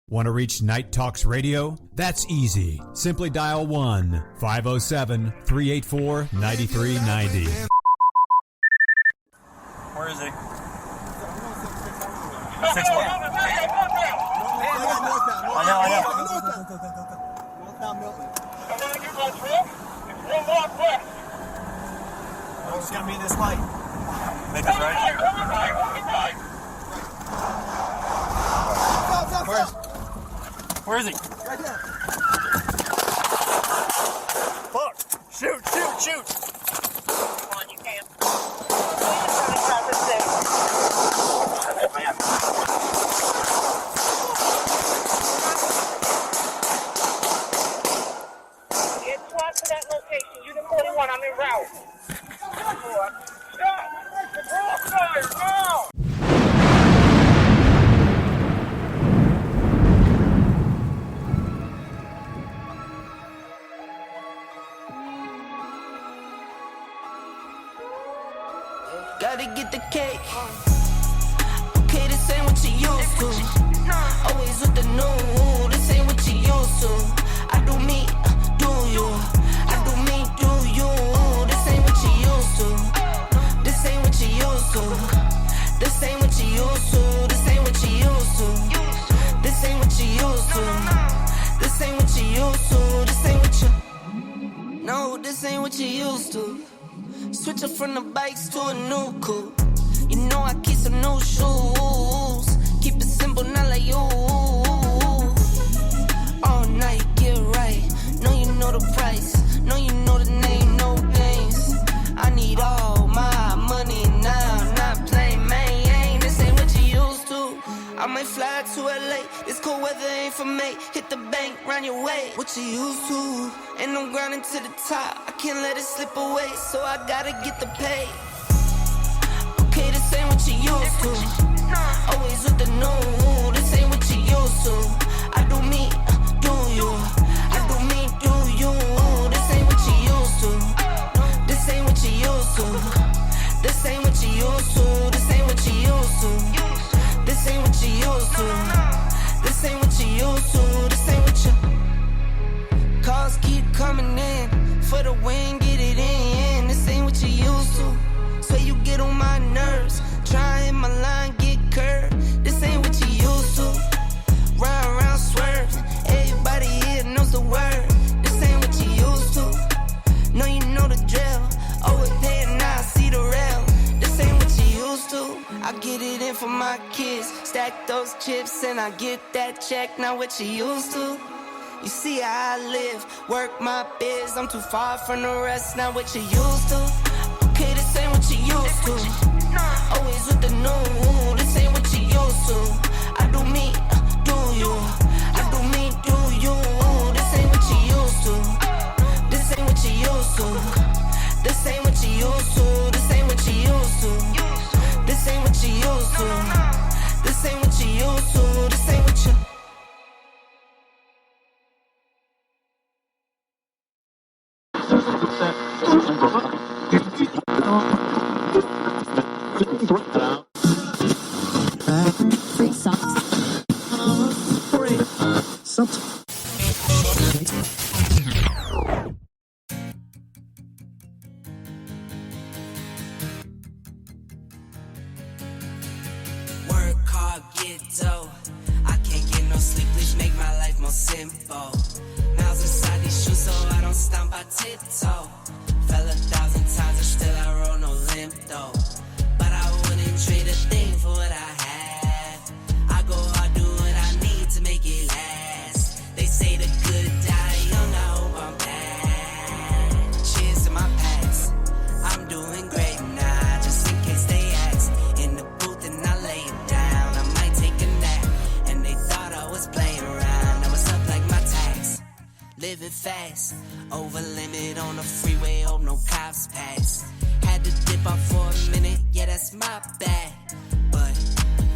Want to reach Night Talks Radio? That's easy. Simply dial 1-507-384-9390. Where is he? 6-1. I know. Oh, it's gonna be this light. Make us right. Where is he? Right there. Fuck! Shoot! Come on, you can't. Get SWAT to that location. Unit 41, I'm en route. Stop! Crossfire, now! Gotta get the cake. Okay, this ain't what you used to. Always with the new. This ain't what you used to. I do me, do you. I do me, do you. This ain't what you used to. This ain't what you used to. This ain't what you used to. This ain't what you used to. This ain't what you used to. This ain't what you used to. This ain't what you. No, this ain't what you used to. Switching from the bikes to a new coupe. You know I keep some new shoes. Keep it simple, not like you. All night, get right. Know you know the price. Know you know the name, no names. I need all my money now. Not playing, man. This ain't what you used to. I might fly to LA. This cold weather ain't for me. Hit the bank, round your way. What you used to? And I'm grinding to the top. I can't let it slip away, so I gotta get the pay. Okay, this ain't what you used to. Always with the new. This ain't what you used to. I do me, do you. I do me, do you. This ain't what you used to. This ain't what you used to. This ain't what you used to. This ain't what you used to. This ain't what you used to. This ain't what you used to. This ain't what you. Calls keep coming in. For the win, get it in. This ain't what you used to. So you get on my nerves. Try hit my line, get curved. This ain't what you used to. Round, swerve. Everybody here knows the word. This ain't what you used to. Know you know the drill. Over there, now I see the rail. This ain't what you used to. I get it in for my kids. Stack those chips and I get that check. Now what you used to. You see how I live, work my biz. I'm too far from the rest, not what you used to. Okay, this ain't what you used to. Always with the new. This ain't what you used to. I do me, do you. I do me, do you. This ain't what you used to. This ain't what you used to. This ain't what you used to. This ain't what you used to. This ain't what you used to. This ain't what you used to. This ain't what you. Free socks. Work hard, get dough. I can't get no sleep, please make my life more simple. Miles inside these shoes so I don't stomp, I tiptoe. Fell 1,000 times and still I roll no limp though. But I wouldn't trade a thing for what I have. I go hard, do what I need to make it last. They say the good die young, I hope I'm back. Cheers to my past, I'm doing great now. Just in case they ask, in the booth and I lay it down. I might take a nap, and they thought I was playing around. Now it's up like my tax. Living fast, over limit on the freeway, hope no cops pass. Had to dip off for a minute, yeah that's my bad. But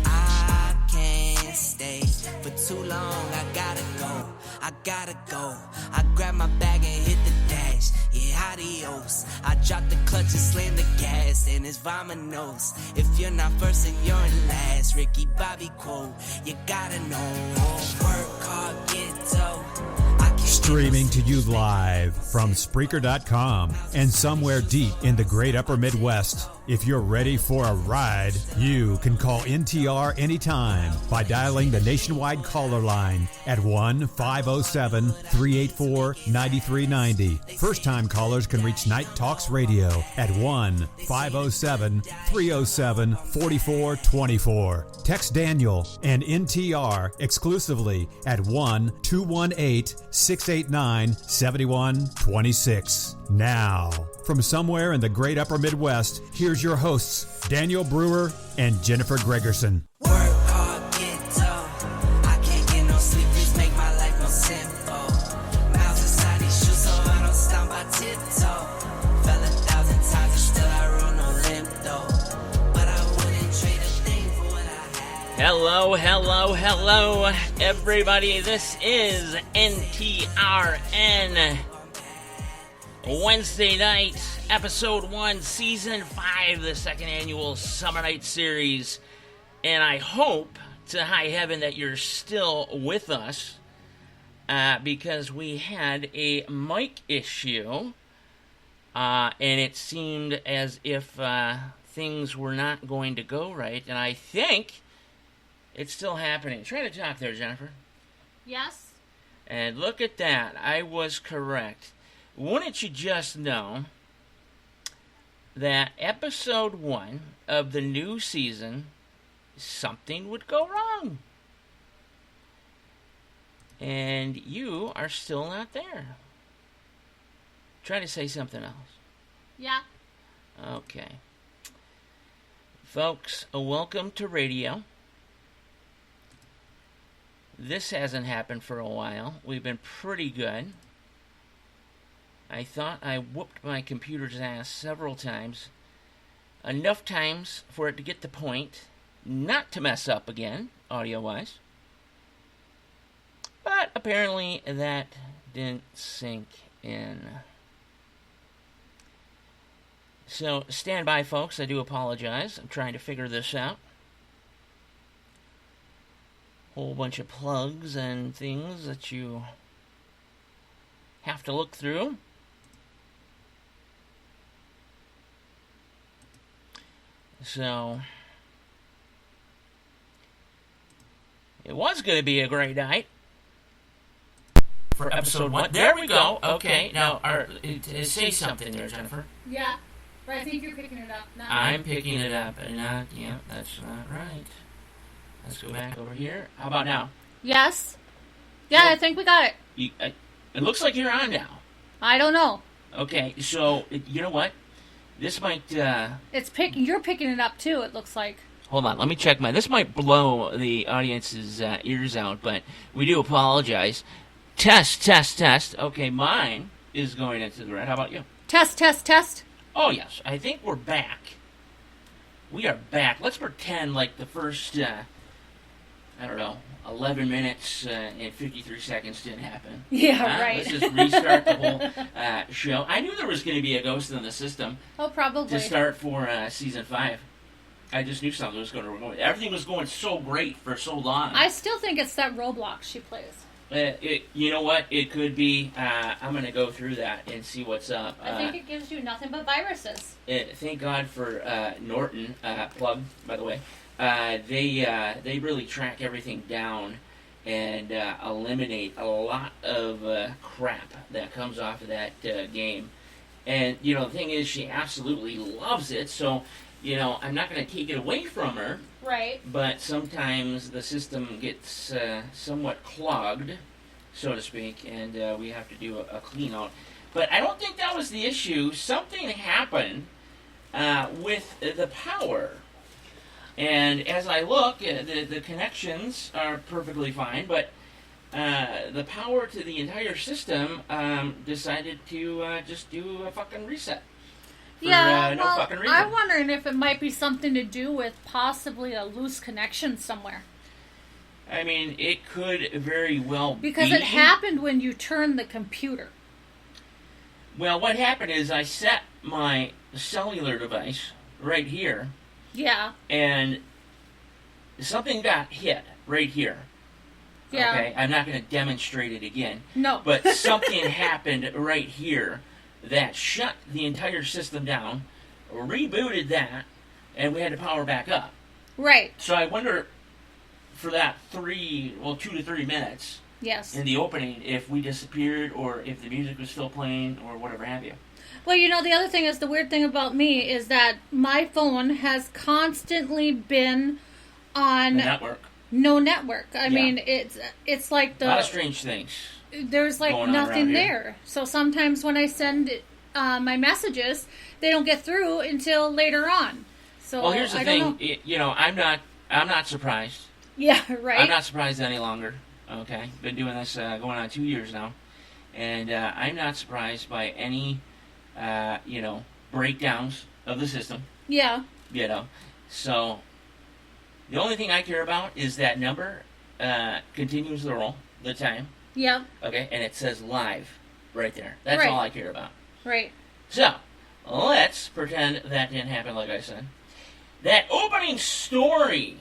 I can't stay for too long, I gotta go. I grab my bag and hit the dash, yeah adios. I drop the clutch and slam the gas, and it's vamonos. If you're not first and you're in last, Ricky Bobby quote, you gotta know. Work Streaming to you live from Spreaker.com and somewhere deep in the great upper Midwest. If you're ready for a ride, you can call NTR anytime by dialing the nationwide caller line at 1-507-384-9390. First-time callers can reach Night Talks Radio at 1-507-307-4424. Text Daniel and NTR exclusively at 1-218-689-7126. Now, from somewhere in the great upper Midwest, here's your hosts, Daniel Brewer and Jennifer Gregerson. Work hard, get tough. I can't get no sleep, please make my life more simple. Miles inside these shoes, so I don't stomp, I tiptoe. Fell 1,000 times and still I roll no limp though. But I wouldn't trade a thing for what I had. Hello, everybody. This is NTRN. Wednesday night, episode 1, season 5, the second annual Summer Night Series. And I hope to high heaven that you're still with us because we had a mic issue and it seemed as if things were not going to go right. And I think it's still happening. Try to talk there, Jennifer. Yes. And look at that. I was correct. Wouldn't you just know that episode 1 of the new season, something would go wrong. And you are still not there. Try to say something else. Yeah. Okay. Folks, welcome to radio. This hasn't happened for a while. We've been pretty good. I thought I whooped my computer's ass several times. Enough times for it to get the point not to mess up again, audio-wise. But apparently that didn't sink in. So stand by, folks. I do apologize. I'm trying to figure this out. Whole bunch of plugs and things that you have to look through. So, it was going to be a great night for episode 1. There we go. Okay, now, say something there, Jennifer. Yeah. But I think you're picking it up now. I'm picking it up, and yeah, that's not right. Let's go back over here. How about now? Yes. Yeah, I think we got it. It looks like you're on now. I don't know. Okay, so, you know what? This might, You're picking it up too, it looks like. Hold on, let me check this might blow the audience's ears out, but we do apologize. Test. Okay, mine is going into the red. How about you? Test. Oh, yes, I think we're back. We are back. Let's pretend like the first, 11 minutes and 53 seconds didn't happen. Yeah, right. Let's just restart the whole show. I knew there was going to be a ghost in the system. Oh, probably. To start for season 5. I just knew something was going to go. Everything was going so great for so long. I still think it's that Roblox she plays. You know what? It could be. I'm going to go through that and see what's up. I think it gives you nothing but viruses. Thank God for Norton. Plug, by the way. They really track everything down and eliminate a lot of crap that comes off of that game. And, the thing is, she absolutely loves it, so, I'm not going to take it away from her. Right. But sometimes the system gets somewhat clogged, so to speak, and we have to do a clean out. But I don't think that was the issue. Something happened with the power. And as I look, the connections are perfectly fine, but the power to the entire system decided to just do a fucking reset. For, no fucking reason. I'm wondering if it might be something to do with possibly a loose connection somewhere. I mean, it could very well be. Because it happened when you turned the computer. Well, what happened is I set my cellular device right here. Yeah. And something got hit right here. Yeah. Okay, I'm not going to demonstrate it again. No. But something happened right here that shut the entire system down, rebooted that, and we had to power back up. Right. So I wonder, for that 2 to 3 minutes Yes. in the opening, if we disappeared or if the music was still playing or whatever have you. Well, the other thing is, the weird thing about me is that my phone has constantly been on The network. no network. I mean, it's like A lot of strange things. there's like going on nothing around here. there. So sometimes when I send my messages, they don't get through until later on. So Well, here's the I thing. don't know. I'm not surprised. Yeah, right. I'm not surprised any longer. Okay, been doing this going on 2 years now, and I'm not surprised by any, breakdowns of the system. Yeah. So the only thing I care about is that number continues to roll the time. Yeah. Okay, and it says live right there. That's Right. all I care about. Right. So let's pretend that didn't happen. Like I said, that opening story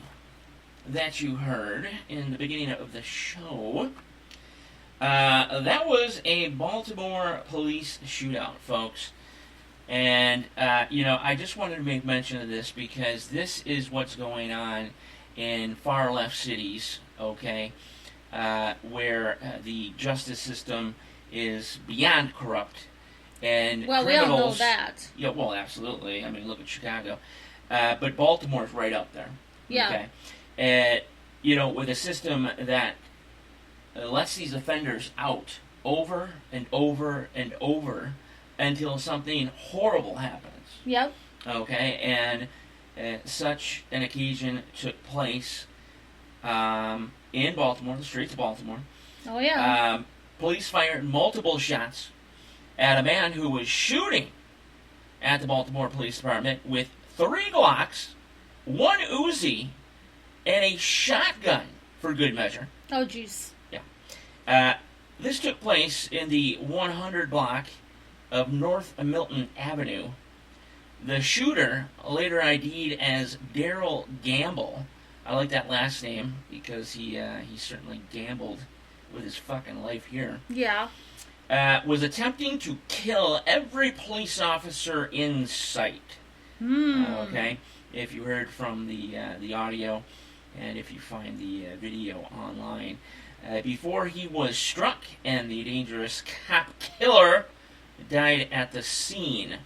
that you heard in the beginning of the show, that was a Baltimore police shootout, folks. And, I just wanted to make mention of this because this is what's going on in far left cities, okay, where the justice system is beyond corrupt. And Well, we all know criminals, that. Yeah, well, absolutely. I mean, look at Chicago. But Baltimore's right up there. Yeah. Okay. With a system that lets these offenders out over and over and over until something horrible happens. Yep. Okay, and such an occasion took place in Baltimore, the streets of Baltimore. Oh yeah. Police fired multiple shots at a man who was shooting at the Baltimore Police Department with 3 Glocks, 1 Uzi, and a shotgun, for good measure. Oh jeez. This took place in the 100 block of North Milton Avenue. The shooter, later ID'd as Daryl Gamble, I like that last name because he certainly gambled with his fucking life here, Yeah. was attempting to kill every police officer in sight. Okay, if you heard from the audio, and if you find the video online, before he was struck, and the dangerous cop killer died at the scene.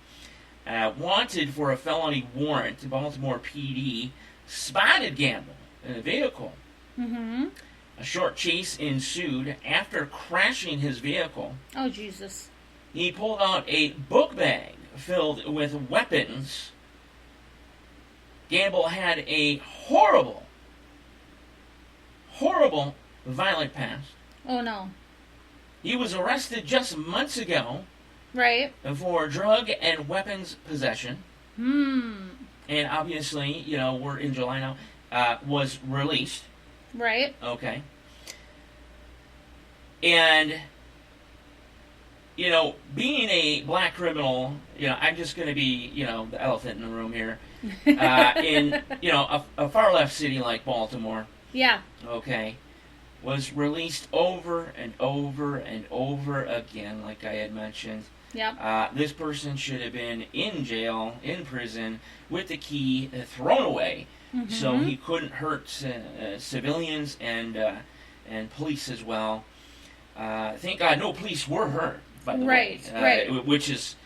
Wanted for a felony warrant, Baltimore PD spotted Gamble in a vehicle. Mm-hmm. A short chase ensued. After crashing his vehicle, Oh Jesus. he pulled out a book bag filled with weapons. Gamble had a horrible violent past. Oh no. He was arrested just months ago Right. for drug and weapons possession. And obviously, we're in July now, was released. Right. Okay. And, being a black criminal, I'm just going to be, the elephant in the room here. In, a far left city like Baltimore, Yeah. okay, was released over and over and over again, like I had mentioned. Yep. This person should have been in jail, in prison, with the key thrown away, so he couldn't hurt civilians and police as well. Thank God no police were hurt, by the way. Right. Which is,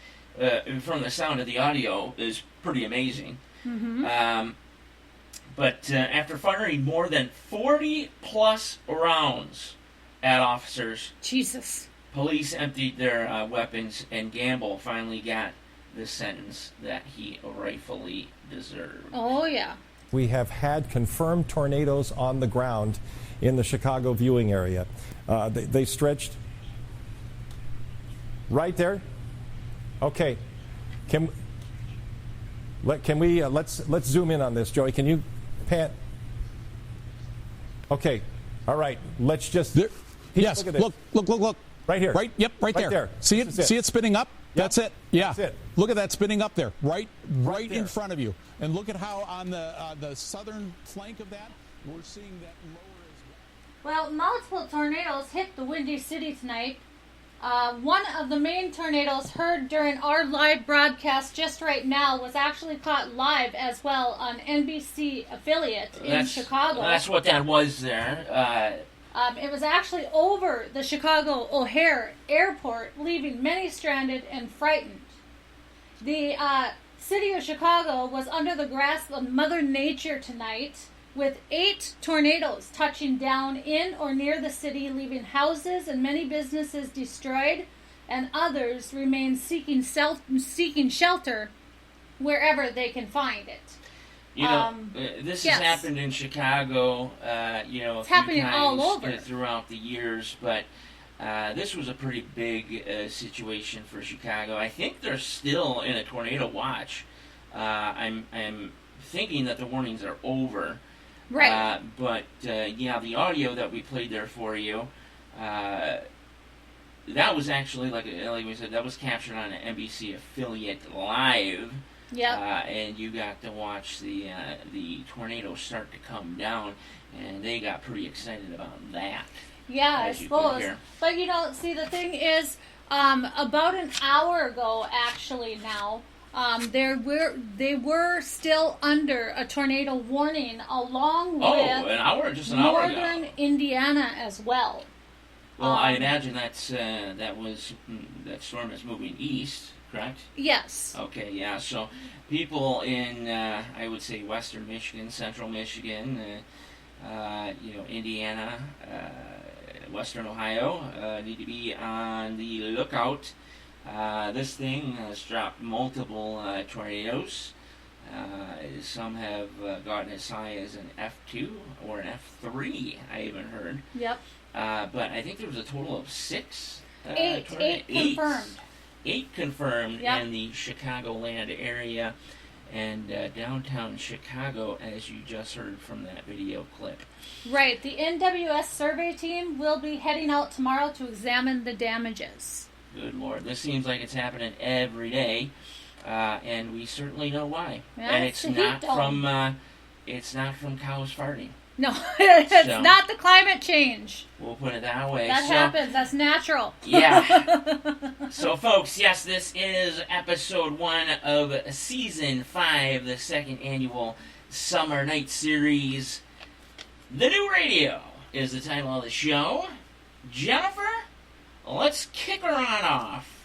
from the sound of the audio, is pretty amazing. But after firing more than 40-plus rounds at officers, Jesus. police emptied their weapons, and Gamble finally got the sentence that he rightfully deserved. Oh yeah. We have had confirmed tornadoes on the ground in the Chicago viewing area. They stretched right there. Okay, let's zoom in on this, Joey. Can you pan? Okay, all right. Let's just. Yes. Look at this. Look. Right here. Right. Yep. Right there. See it? See it spinning up? Yep. That's it. Yeah. That's it. Look at that spinning up there. Right there. in front of you. And look at how on the southern flank of that, we're seeing that lower as well. Well, multiple tornadoes hit the Windy City tonight. One of the main tornadoes heard during our live broadcast just right now was actually caught live as well on NBC affiliate in Chicago. That's what that was there. It was actually over the Chicago O'Hare Airport, leaving many stranded and frightened. The city of Chicago was under the grasp of Mother Nature tonight, with 8 tornadoes touching down in or near the city, leaving houses and many businesses destroyed, and others remain seeking shelter wherever they can find it. You know, this has happened in Chicago, a few times all over throughout the years, but this was a pretty big situation for Chicago. I think they're still in a tornado watch. I'm thinking that the warnings are over. Right. But the audio that we played there for you, that was actually, like we said, that was captured on an NBC affiliate live. Yeah. And you got to watch the tornado start to come down, and they got pretty excited about that. Yeah, I suppose. But see, the thing is, about an hour ago, actually now, they were still under a tornado warning, along with an hour ago. Northern Indiana as well. Well, I imagine that storm is moving east, correct? Yes. Okay, yeah. So people in, I would say, western Michigan, central Michigan, Indiana, western Ohio, need to be on the lookout. This thing has dropped multiple tornadoes. Some have gotten as high as an F2 or an F3, I even heard. Yep. But I think there was a total of 6. 8 confirmed. 8 confirmed yep. in the Chicagoland area and downtown Chicago, as you just heard from that video clip. Right. The NWS survey team will be heading out tomorrow to examine the damages. Good Lord. This seems like it's happening every day, and we certainly know why. Yeah, and it's not from cows farting. No, it's not the climate change. We'll put it that way. That happens. That's natural. Yeah. So, folks, yes, this is episode 1 of season 5, the 2nd annual Summer Night Series. The New Radio is the title of the show. Jennifer, let's kick her on off.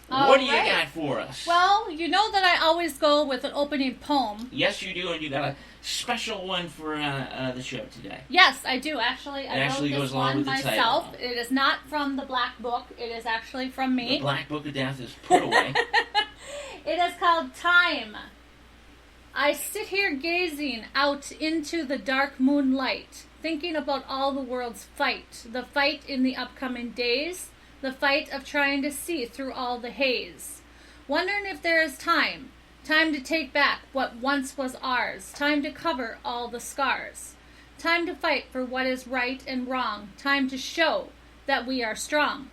What do you got for us? Well, you know that I always go with an opening poem. Yes, you do, and you got a special one for the show today. Yes, I do, actually. I wrote goes this along one with the myself. title. It is not from the Black Book. It is actually from me. The Black Book of Death is put away. It is called Time. I sit here gazing out into the dark moonlight, thinking about all the world's fight, the fight in the upcoming days, the fight of trying to see through all the haze. Wondering if there is time to take back what once was ours, time to cover all the scars, time to fight for what is right and wrong, time to show that we are strong,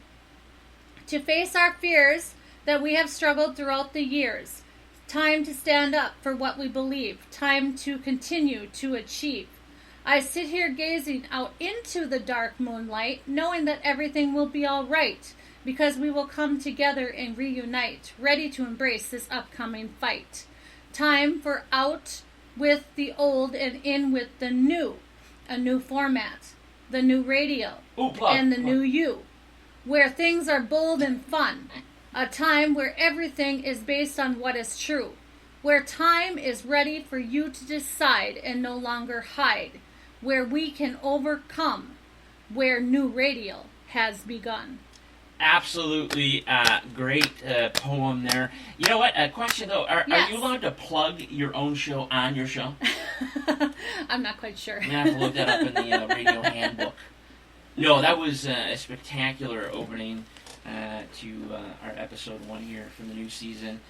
to face our fears that we have struggled throughout the years, time to stand up for what we believe, time to continue to achieve. I sit here gazing out into the dark moonlight, knowing that everything will be all right, because we will come together and reunite, ready to embrace this upcoming fight. Time for out with the old and in with the new. A new format, the new radio, and the new you, where things are bold and fun. A time where everything is based on what is true, where time is ready for you to decide and no longer hide, where we can overcome, where new radio has begun. Absolutely great poem there. You know what? A question, though. Are you allowed to plug your own show on your show? I'm not quite sure. I'm going to have to look that up in the radio handbook. No, that was a spectacular opening to our episode 1 here from the new season.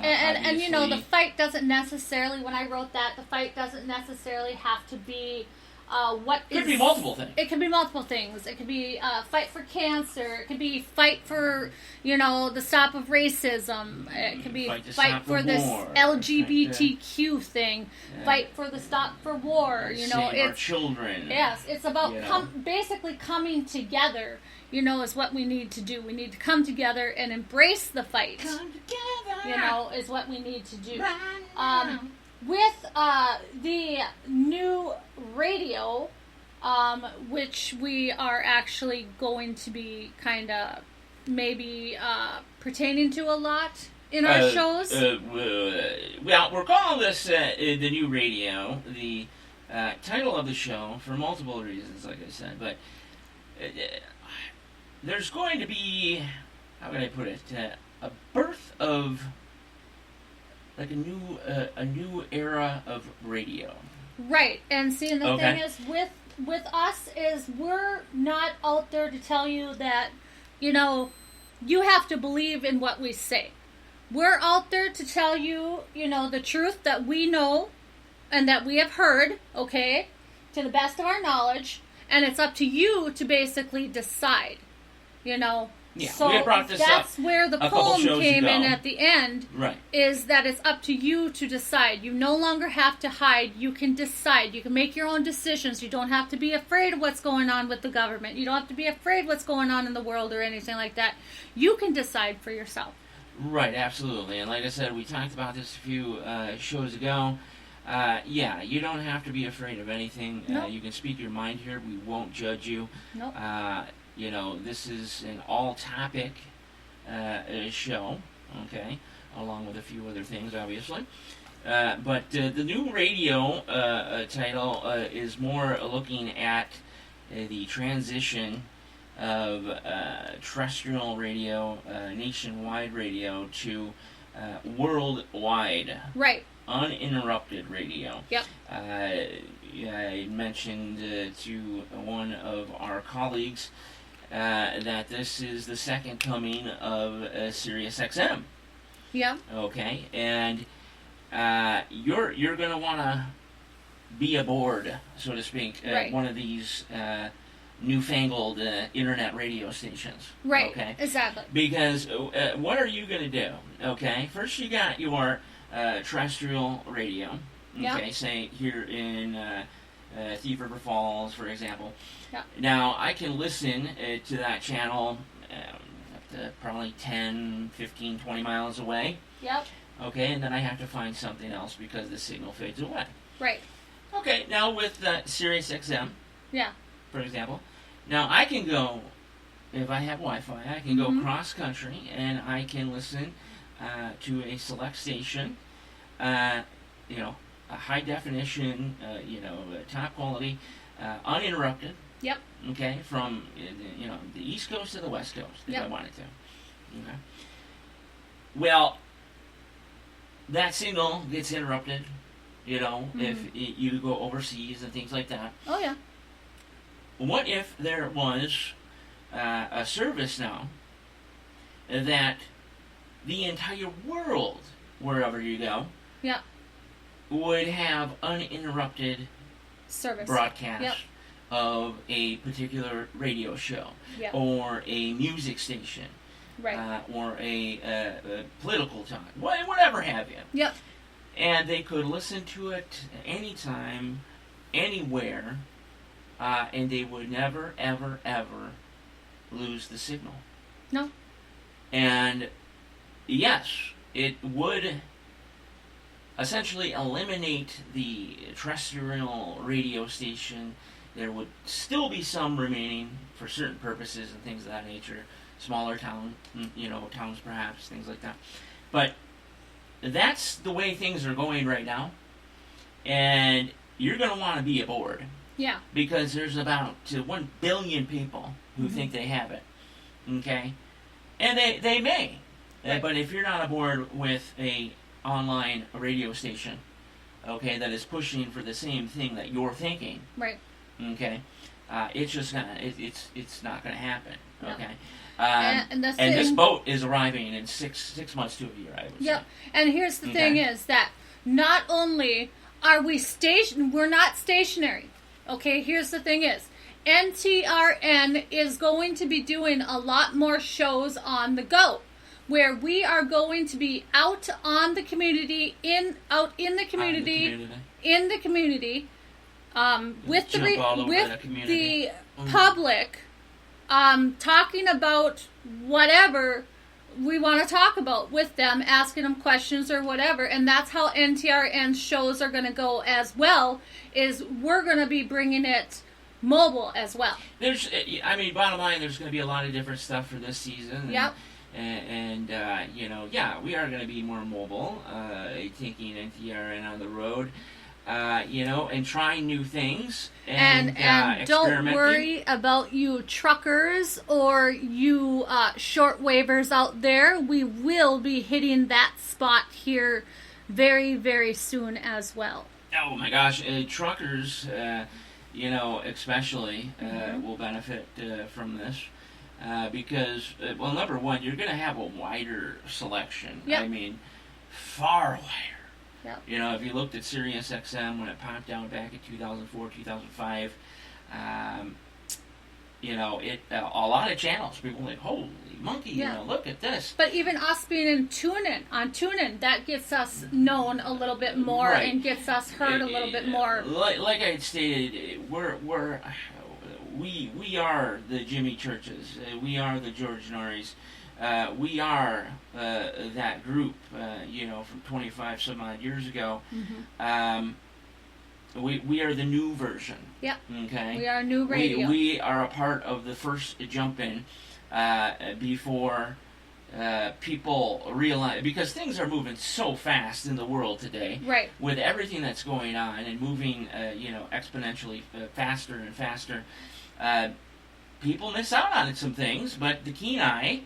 And you know, the fight doesn't necessarily, when I wrote that, the fight doesn't necessarily have to be Could be multiple things. It could be multiple things. It could be fight for cancer. It could be fight for, the stop of racism. It could be fight for this LGBTQ thing. Yeah. Fight for the stop for war. Save our children. Yes, it's about basically coming together. Is what we need to do. We need to come together and embrace the fight. Come together. Is what we need to do. Right now. With the new radio, which we are actually going to be kind of maybe pertaining to a lot in our shows. Well, we're calling this the new radio. The title of the show for multiple reasons, like I said, but there's going to be, how can I put it, a birth of like a new era of radio. Right, and see, and the thing is with us is we're not out there to tell you that, you have to believe in what we say. We're out there to tell you, the truth that we know and that we have heard, to the best of our knowledge, and it's up to you to basically decide, Yeah, so we had brought this that's up where the a couple poem shows came ago. in at the end. Right. Is that it's up to you to decide. You no longer have to hide. You can decide. You can make your own decisions. You don't have to be afraid of what's going on with the government. You don't have to be afraid what's going on in the world or anything like that. You can decide for yourself. Right, absolutely. And like I said, we talked about this a few shows ago. You don't have to be afraid of anything. Nope. You can speak your mind here. We won't judge you. Nope. This is an all-topic show, along with a few other things, obviously. But the new radio title is more looking at the transition of terrestrial radio, nationwide radio, to worldwide. Right. Uninterrupted radio. Yep. I mentioned to one of our colleagues that this is the second coming of Sirius XM. Yeah. Okay, and you're going to want to be aboard, so to speak, Right. one of these newfangled internet radio stations. Right. Okay. Exactly. Because what are you going to do? Okay, first you got your terrestrial radio. Okay, Yeah. say here in Thief River Falls, for example. Yeah. Now, I can listen to that channel up to probably 10, 15, 20 miles away. Yep. Okay, and then I have to find something else because the signal fades away. Right. Okay, now with Sirius XM, Yeah. for example, now I can go, if I have Wi-Fi, I can go cross-country and I can listen to a select station, a high definition, top quality, uninterrupted. Yep. Okay, from the East Coast to the West Coast, if I wanted to. Okay. Well, that signal gets interrupted. If you go overseas and things like that. Oh yeah. What if there was a service now that the entire world, wherever you go, Yeah. would have uninterrupted Service. broadcast Yep. of a particular radio show Yep. or a music station Right. or a political talk, whatever have you. Yep. And they could listen to it anytime, anywhere, and they would never, ever, ever lose the signal. No. And yes, it would essentially eliminate the terrestrial radio station. There would still be some remaining for certain purposes and things of that nature. Smaller towns perhaps, things like that. But that's the way things are going right now. And you're going to want to be aboard. Yeah. Because there's about 1 billion people who think they have it. Okay? And they may. Right. But if you're not aboard with a online radio station, okay, that is pushing for the same thing that you're thinking, Right. okay, it's just gonna it's not gonna happen. No. Okay. And the And this thing- boat is arriving in six months to a year, I would Yep. say. And here's the thing is that not only are we're not stationary. Okay, here's the thing is, NTRN is going to be doing a lot more shows on the go, where we are going to be out on the community, in the community, with the public, talking about whatever we want to talk about with them, asking them questions or whatever. And that's how NTRN shows are going to go as well, is we're going to be bringing it mobile as well. Bottom line, there's going to be a lot of different stuff for this season. Yep. And we are going to be more mobile, taking NTRN on the road, and trying new things. And don't worry about you truckers or you shortwavers out there. We will be hitting that spot here very, very soon as well. Oh my gosh, truckers, especially will benefit from this. Because, number one, you're going to have a wider selection. Yep. I mean, far wider. Yep. If you looked at Sirius XM when it popped down back in 2004, 2005, a lot of channels, people were like, holy monkey, look at this. But even us being on TuneIn, that gets us known a little bit more, right, and gets us heard a little bit more. Like I had stated, we are the Jimmy Churches. We are the George Norries. We are that group, from 25 some odd years ago. Mm-hmm. We are the new version. Yep. Okay. We are new radio. We are a part of the first jump in before people realize, because things are moving so fast in the world today. Right. With everything that's going on and moving, exponentially faster and faster. People miss out on some things, but the keen eye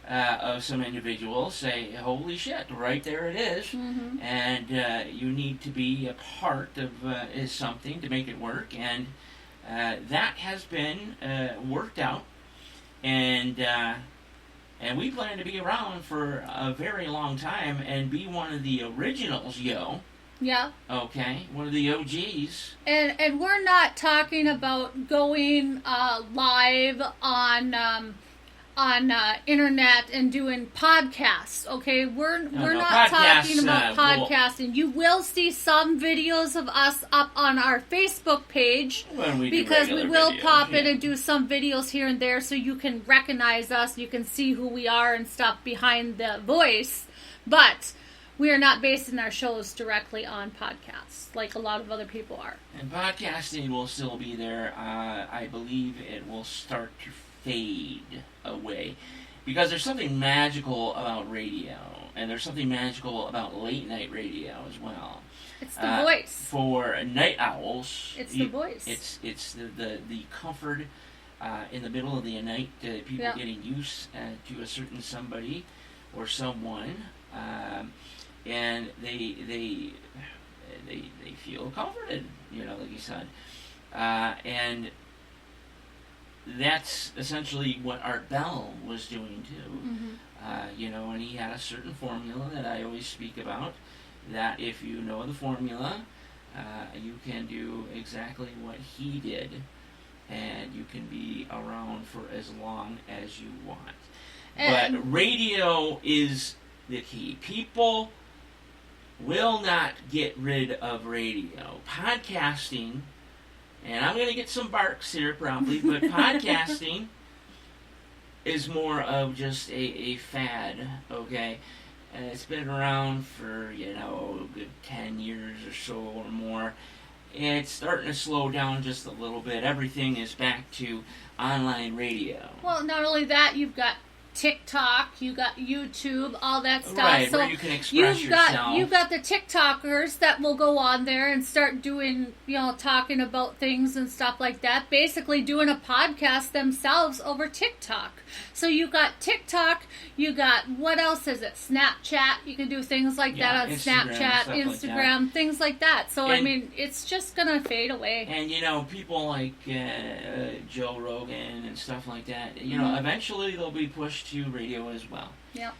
of some individuals say, holy shit, right there it is. Mm-hmm. And you need to be a part of is something to make it work. And that has been worked out. And we plan to be around for a very long time and be one of the originals, yo. Yeah. Okay, one of the OGs. And we're not talking about going live on internet and doing podcasts. Okay, we're not talking about podcasting. You will see some videos of us up on our Facebook page because we will pop in and do some videos here and there, so you can recognize us. You can see who we are and stuff behind the voice, but we are not basing our shows directly on podcasts like a lot of other people are. And podcasting will still be there. I believe it will start to fade away because there's something magical about radio, and there's something magical about late night radio as well. It's the voice. For night owls, it's the voice. It's the comfort in the middle of the night. People getting used to a certain somebody or someone. And they feel comforted, like you said, and that's essentially what Art Bell was doing too. Mm-hmm. And he had a certain formula that I always speak about. That if you know the formula, you can do exactly what he did, and you can be around for as long as you want. But radio is the key. People will not get rid of radio. Podcasting, and I'm going to get some barks here probably, but podcasting is more of just a fad, okay? And it's been around for, a good 10 years or so or more. And it's starting to slow down just a little bit. Everything is back to online radio. Well, not only that, you've got TikTok, you got YouTube, all that stuff. Right, so where you can express yourself. You've got the TikTokers that will go on there and start doing, talking about things and stuff like that. Basically doing a podcast themselves over TikTok. So you got TikTok, you got, what else is it? Snapchat. You can do things like that on Snapchat, Instagram, like things like that. So, it's just going to fade away. And, people like Joe Rogan and stuff like that, eventually they'll be pushed to radio as well. Yep.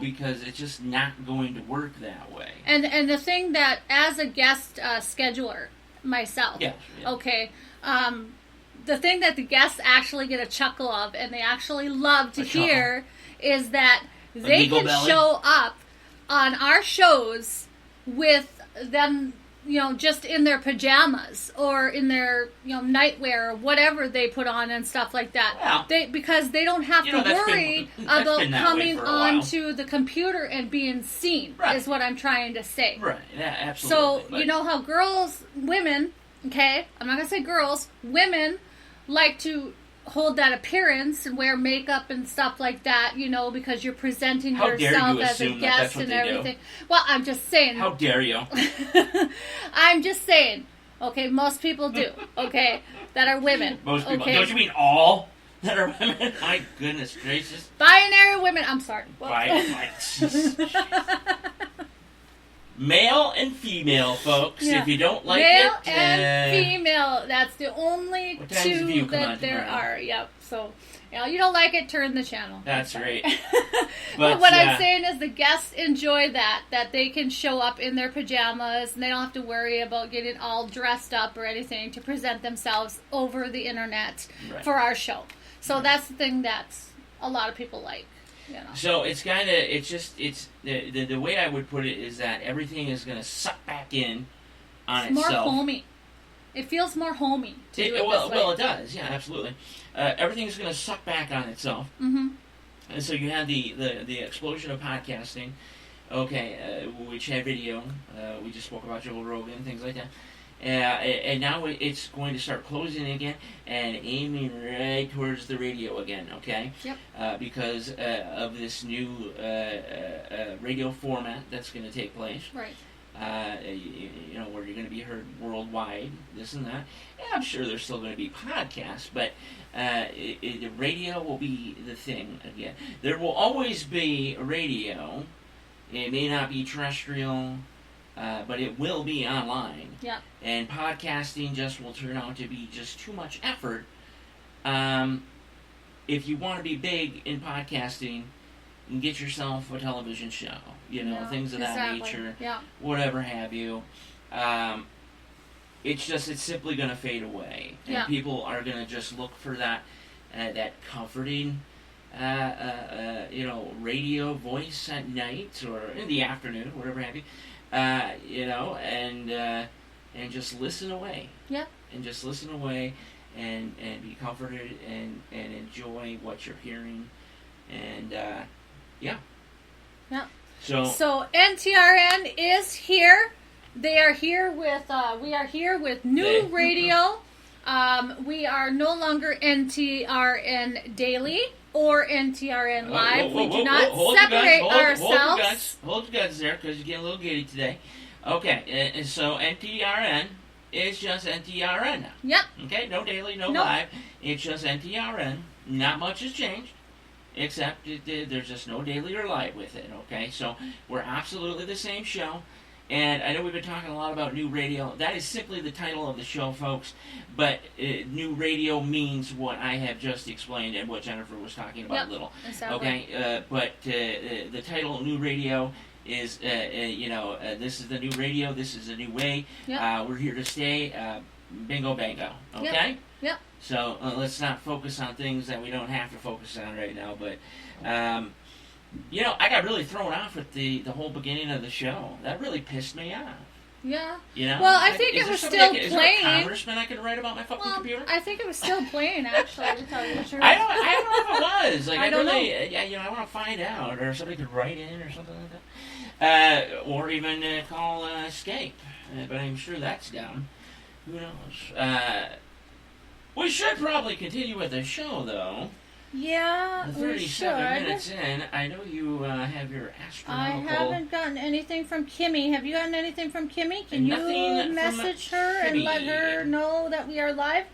Because it's just not going to work that way. And the thing that, as a guest scheduler, myself. Yeah. Okay. The thing that the guests actually get a chuckle of, and they actually love to hear, is that they can show up on our shows with them, just in their pajamas or in their, nightwear or whatever they put on and stuff like that. Well, because they don't have to worry about coming onto the computer and being seen, is what I'm trying to say. Right, yeah, absolutely. So, you know how women, okay, I'm not going to say girls, women like to hold that appearance and wear makeup and stuff like that, because you're presenting yourself as a guest and everything. Well, I'm just saying. How dare you? I'm just saying. Okay, most people do. Okay, that are women. Most people. Okay? Don't you mean all that are women? My goodness gracious. Binary women. I'm sorry. Male and female, folks. Yeah. If you don't like male it, and female. That's the only two that there are. Yep. So, you don't like it, turn the channel. That's right. But what I'm saying is the guests enjoy that they can show up in their pajamas and they don't have to worry about getting all dressed up or anything to present themselves over the internet for our show. So that's the thing that a lot of people like. So it's the way I would put it is that everything is going to suck back in on itself. It's more homey. It feels more homey to do it this way. Well, it does. Yeah, absolutely. Everything is going to suck back on itself. Mm-hmm. And so you have the explosion of podcasting, which had video. We just spoke about Joe Rogan, things like that. And now it's going to start closing again and aiming right towards the radio again, okay? Yep. Because of this new radio format that's going to take place. Right. Where you're going to be heard worldwide, this and that. And I'm sure there's still going to be podcasts, but the radio will be the thing again. There will always be radio. It may not be terrestrial, but it will be online. Yeah. And podcasting just will turn out to be just too much effort. If you want to be big in podcasting, get yourself a television show. Things of that nature. Yeah. Whatever have you. It's simply going to fade away. And people are going to just look for that comforting radio voice at night or in the afternoon, whatever have you. And just listen away. Yeah. And just listen away and be comforted and enjoy what you're hearing. And, yeah. Yeah. So NTRN is here. They are here with, we are here with new radio. We are no longer NTRN Daily or NTRN Live. We do not separate ourselves. Hold your guns there, because you're getting a little giddy today. Okay, and so NTRN is just NTRN now. Yep. Okay, no daily, no live. It's just NTRN. Not much has changed, except there's just no daily or live with it. Okay, so we're absolutely the same show. And I know we've been talking a lot about new radio. That is simply the title of the show, folks. But new radio means what I have just explained and what Jennifer was talking about a little. Exactly. Okay, but the title New Radio is, this is the new radio. This is a new way. Yep. We're here to stay. Bingo, bango. Okay? Yep. So let's not focus on things that we don't have to focus on right now. But... I got really thrown off with the whole beginning of the show. That really pissed me off. Yeah. Well, I think it was still playing. Is there a congressman I could write about my fucking computer? I think it was still playing, actually, to tell you the truth. I don't know if it was. Like, I don't know. I want to find out, or somebody could write in or something like that. Or even call Escape. But I'm sure that's down. Who knows? We should probably continue with the show, though. Yeah, 37 minutes in. I know you have your astronomical... I haven't gotten anything from Kimmy. Have you gotten anything from Kimmy? Can you message her and let her know that we are live?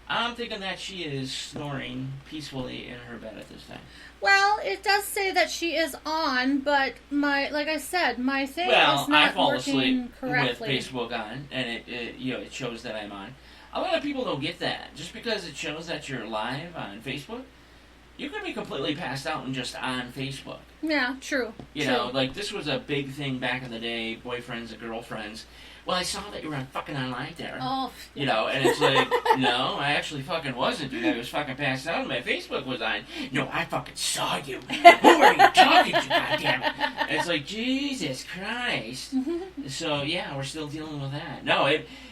I'm thinking that she is snoring peacefully in her bed at this time. Well, it does say that she is on, but like I said, my thing is not I fall working asleep correctly. with Facebook on, and it shows that I'm on. A lot of people don't get that. Just because it shows that you're live on Facebook, you could be completely passed out and just on Facebook. Yeah, true. You know, like this was a big thing back in the day, boyfriends and girlfriends, well, I saw that you were fucking online there. Oh. You know, and it's like, no, I actually fucking wasn't, dude. I was fucking passed out and my Facebook was on. No, I fucking saw you. Who are you talking to, goddammit? And it's like, Jesus Christ. So, yeah, we're still dealing with that. No,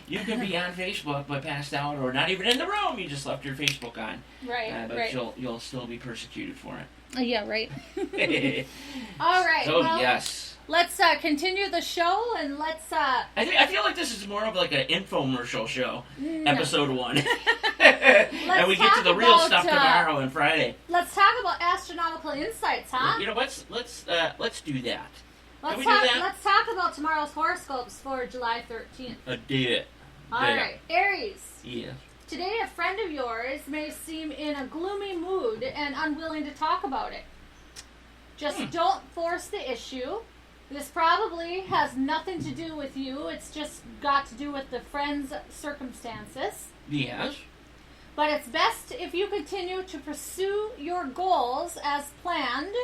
you can be on Facebook but passed out or not even in the room. You just left your Facebook on. Right, but right. You'll still be persecuted for it. Yeah, right. All right. So, well, yes. Let's continue the show and let's. I feel like this is more of like an infomercial show, episode 1. And we get to the real stuff tomorrow and Friday. Let's talk about astronomical insights, huh? You know, let's do that. Let's talk about tomorrow's horoscopes for July 13th. Do it. All right, Aries. Yeah. Today, a friend of yours may seem in a gloomy mood and unwilling to talk about it. Just don't force the issue. This probably has nothing to do with you. It's just got to do with the friend's circumstances. Yes. But it's best if you continue to pursue your goals as planned,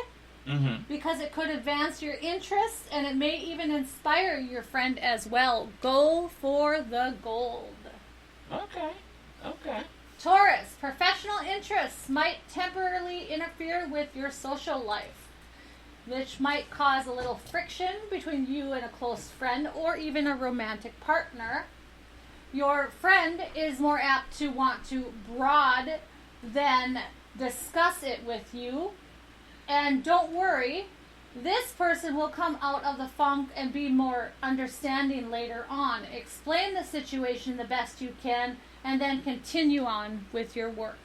because it could advance your interests and it may even inspire your friend as well. Go for the gold. Okay. Taurus, professional interests might temporarily interfere with your social life, which might cause a little friction between you and a close friend or even a romantic partner. Your friend is more apt to want to broad than discuss it with you. And don't worry, this person will come out of the funk and be more understanding later on. Explain the situation the best you can and then continue on with your work.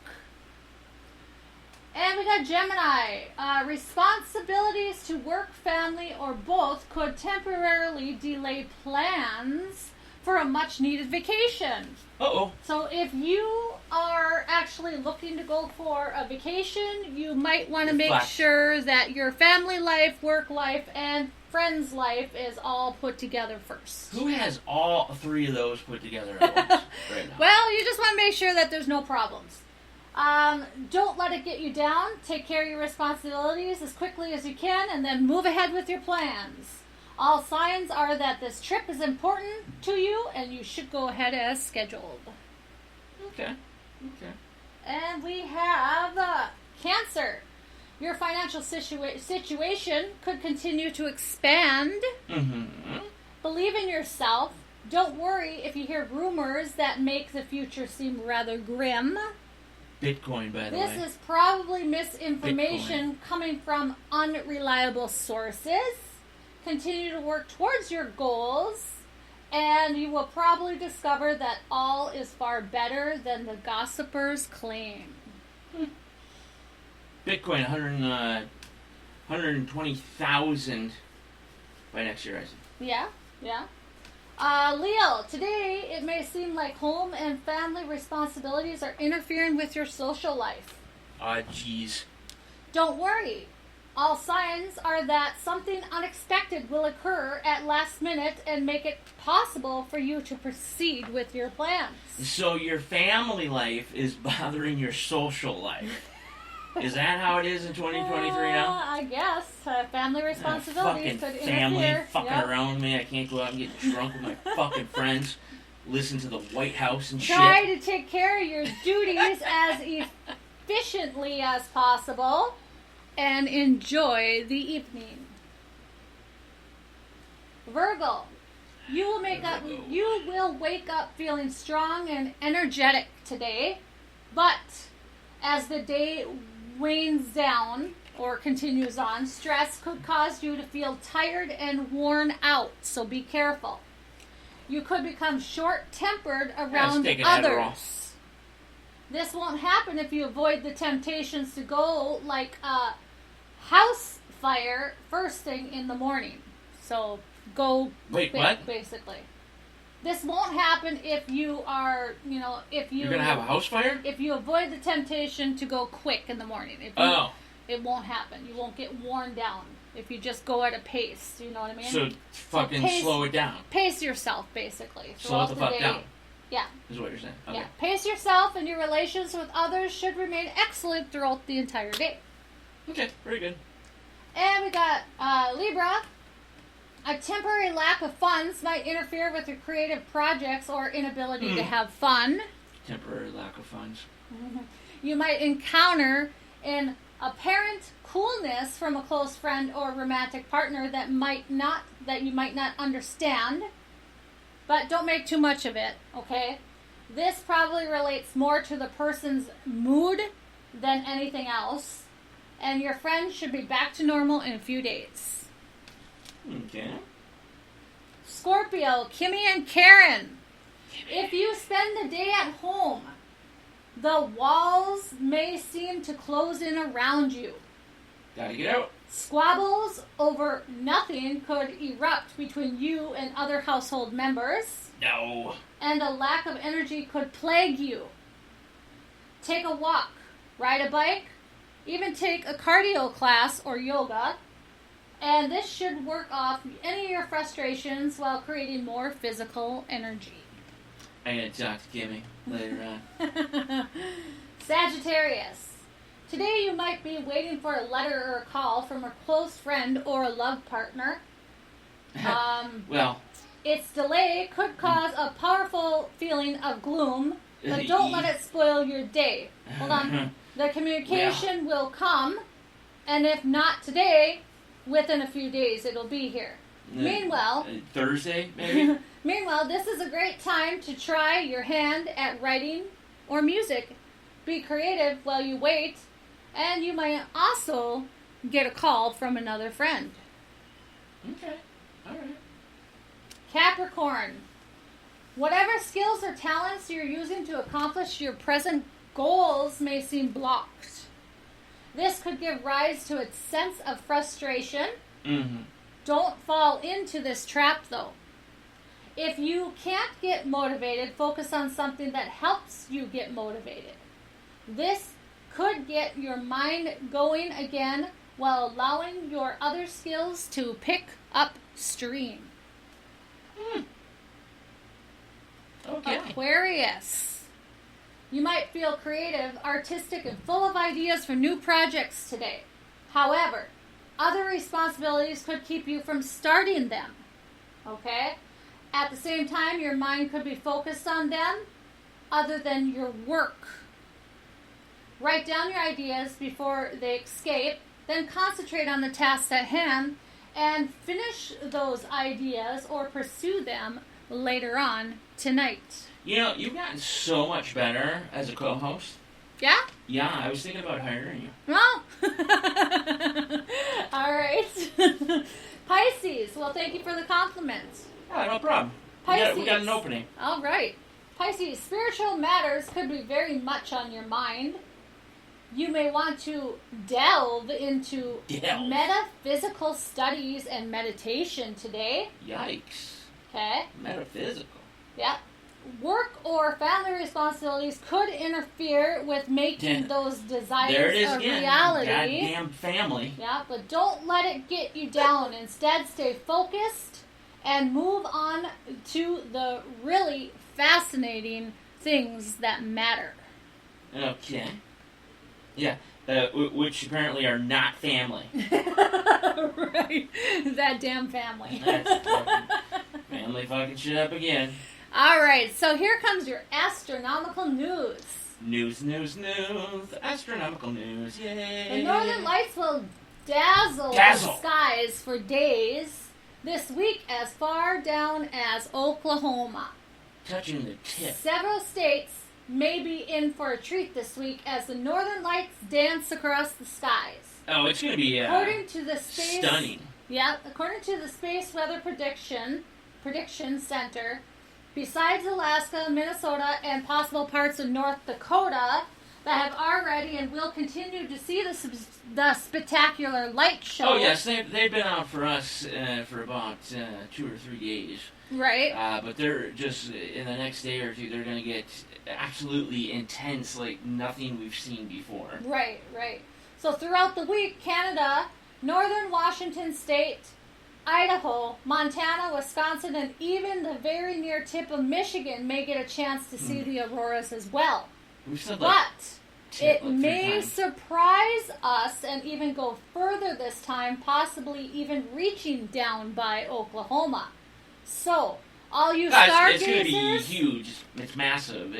And we got Gemini. Responsibilities to work, family, or both could temporarily delay plans for a much-needed vacation. Uh-oh. So if you are actually looking to go for a vacation, you might want to make sure that your family life, work life, and friends life is all put together first. Who has all 3 of those put together at once right now? Well, you just want to make sure that there's no problems. Don't let it get you down. Take care of your responsibilities as quickly as you can and then move ahead with your plans. All signs are that this trip is important to you and you should go ahead as scheduled. Okay. And we have Cancer. Your financial situation could continue to expand. Believe in yourself. Don't worry if you hear rumors that make the future seem rather grim. Bitcoin, by the way. This is probably misinformation coming from unreliable sources. Continue to work towards your goals, and you will probably discover that all is far better than the gossipers claim. Bitcoin, 120,000 by next year, I see. Yeah. Leo, today it may seem like home and family responsibilities are interfering with your social life. Jeez. Don't worry. All signs are that something unexpected will occur at last minute and make it possible for you to proceed with your plans. So your family life is bothering your social life. Is that how it is in 2023 now? I guess. Family responsibilities could fucking family interfere. fucking around me. I can't go out and get drunk with my fucking friends. Listen to the White House and Try shit. to take care of your duties as efficiently as possible. And enjoy the evening. Virgo, you will wake up feeling strong and energetic today, but as the day wanes down or continues on, stress could cause you to feel tired and worn out, so be careful. You could become short-tempered around others. This won't happen if you avoid the temptations to go like a house fire first thing in the morning. So go quick, what? Basically. This won't happen if you are, if you... You're going to have a house fire? If you avoid the temptation to go quick in the morning. It won't happen. You won't get worn down if you just go at a pace. You know what I mean? So slow it down. Pace yourself, basically. Slow it the fuck down. Yeah. Is what you're saying. Okay. Yeah. Pace yourself and your relations with others should remain excellent throughout the entire day. Okay, very good. And we got Libra. A temporary lack of funds might interfere with your creative projects or inability to have fun. Temporary lack of funds. You might encounter an apparent coolness from a close friend or romantic partner that you might not understand. But don't make too much of it, okay? This probably relates more to the person's mood than anything else. And your friend should be back to normal in a few days. Okay. Scorpio, Kimmy and Karen. If you spend the day at home, the walls may seem to close in around you. Gotta get out. Squabbles over nothing could erupt between you and other household members. No. And a lack of energy could plague you. Take a walk, ride a bike, even take a cardio class or yoga. And this should work off any of your frustrations while creating more physical energy. I'm going to talk to Kimmy later on. Sagittarius. Today you might be waiting for a letter or a call from a close friend or a love partner. Well, its delay could cause a powerful feeling of gloom, but don't let it spoil your day. Hold on. The communication will come, and if not today, within a few days it'll be here. Meanwhile, Thursday, maybe? Meanwhile, this is a great time to try your hand at writing or music. Be creative while you wait, and you might also get a call from another friend. Okay, alright. Capricorn. Whatever skills or talents you're using to accomplish your present goals may seem blocked. This could give rise to a sense of frustration. Mm-hmm. Don't fall into this trap, though. If you can't get motivated, focus on something that helps you get motivated. This could get your mind going again while allowing your other skills to pick up steam. Okay. Aquarius. You might feel creative, artistic, and full of ideas for new projects today. However, other responsibilities could keep you from starting them. Okay? At the same time, your mind could be focused on them other than your work. Write down your ideas before they escape, then concentrate on the tasks at hand and finish those ideas or pursue them later on tonight. You know, you've gotten so much better as a co-host. Yeah? Yeah, I was thinking about hiring you. Well, all right. Pisces, well, thank you for the compliments. Yeah, no problem. Pisces. We got an opening. All right. Pisces, spiritual matters could be very much on your mind. You may want to delve into metaphysical studies and meditation today. Yikes. Okay. Metaphysical. Yeah. Work or family responsibilities could interfere with making those desires a reality. Goddamn family. Yeah, but don't let it get you down. Instead, stay focused and move on to the really fascinating things that matter. Okay. Yeah, which apparently are not family. Right. That damn family. Family fucking shit up again. All right, so here comes your astronomical news. News. Astronomical news, yay. The northern lights will dazzle the skies for days this week as far down as Oklahoma. Touching the tip. Several states may be in for a treat this week as the northern lights dance across the skies. Oh, it's going to be according to the stunning. Yeah, according to the Space Weather Prediction Center, besides Alaska, Minnesota, and possible parts of North Dakota that have already and will continue to see the spectacular light show. Oh, yes, they've been out for us for about 2 or 3 days. Right. But they're just, in the next day or two, they're going to get absolutely intense like nothing we've seen before. Right. So throughout the week, Canada, northern Washington State, Idaho, Montana, Wisconsin, and even the very near tip of Michigan may get a chance to see the auroras as well. But it may surprise us and even go further this time, possibly even reaching down by Oklahoma. So, all you stargazers... It's going to be huge. It's massive.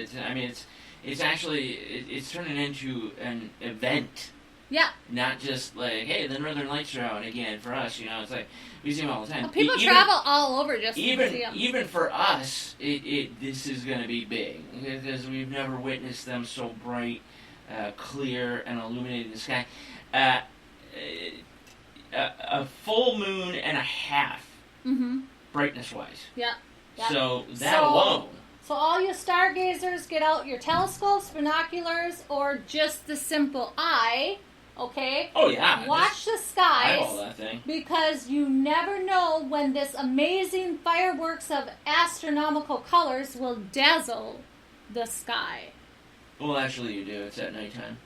It's actually turning into an event. Yeah. Not just like, hey, the Northern Lights are out again for us. It's like we see them all the time. Well, people travel all over just to see them. Even for us, this is going to be big because we've never witnessed them so bright, clear, and illuminated the sky. A full moon and a half, brightness-wise. Yeah. So that alone. So all you stargazers, get out your telescopes, binoculars, or just the simple eye, okay? Oh, yeah. Watch the skies. Eyeball that thing. Because you never know when this amazing fireworks of astronomical colors will dazzle the sky. Well, actually you do. It's at nighttime.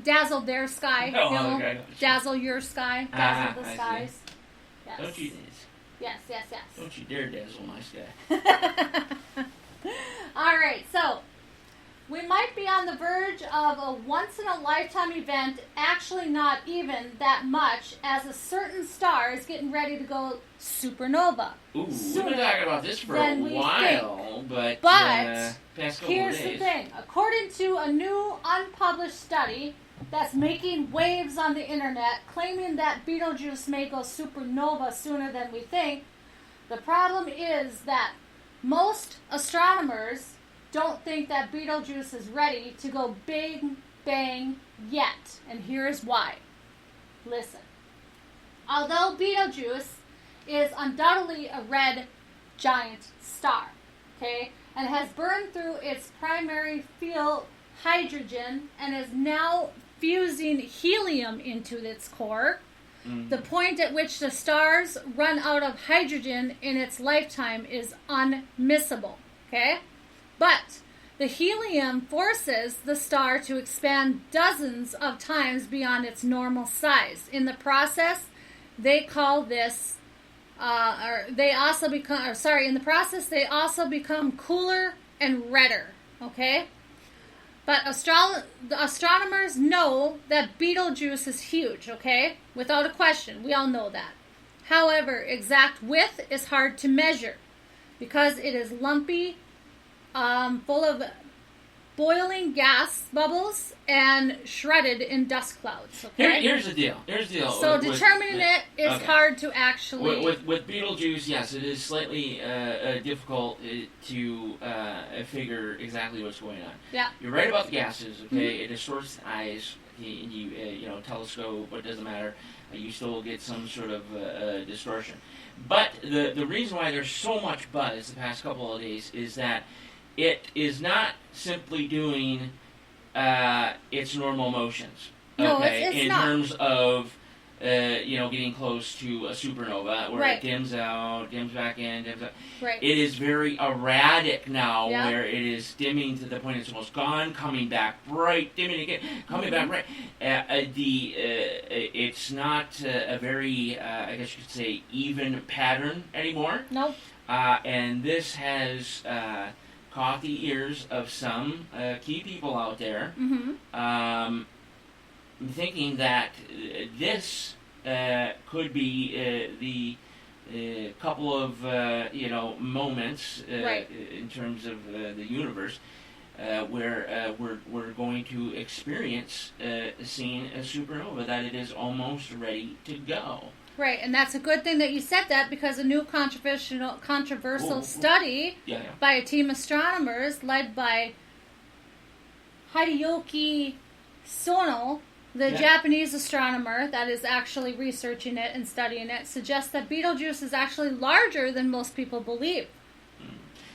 Dazzle their sky. Oh, okay. Dazzle your sky. Dazzle the skies. Yes. Don't you... Yes. Don't you dare dazzle my sky. All right, so we might be on the verge of a once-in-a-lifetime event, actually not even that much, as a certain star is getting ready to go supernova. Ooh, we've been talking about this for a while, but But past couple here's of days. the thing. According to a new unpublished study that's making waves on the internet, claiming that Betelgeuse may go supernova sooner than we think, the problem is that most astronomers don't think that Betelgeuse is ready to go big bang yet. And here's why. Listen. Although Betelgeuse is undoubtedly a red giant star, okay, and has burned through its primary fuel, hydrogen, and is now fusing helium into its core, the point at which the stars run out of hydrogen in its lifetime is unmissable, okay? But the helium forces the star to expand dozens of times beyond its normal size. In the process, they call this, in the process, they also become cooler and redder, okay? But the astronomers know that Betelgeuse is huge, okay? Without a question. We all know that. However, exact width is hard to measure because it is lumpy, full of boiling gas bubbles, and shredded in dust clouds, okay? Here's the deal. So determining it is hard to actually... With Betelgeuse, yes, it is slightly difficult to figure exactly what's going on. Yeah. You're right about the gases, okay? It distorts the eyes. Telescope, but it doesn't matter. You still get some sort of distortion. But the reason why there's so much buzz the past couple of days is that it is not simply doing its normal motions. No, okay, it's in not. terms of getting close to a supernova where it dims out, dims back in, dims out. Right. It is very erratic now, Yeah. where it is dimming to the point it's almost gone, coming back bright, dimming again, coming back bright. It's not a very, I guess you could say, even pattern anymore. Nope. And this has caught the ears of some key people out there, thinking that this could be the couple of moments in terms of the universe where we're going to experience seeing a supernova, that it is almost ready to go. Right, and that's a good thing that you said that, because a new controversial study by a team of astronomers led by Hideyoki Sono, the Japanese astronomer that is actually researching it and studying it, suggests that Betelgeuse is actually larger than most people believe.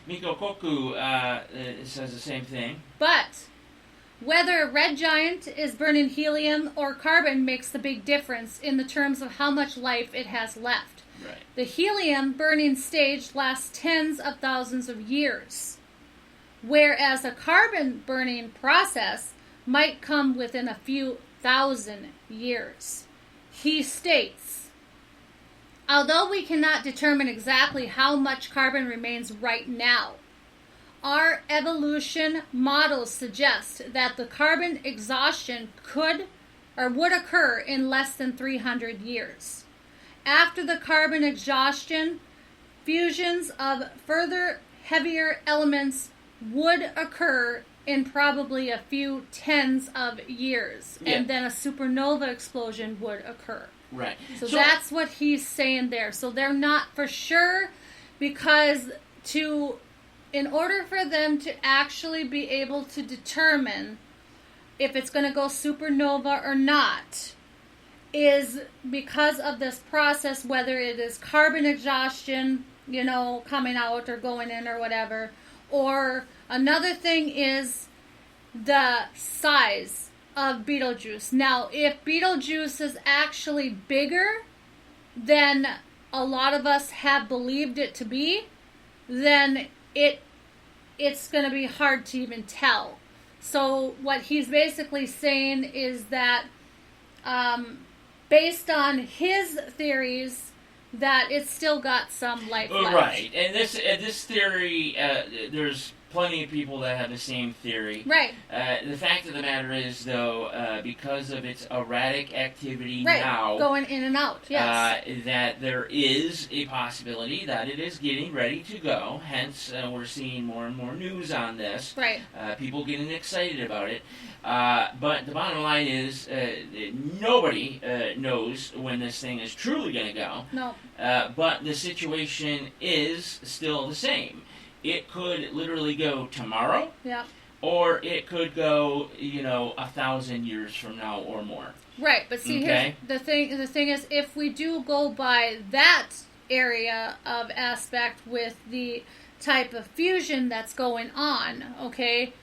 Miko Koku says the same thing. But whether a red giant is burning helium or carbon makes the big difference in the terms of how much life it has left. Right. The helium burning stage lasts tens of thousands of years, whereas a carbon burning process might come within a few thousand years. He states, although we cannot determine exactly how much carbon remains right now, our evolution models suggest that the carbon exhaustion could or would occur in less than 300 years. After the carbon exhaustion, fusions of further heavier elements would occur in probably a few tens of years, and then a supernova explosion would occur. Right. So that's what he's saying there. So they're not for sure, because in order for them to actually be able to determine if it's going to go supernova or not, is because of this process, whether it is carbon exhaustion, coming out or going in or whatever, or another thing is the size of Betelgeuse. Now, if Betelgeuse is actually bigger than a lot of us have believed it to be, then it's going to be hard to even tell. So what he's basically saying is that based on his theories, that it's still got some life left. Right, and this theory, there's plenty of people that have the same theory. Right. The fact of the matter is, though, because of its erratic activity now, going in and out, yes, that there is a possibility that it is getting ready to go. Hence, we're seeing more and more news on this. Right. People getting excited about it. But the bottom line is, nobody knows when this thing is truly going to go. No. But the situation is still the same. It could literally go tomorrow. Yep. Or it could go, 1,000 years from now or more. Right, but see, here's the thing. The thing is, if we do go by that area of aspect with the type of fusion that's going on, okay,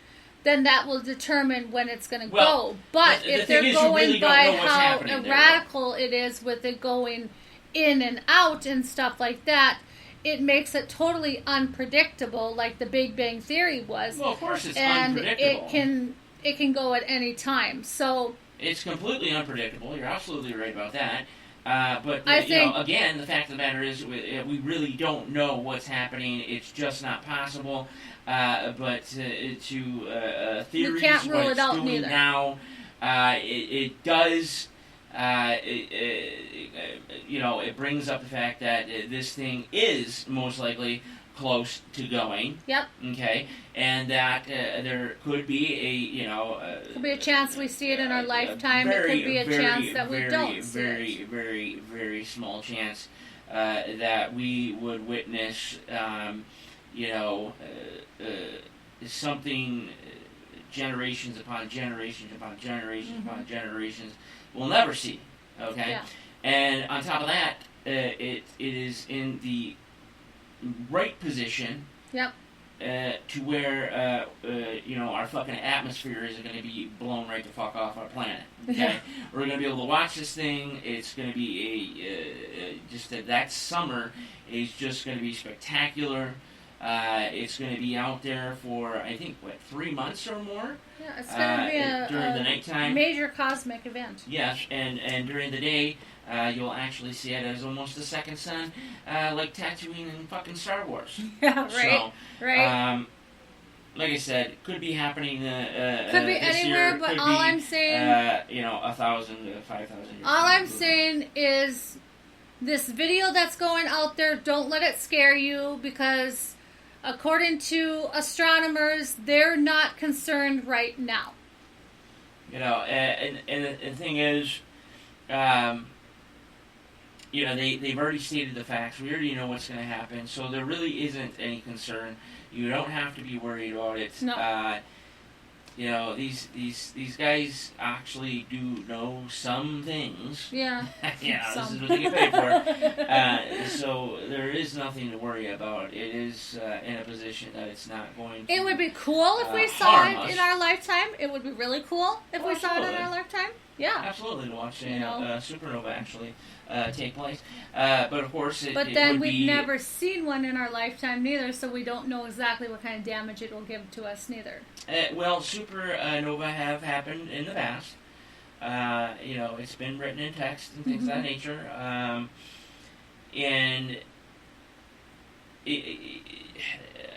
then that will determine when it's going to go. But if they're going by how radical it is with it going in and out and stuff like that, it makes it totally unpredictable, like the Big Bang Theory was. Well, of course it's unpredictable. And it can go at any time. So it's completely unpredictable. You're absolutely right about that. But again, the fact of the matter is, we really don't know what's happening. It's just not possible. But to theories, you can't rule it out neither. Now, it does. It brings up the fact that this thing is most likely close to going. Yep. Okay, and that there could be could be a chance we see it in our lifetime. It could be a chance that we don't see it. Very, very small chance that we would witness. Something generations upon generations upon generations upon generations we'll never see. Okay, yeah. And on top of that, it is in the right position. Yep. To where our fucking atmosphere is going to be blown right the fuck off our planet. Okay, we're going to be able to watch this thing. It's going to be that summer is just going to be spectacular. It's going to be out there for, I think, 3 months or more? Yeah, it's going to be during the nighttime. Major cosmic event. Yes, and during the day, you'll actually see it as almost a second sun, like Tatooine in fucking Star Wars. Yeah, right. So, right. Like I said, could be happening could be this anywhere, year. But could all be, I'm saying... 1,000 to 5,000 years. All I'm saying is this video that's going out there, don't let it scare you, because according to astronomers, they're not concerned right now. And the thing is, they've already stated the facts. We already know what's going to happen, so there really isn't any concern. You don't have to be worried about it. No. These guys actually do know some things. Yeah. This is what they get paid for. So there is nothing to worry about. It is in a position that it's not going to. It would be cool if we saw it in our lifetime. It would be really cool if we saw it in our lifetime. Yeah. Absolutely, to watch a supernova actually take place. But of course, But then we've never seen one in our lifetime neither, so we don't know exactly what kind of damage it will give to us neither. Supernova have happened in the past. It's been written in text and things of that nature. And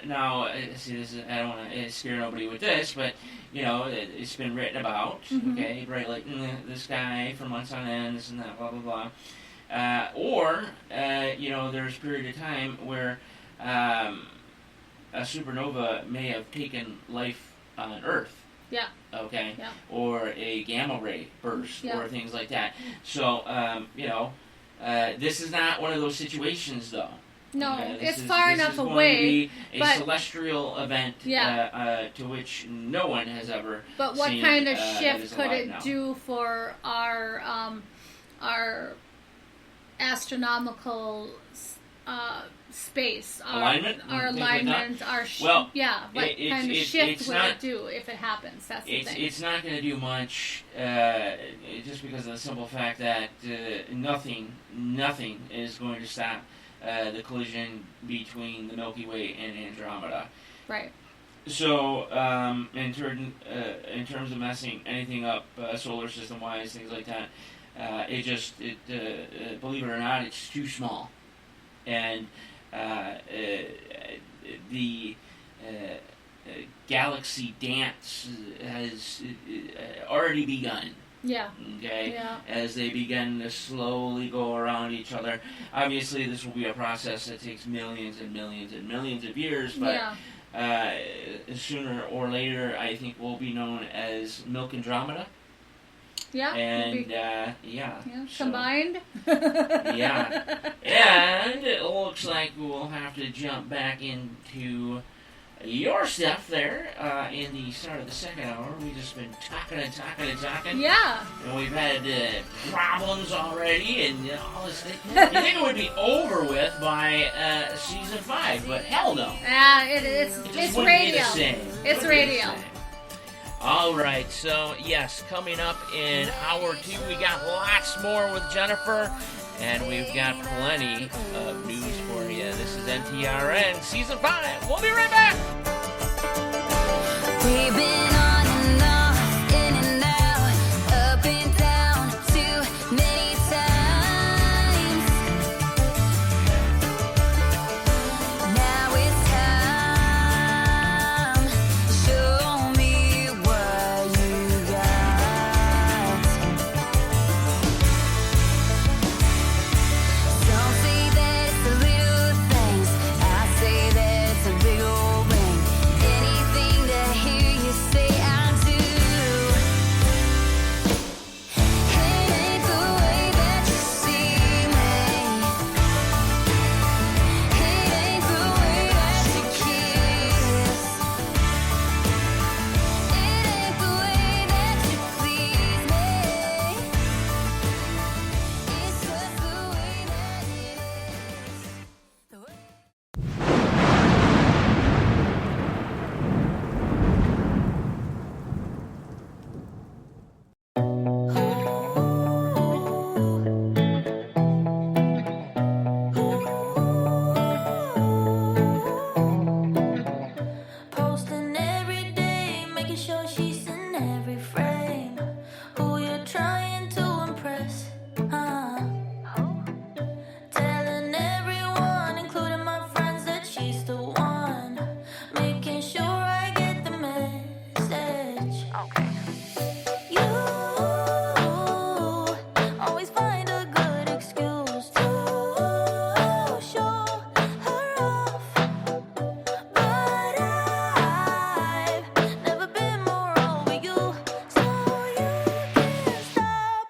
now, see, I don't want to scare nobody with this, but it's been written about. Okay, right? Like this guy for months on end, this and that, blah blah blah. Or there's a period of time where a supernova may have taken life on Earth. Yeah. Okay. Yeah. Or a gamma ray burst, Yeah. or things like that. So, this is not one of those situations, though. No, This it's is- far this enough is going away. to be a but celestial event to which no one has ever. but what seen, kind of that shift is could alive it now. do for our astronomical space, Alignment? our Things like that? alignment, our Well, what kind of shift it's will not- it do if it happens? That's the thing. It's not going to do much, just because of the simple fact that nothing is going to stop the collision between the Milky Way and Andromeda. Right. So, in terms of messing anything up, solar system wise, things like that, believe it or not, it's too small, and the galaxy dance has already begun. Yeah. Okay. Yeah. As they begin to slowly go around each other. Obviously, this will be a process that takes millions and millions and millions of years, but sooner or later, I think will be known as Milk Andromeda. Yeah. And so, combined. yeah, and it looks like we'll have to jump back into your stuff there in the start of the second hour. We've just been talking and talking and talking. Yeah. And we've had problems already and all this thing. You think it would be over with by season 5, but hell no. It's wouldn't be radio. the same. It's Wouldn't be the radio. same. All right, so yes, coming up in hour 2, we got lots more with Jennifer, and we've got plenty of news for you. This is NTRN Season 5. We'll be right back. We've been on and off, in and out, up and down too many times. Now it's time. Show me what you got. Some say that it's the little things. I say that it's a big old ring. Anything to hear you say I do. It ain't the way that you see me. It ain't the way that you kiss. It ain't the way that you please me. It's just the way that it is. Posting every day, making sure she's in every frame. Who you're trying to impress? Telling everyone, including my friends, that she's the one. Making sure I get the message. You always find a good excuse to show her off. But I've never been more over you, so you can't stop.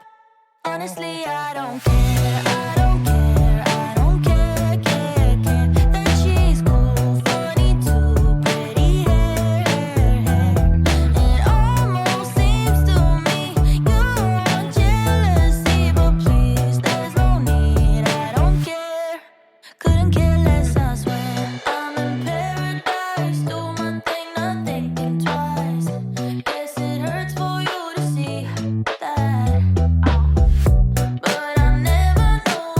Honestly, I don't care, I don't care, I don't care, care that she's cool, funny too, pretty hair. It almost seems to me you're on jealousy, but please, there's no need, I don't care. Couldn't care less, I swear. I'm in paradise, do my thing, not thinking twice. Guess it hurts for you to see that, but I never knew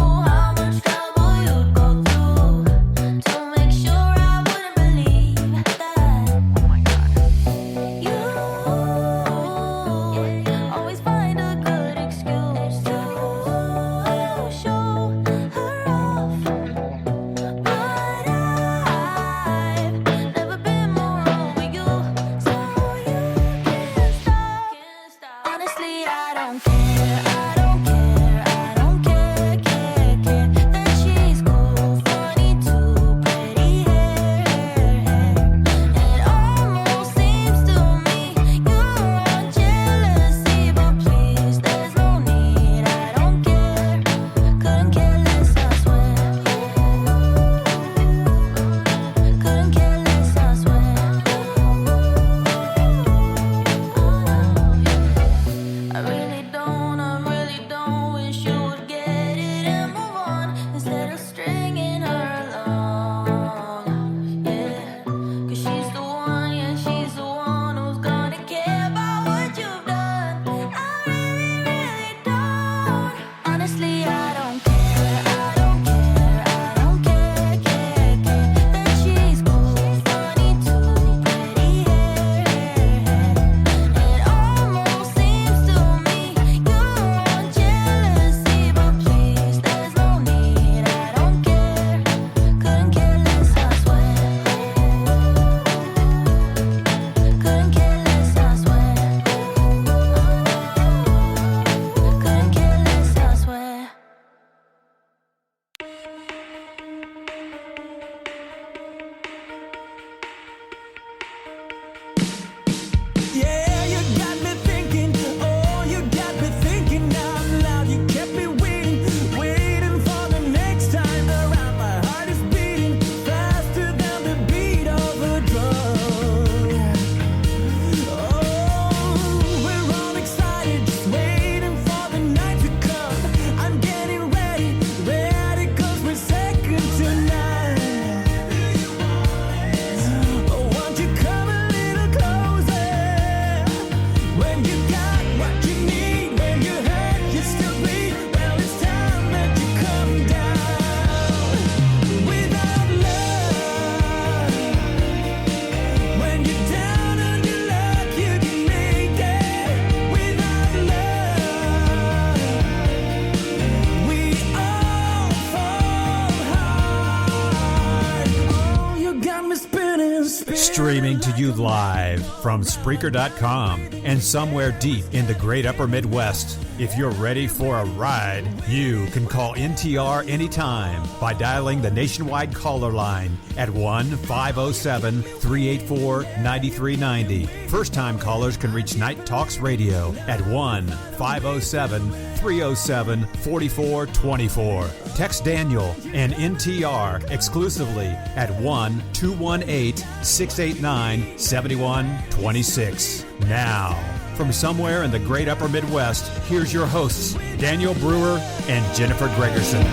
Streaming to you live from Spreaker.com and somewhere deep in the great upper Midwest. If you're ready for a ride, you can call NTR anytime by dialing the nationwide caller line at 1-507-384-9390. First-time callers can reach Night Talks Radio at 1-507-307-4424. Text Daniel and NTR exclusively at 1-218-689-7126. Now, from somewhere in the great upper Midwest, here's your hosts, Daniel Brewer and Jennifer Gregerson.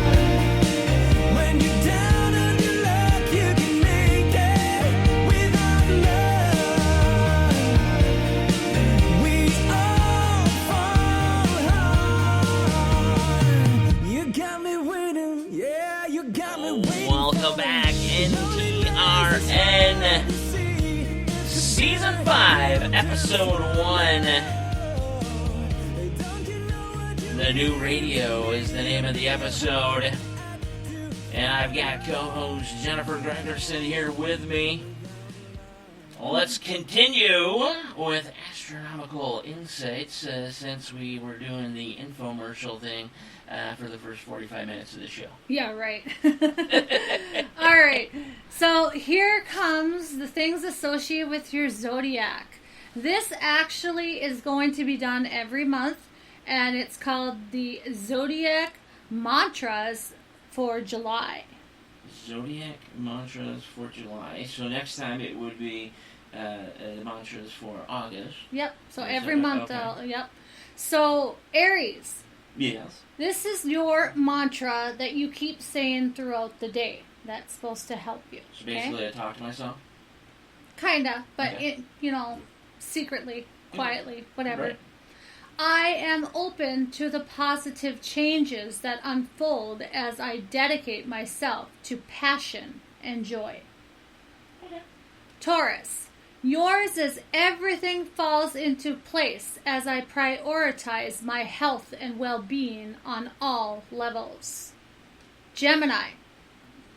Welcome back, NTRN Season 5, Episode 1. The New Radio is the name of the episode. And I've got co-host Jennifer Gregerson here with me. Let's continue with astronomical insights since we were doing the infomercial thing for the first 45 minutes of the show. Yeah, right. All right. So here comes the things associated with your zodiac. This actually is going to be done every month, and it's called the Zodiac Mantras for July. Zodiac Mantras for July. So next time it would be the mantras for August. Yep. So every month, okay. Yep. So Aries. Yes. This is your mantra that you keep saying throughout the day. That's supposed to help you. So basically, I talk to myself? Kinda, but Okay. secretly, quietly, whatever. Right. I am open to the positive changes that unfold as I dedicate myself to passion and joy. Okay. Taurus. Yours is everything falls into place as I prioritize my health and well-being on all levels. Gemini.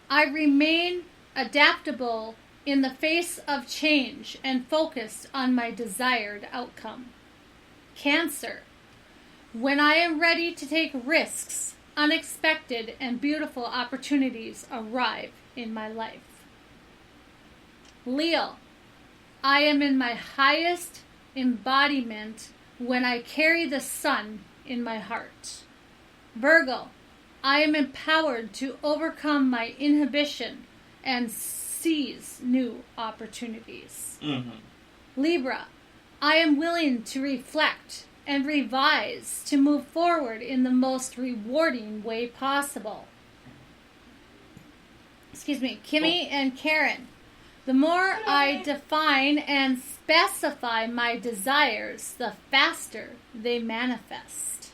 I remain adaptable in the face of change and focused on my desired outcome. Cancer. When I am ready to take risks, unexpected and beautiful opportunities arrive in my life. Leo. I am in my highest embodiment when I carry the sun in my heart. Virgo. I am empowered to overcome my inhibition and seize new opportunities. Mm-hmm. Libra. I am willing to reflect and revise to move forward in the most rewarding way possible. Excuse me, Kimmy and Karen. The more I define and specify my desires, the faster they manifest.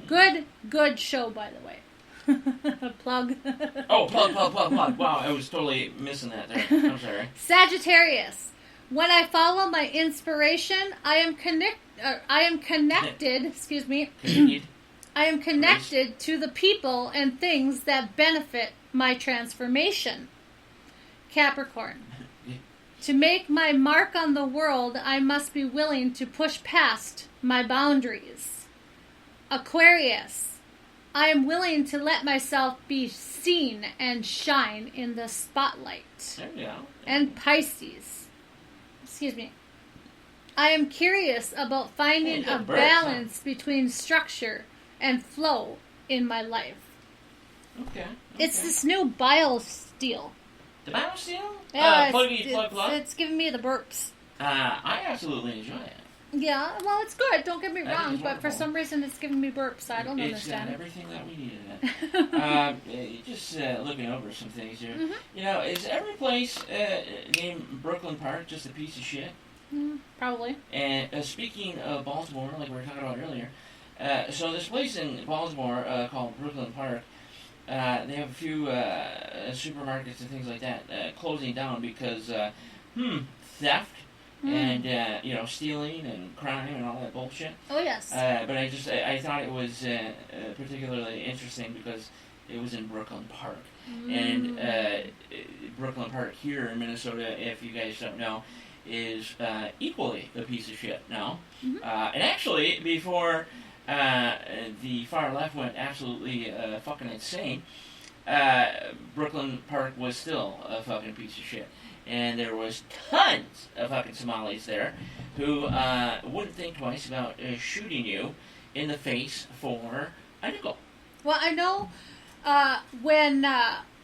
Good show, by the way. Plug. Oh, plug. Wow, I was totally missing that there. I'm sorry. Sagittarius. When I follow my inspiration, I am connected. Excuse me. I am connected to the people and things that benefit my transformation. Capricorn. To make my mark on the world, I must be willing to push past my boundaries. Aquarius. I am willing to let myself be seen and shine in the spotlight. There you go. And Pisces. Excuse me. I am curious about finding a balance between structure and flow in my life. Okay. It's this new BioSteel. The BioSteel? Yeah, plug. it's giving me the burps. I absolutely enjoy it. Yeah, well, it's good. Don't get me I think wrong, it's but for wonderful. some reason it's giving me burps. I don't understand. It's got everything that we needed. Just looking over some things here. Mm-hmm. Is every place named Brooklyn Park just a piece of shit? Probably. And speaking of Baltimore, like we were talking about earlier, so this place in Baltimore called Brooklyn Park, they have a few supermarkets and things like that closing down because theft and stealing and crime and all that bullshit. Oh yes. But I thought it was particularly interesting because It was in Brooklyn Park. And Brooklyn Park here in Minnesota, if you guys don't know, is equally a piece of shit now. And actually, before the far left went absolutely fucking insane, Brooklyn Park was still a fucking piece of shit. And there was tons of fucking Somalis there who wouldn't think twice about shooting you in the face for a nickel. Well, I know when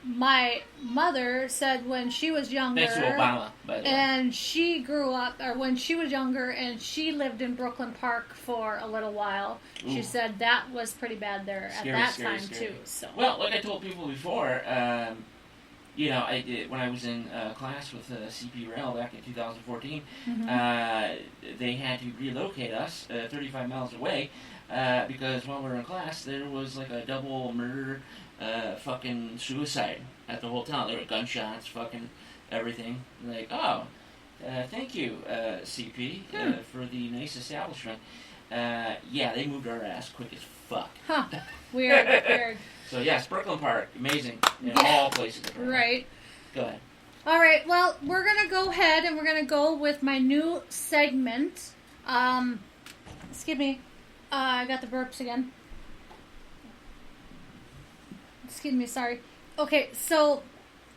my mother said when she was younger, thanks to Obama, by the way, and she grew up, or when she was younger, and she lived in Brooklyn Park for a little while. She said that was pretty bad there at that time too. So, well, like I told people before, you know, when I was in class with CP Rail back in 2014, they had to relocate us 35 miles away because while we were in class, there was like a double murder, fucking suicide at the hotel. There were gunshots, fucking everything. Like, oh, thank you, CP, for the nice establishment. Yeah, they moved our ass quick as fuck. Huh. Weird. So yes, Brooklyn Park, amazing in all places. Right. Go ahead. All right. Well, we're gonna go ahead and we're gonna go with my new segment. Excuse me. I got the burps again. Excuse me. Sorry. Okay. So,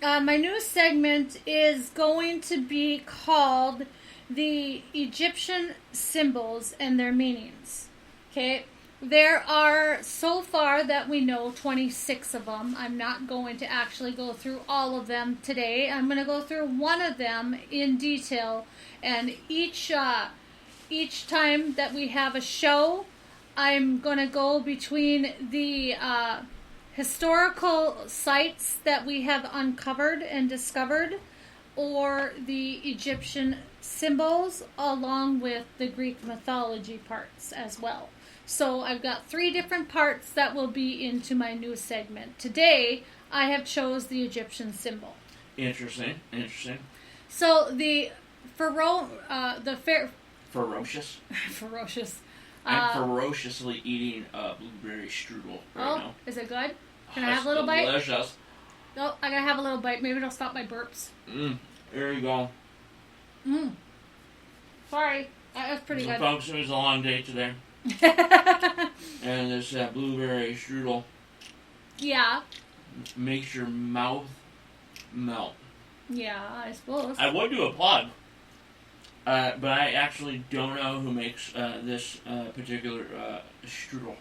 my new segment is going to be called the Egyptian symbols and their meanings. Okay. There are, so far that we know, 26 of them. I'm not going to actually go through all of them today. I'm going to go through one of them in detail. And each time that we have a show, I'm going to go between the historical sites that we have uncovered and discovered, or the Egyptian symbols, along with the Greek mythology parts as well. So I've got 3 different parts that will be into my new segment. Today, I have chose the Egyptian symbol. Interesting. So the ferocious. Ferocious. I'm ferociously eating blueberry strudel right now. Is it good? Can I have a little bite? Delicious. Oh, I gotta have a little bite. Maybe it'll stop my burps. There you go. Sorry. That was pretty good. Folks, it was a long day today. And this blueberry strudel, makes your mouth melt. Yeah, I suppose. I would do a plug, but I actually don't know who makes this particular strudel.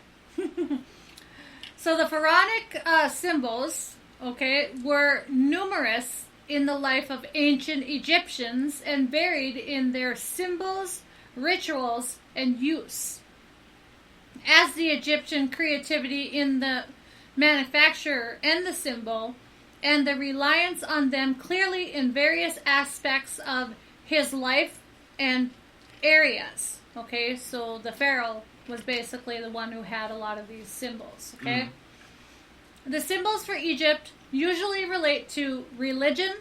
So the pharaonic symbols, were numerous in the life of ancient Egyptians and varied in their symbols, rituals, and use. As the Egyptian creativity in the manufacture and the symbol, and the reliance on them clearly in various aspects of his life and areas. Okay, so the pharaoh was basically the one who had a lot of these symbols. Okay, the symbols for Egypt usually relate to religion,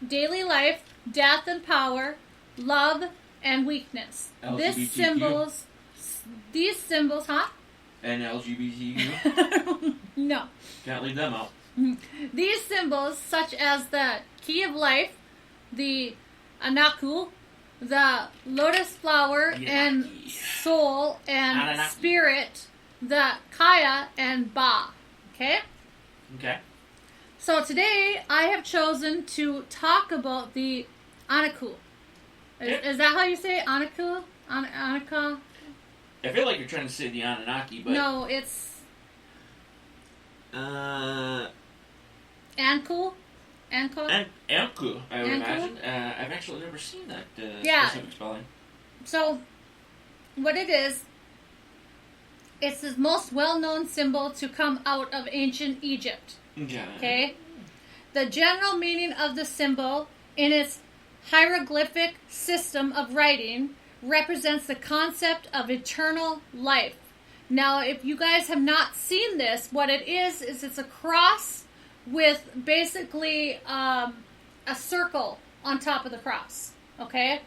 daily life, death and power, love, and weakness. LGBTQ. These symbols, huh? And LGBTQ? No. Can't leave them out. These symbols, such as the key of life, the Anaku, the lotus flower, and soul, and Ananaki. spirit, the Kaya, and Ba. Okay? So today, I have chosen to talk about the Anaku. Is that how you say it? Anaku? Anaka? I feel like you're trying to say the Anunnaki, but... No, it's... Anku, I would imagine. I've actually never seen that specific spelling. So, what it is, it's the most well-known symbol to come out of ancient Egypt. Okay? The general meaning of the symbol in its hieroglyphic system of writing represents the concept of eternal life. Now, if you guys have not seen this, what it is it's a cross with basically a circle on top of the cross. Okay?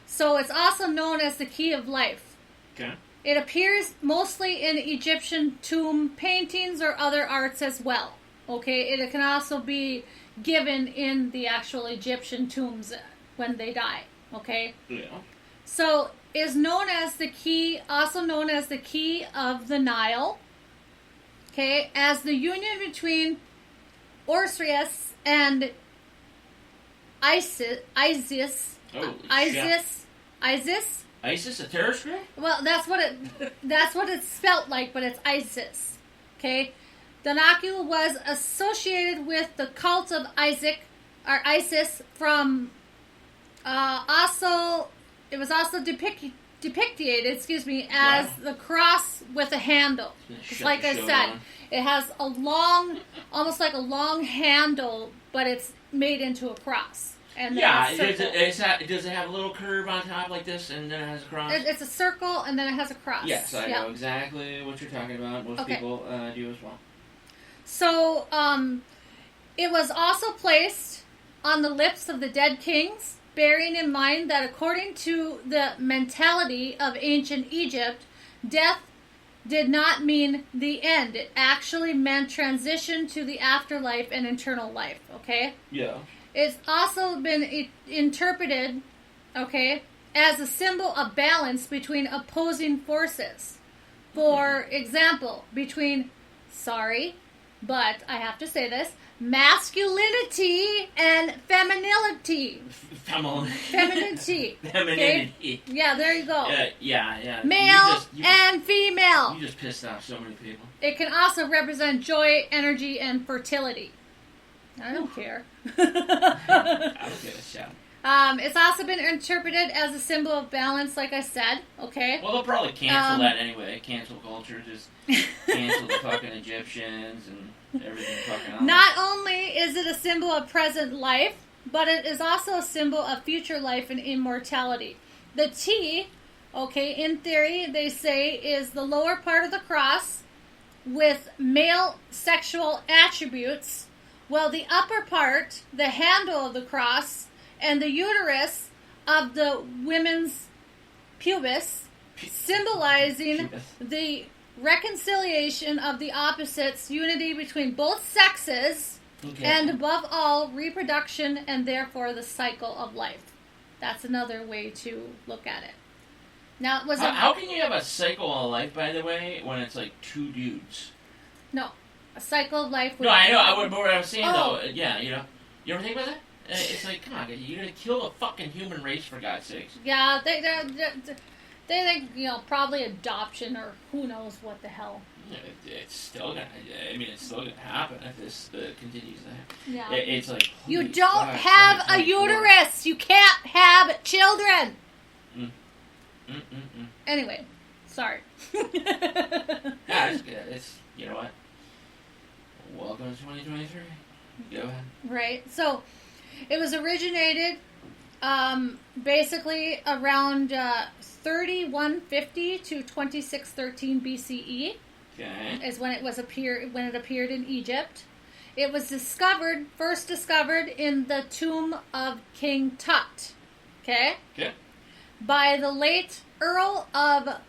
So it's also known as the key of life. Okay. It appears mostly in Egyptian tomb paintings or other arts as well. Okay, it can also be given in the actual Egyptian tombs when they die. Okay? Yeah. So, is known as the key, also known as the key of the Nile. Okay, as the union between Osiris and Isis. Oh, ISIS, a terrorist group? Well, that's what it's spelt like, but it's ISIS. Okay, Danaku was associated with the cult of Isis from it was also depicted, as the cross with a handle. Just like I said, it has a long, almost like a long handle, but it's made into a cross. And yeah, does it have a little curve on top like this, and then it has a cross? It's a circle, and then it has a cross. Yes, I know exactly what you're talking about. Most people do as well. So, it was also placed on the lips of the dead kings, bearing in mind that according to the mentality of ancient Egypt, death did not mean the end. It actually meant transition to the afterlife and eternal life, okay? Yeah. It's also been interpreted, okay, as a symbol of balance between opposing forces. For example, between, sorry, but I have to say this, masculinity and femininity. Femininity. Okay? Yeah, there you go. Yeah. Male and female. You just pissed off so many people. It can also represent joy, energy, and fertility. I don't care. I don't give a shit. It's also been interpreted as a symbol of balance, like I said. Okay. Well, they'll probably cancel that anyway. Cancel culture, just cancel the fucking Egyptians and everything fucking else. Not only is it a symbol of present life, but it is also a symbol of future life and immortality. The T, okay, in theory, they say, is the lower part of the cross with male sexual attributes, while the upper part, the handle of the cross, and the uterus of the women's pubis, symbolizing the reconciliation of the opposites, unity between both sexes, and above all, reproduction and therefore the cycle of life. That's another way to look at it. Now, how can you have a cycle of life, by the way, when it's like two dudes? No. A cycle of life. No, I know. But what I'm saying, though, yeah, you know. You ever think about that? It's like, come on, you're going to kill the fucking human race, for God's sakes. Yeah, they think, probably adoption or who knows what the hell. It's still going to happen if this continues to happen. Yeah. It's like, you don't have a uterus. You can't have children. Anyway, sorry. Yeah, it's, you know what? Welcome to 2023. Go ahead. Right. So, it was originated basically around 3150 to 2613 BCE. Okay. Is when it appeared in Egypt. It was first discovered in the tomb of King Tut. Okay? Okay. By the late Earl of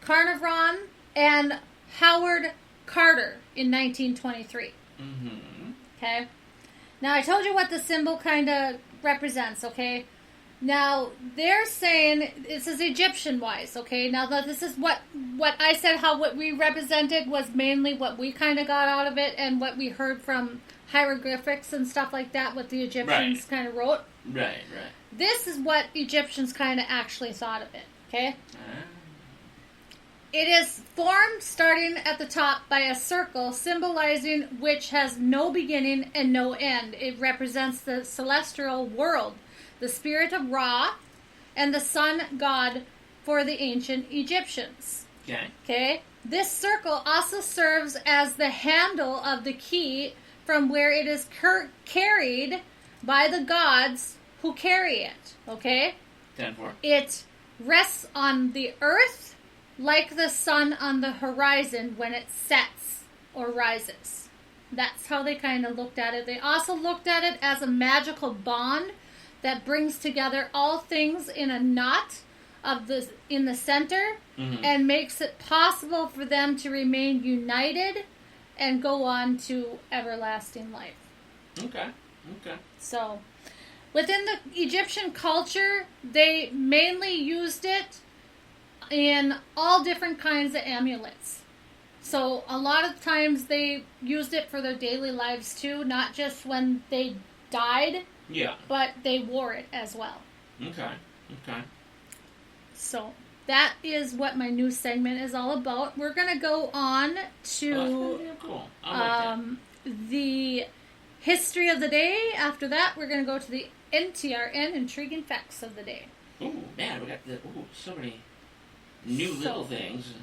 Carnarvon and Howard Carter in 1923. Mm-hmm. Okay? Now, I told you what the symbol kind of represents, okay? Now, they're saying, this is Egyptian-wise, okay? Now, this is what I said, what we represented was mainly what we kind of got out of it and what we heard from hieroglyphics and stuff like that, what the Egyptians kind of wrote. Right. This is what Egyptians kind of actually thought of it, okay? It is formed starting at the top by a circle symbolizing which has no beginning and no end. It represents the celestial world, the spirit of Ra, and the sun god for the ancient Egyptians. Okay? This circle also serves as the handle of the key from where it is carried by the gods who carry it. Okay? 10-4. It rests on the earth like the sun on the horizon when it sets or rises. That's how they kind of looked at it. They also looked at it as a magical bond that brings together all things in a knot in the center and makes it possible for them to remain united and go on to everlasting life. Okay. So, within the Egyptian culture, they mainly used it in all different kinds of amulets. So, a lot of times they used it for their daily lives too, not just when they died, but they wore it as well. Okay. So, that is what my new segment is all about. We're going to go on to cool. I like the history of the day. After that, we're going to go to the NTRN, intriguing facts of the day. Ooh, man, we got so many new little things.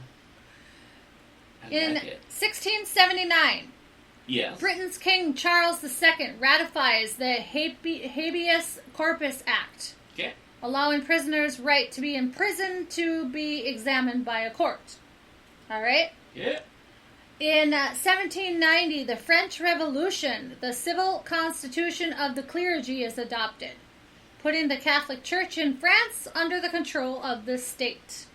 In 1679, yes, Britain's King Charles II ratifies the Habeas Corpus Act, allowing prisoners' right to be imprisoned to be examined by a court. All right? Yeah. In 1790, the French Revolution, the civil constitution of the clergy is adopted, putting the Catholic Church in France under the control of the state.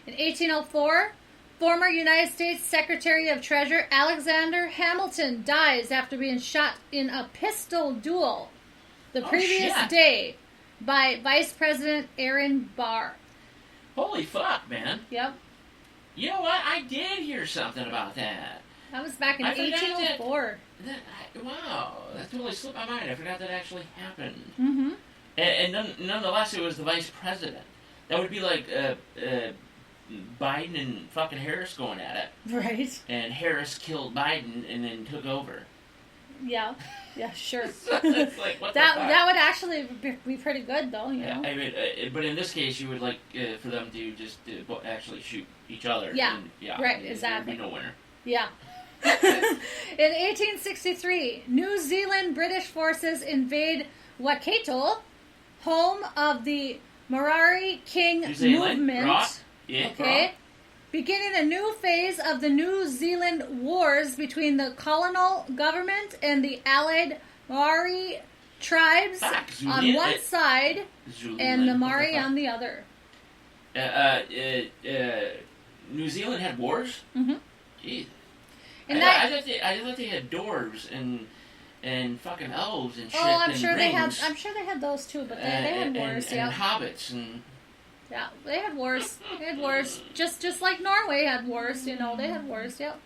In 1804, former United States Secretary of Treasury Alexander Hamilton dies after being shot in a pistol duel the previous day by Vice President Aaron Barr. Holy fuck, man. Yep. You know what? I did hear something about that. That was back in 1804. Wow, that totally slipped my mind. I forgot that actually happened. Mm-hmm. And nonetheless, it was the vice president. That would be like Biden and fucking Harris going at it. Right. And Harris killed Biden and then took over. Yeah. Yeah, sure. It's like, what that would actually be pretty good, though, you know? I mean, but in this case, you would like for them to just actually shoot each other. Yeah, and, right, exactly. There'd be no winner. Yeah. In 1863, New Zealand British forces invade Waikato, home of the Maori King movement. Right. Yeah, okay. right. Beginning a new phase of the New Zealand wars between the colonial government and the allied Maori tribes on one side and the Maori on the other. New Zealand had wars? Mm-hmm. Jeez. And I thought they had dwarves and fucking elves and shit. Oh, I'm and sure rings. they had those too, but they had wars, and hobbits and. Yeah, they had wars. They had wars. Just like Norway had wars, you know, they had wars, yep.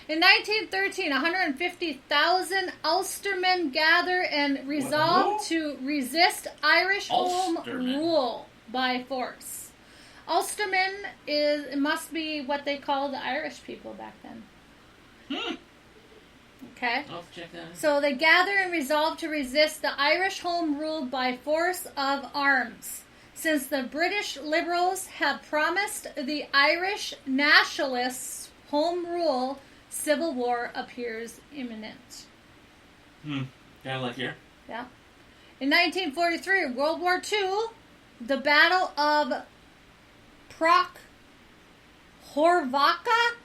In 1913, 150,000 Ulstermen gather and resolve to resist Irish home rule by force. Ulstermen must be what they call the Irish people back then. Okay? I'll check that out. So they gather and resolve to resist the Irish home rule by force of arms. Since the British Liberals have promised the Irish nationalists home rule, civil war appears imminent. Kind of like here. Yeah. In 1943, World War II, the Battle of Horvaka,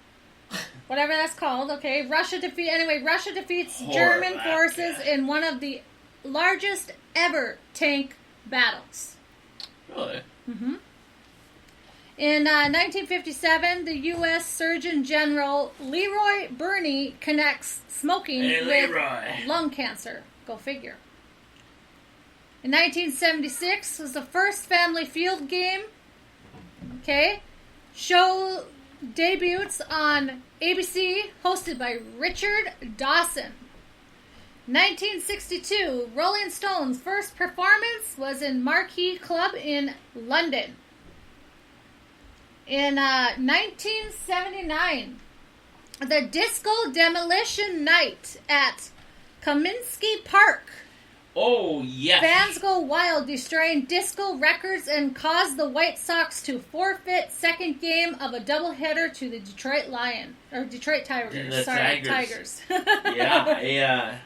whatever that's called, okay. Russia defeats German forces in one of the largest ever tank battles. Really? Mm-hmm. In 1957, the U.S. Surgeon General Leroy Burney connects smoking with lung cancer. Go figure. In 1976 was the first family field game. Okay. Show debuts on ABC, hosted by Richard Dawson. 1962, Rolling Stones' first performance was in Marquee Club in London. In 1979, the Disco Demolition Night at Kaminsky Park. Oh, yes. Fans go wild, destroying disco records and cause the White Sox to forfeit second game of a doubleheader to the Detroit Tigers. Tigers. Yeah.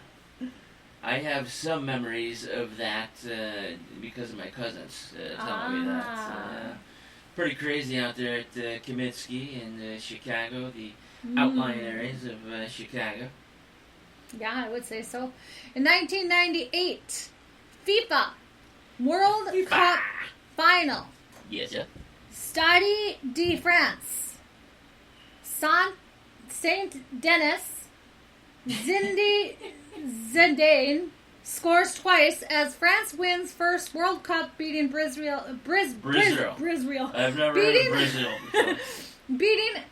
I have some memories of that because of my cousins telling me that. Pretty crazy out there at Kaminsky in Chicago, the outlying areas of Chicago. Yeah, I would say so. In 1998, FIFA World Cup Final. Yes, yeah. Stade de France. Saint Denis. Zidane scores twice as France wins first World Cup, beating Brazil. Brazil. I've never heard of Brazil before. Beating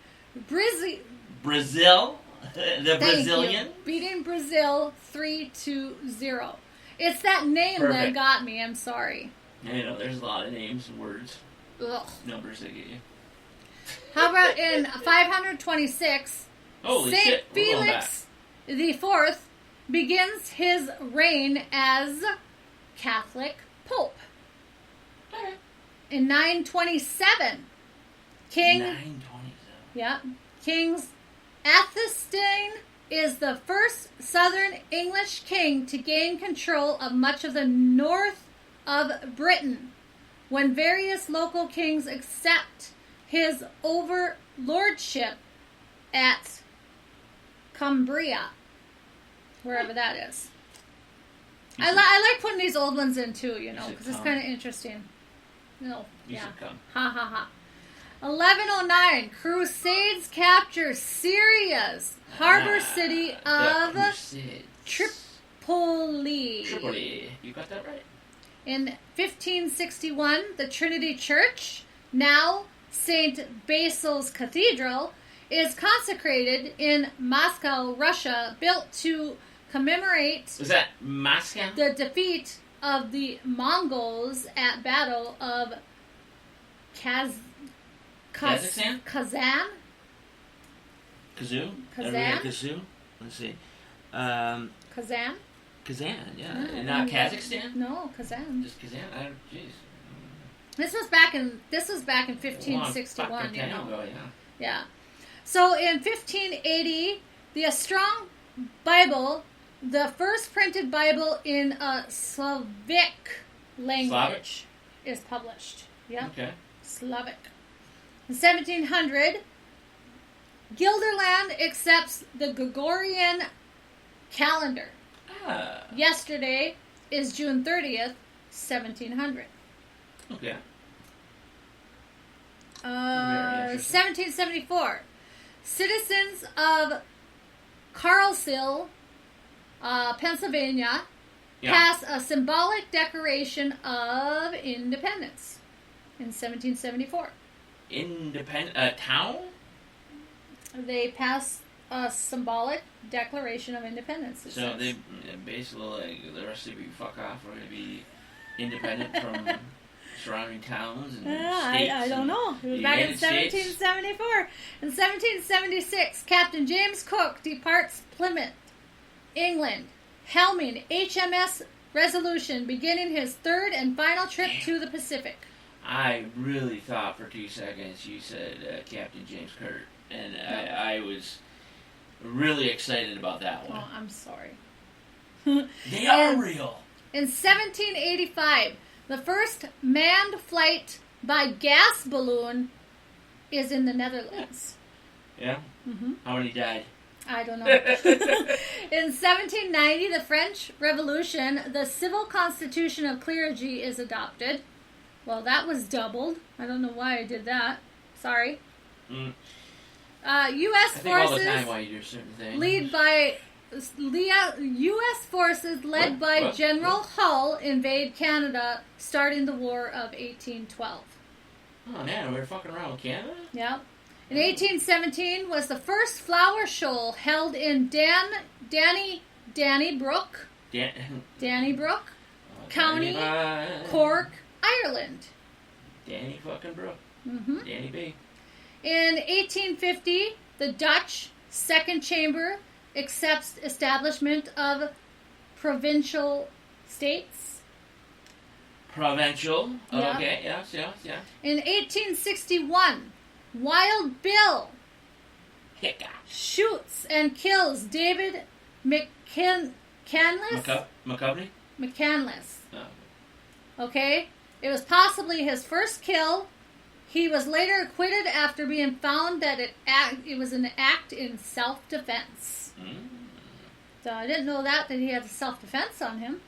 Brazil? The Brazilian? Beating Brazil 3-0. It's that name that got me. I'm sorry. I know, there's a lot of names and words. Ugh. Numbers they get you. How about in 526, Saint Felix IV begins his reign as Catholic Pope. Okay. In 927, King Athelstan is the first southern English king to gain control of much of the north of Britain, when various local kings accept his overlordship at Cumbria, wherever that is. I like putting these old ones in too, because it's kind of interesting. No, yeah. Ha ha ha. 1109, Crusades capture Syria's harbor city of Tripoli. Tripoli. You got that right. In 1561, the Trinity Church, now St. Basil's Cathedral, is consecrated in Moscow, Russia, built to commemorate Was that Moscow? the defeat of the Mongols at Battle of Kazakhstan? Kazan? Kazoo? Kazan? Kazoo? Let's see. Kazan? Kazan, yeah. And not Kazakhstan? No, Kazan. Just Kazan? Jeez. This was back in 1561, Long ago, yeah. Yeah. So in 1580, the Strong Bible, the first printed Bible in a Slavic language, is published. Yeah. Okay. Slavic. In 1700, Guilderland accepts the Gregorian calendar. Yesterday is June 30th, 1700. Okay. 1774. Citizens of Carlsville, Pennsylvania, pass a symbolic Declaration of Independence in 1774. Town? They pass a symbolic Declaration of Independence. So they basically, like, the rest of you fuck off, we're going to be independent from surrounding towns and states. I don't know. It was back in 1774. In 1776, Captain James Cook departs Plymouth, England, helming HMS Resolution, beginning his third and final trip to the Pacific. I really thought for 2 seconds you said Captain James Cook, and I was really excited about that one. Oh, I'm sorry. They are real. In 1785, the first manned flight by gas balloon is in the Netherlands. Yeah? Mm-hmm. How many died? I don't know. In 1790, the French Revolution, the civil constitution of clergy is adopted. Well, that was doubled. I don't know why I did that. Sorry. U.S. forces all the time why you do certain things. U.S. forces led by General Hull invade Canada, starting the War of 1812. Oh man, we were fucking around with Canada? Yeah. In 1817 was the first flower show held in Donnybrook County, Cork, Ireland. Danny fucking Brook. Mm-hmm. Danny B. In 1850, the Dutch Second Chamber accepts establishment of provincial states. Provincial? Yeah. Okay, yeah. In 1861, Wild Bill shoots and kills David McCandless. McCandless. Oh. Okay? It was possibly his first kill. He was later acquitted after being found that it was an act in self-defense. Mm. So I didn't know that he had self-defense on him.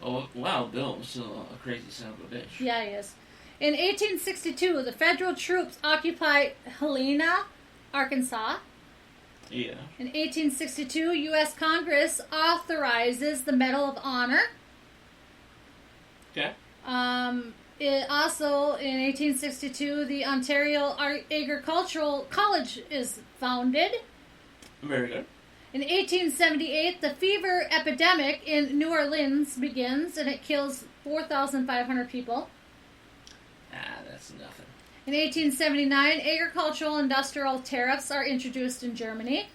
Oh, wow, Bill was still a crazy son of a bitch. Yeah, he is. In 1862, the federal troops occupy Helena, Arkansas. Yeah. In 1862, U.S. Congress authorizes the Medal of Honor. Okay. Also, in 1862, the Ontario Agricultural College is founded. Very good. In 1878, the fever epidemic in New Orleans begins, and it kills 4,500 people. That's nothing. In 1879, agricultural industrial tariffs are introduced in Germany.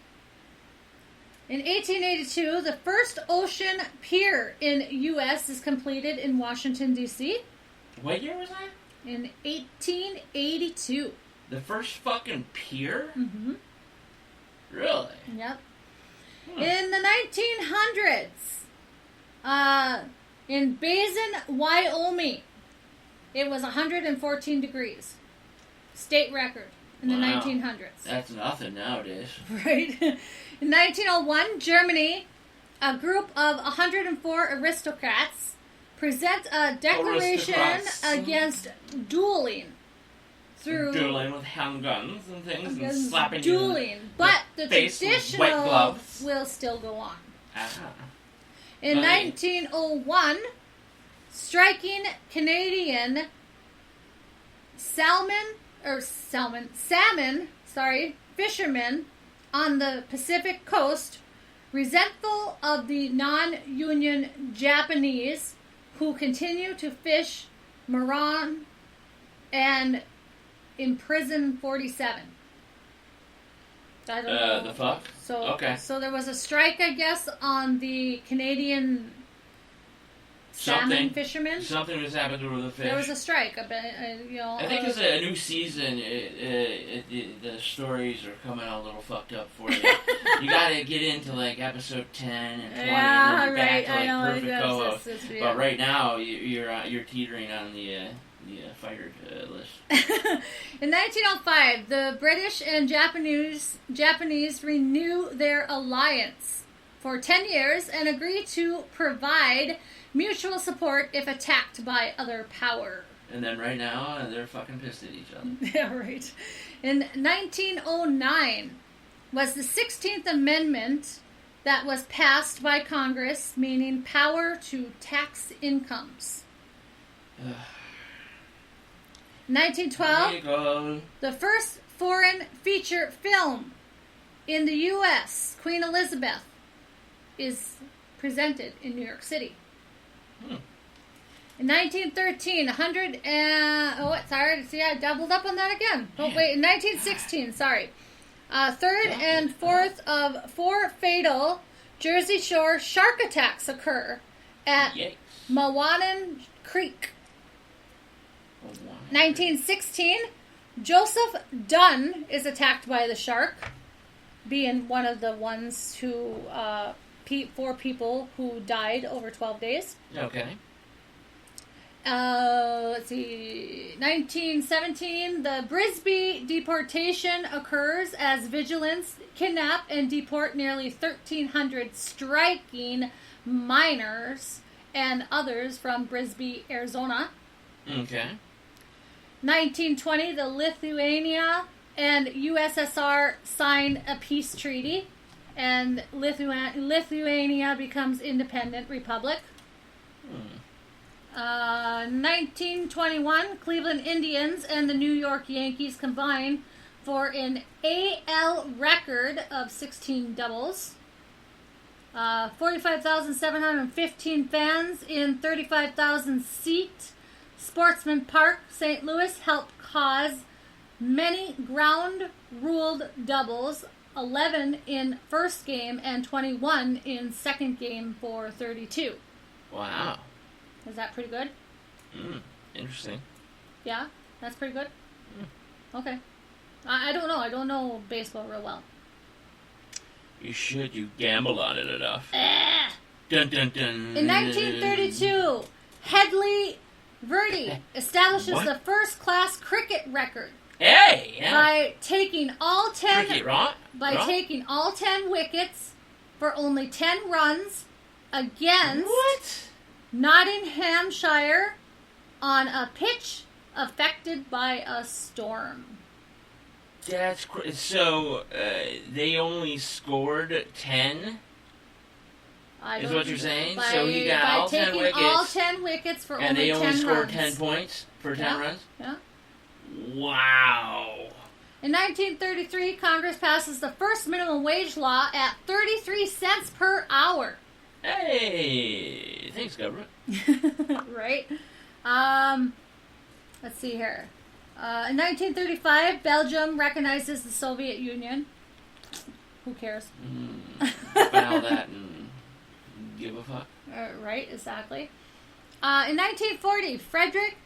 In 1882, the first ocean pier in U.S. is completed in Washington, D.C. What year was that? In 1882. The first fucking pier? Mm-hmm. Really? Yep. In the 1900s, in Basin, Wyoming, it was 114 degrees. State record in the 1900s. That's nothing nowadays. Right. In 1901, Germany, a group of 104 aristocrats present a declaration against dueling. Dueling with handguns and things and slapping dueling, but the traditional will still go on. In 1901, striking Canadian salmon fishermen on the Pacific coast, resentful of the non-union Japanese who continue to fish marron and imprison 47. I don't know. The fuck? So there was a strike, I guess, on the Canadian salmon fishermen. Something was happening with the fish. There was a strike. I think it's a new season. The stories are coming out a little fucked up for you. You gotta get into like episode 10 and 20 and then back to like perfect co-host. But right now you're teetering on the fired list. In 1905, the British and Japanese renew their alliance for 10 years and agree to provide mutual support if attacked by other power. And then right now, they're fucking pissed at each other. Yeah, right. In 1909 was the 16th Amendment that was passed by Congress, meaning power to tax incomes. 1912, the first foreign feature film in the U.S., Queen Elizabeth, is presented in New York City. In 1913, I doubled up on that again. Oh, wait, in 1916, third and fourth of 4 fatal Jersey Shore shark attacks occur at Mawanan Creek. 1916, Joseph Dunn is attacked by the shark, being one of the ones who, 4 people who died over 12 days. Okay. Let's see. 1917, the Brisbane deportation occurs as vigilance kidnap and deport nearly 1,300 striking miners and others from Brisbane, Arizona. Okay. 1920, the Lithuania and USSR sign a peace treaty, and Lithuania becomes independent republic. 1921, Cleveland Indians and the New York Yankees combine for an AL record of 16 doubles. 45,715 fans in 35,000-seat Sportsman Park, St. Louis, helped cause many ground-ruled doubles, 11 in first game and 21 in second game for 32. Wow. Is that pretty good? Interesting. Yeah? That's pretty good? Okay. I don't know. I don't know baseball real well. You should. You gamble on it enough. Dun, dun, dun. In 1932, Headley Verdi establishes the first-class cricket record. Hey! Yeah. By taking all 10 taking all 10 wickets for only 10 runs against Nottinghamshire on a pitch affected by a storm. That's so they only scored 10. Is what you're saying? So he got all 10 wickets. All 10 wickets for and only 10 runs. And they only scored 10 points for 10 runs? Yeah. Wow. In 1933, Congress passes the first minimum wage law at 33 cents per hour. Hey, thanks, government. Right. Let's see here. In 1935, Belgium recognizes the Soviet Union. Who cares? File that and give a fuck. Right, exactly. In 1940, Frederick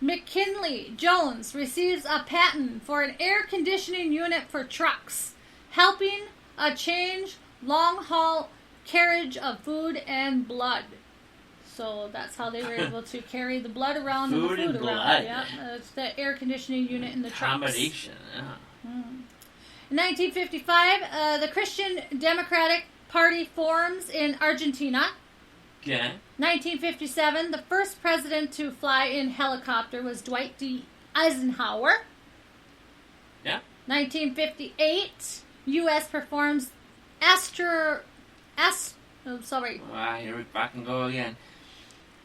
McKinley Jones receives a patent for an air conditioning unit for trucks, helping change long-haul carriage of food and blood. So that's how they were able to carry the blood around and the food around. Blood. Yeah, it's the air conditioning unit in the trucks. Combination. Yeah. In 1955, the Christian Democratic Party forms in Argentina. Okay. 1957, the first president to fly in helicopter was Dwight D. Eisenhower. Yeah. 1958, U.S. performs here we fucking go again.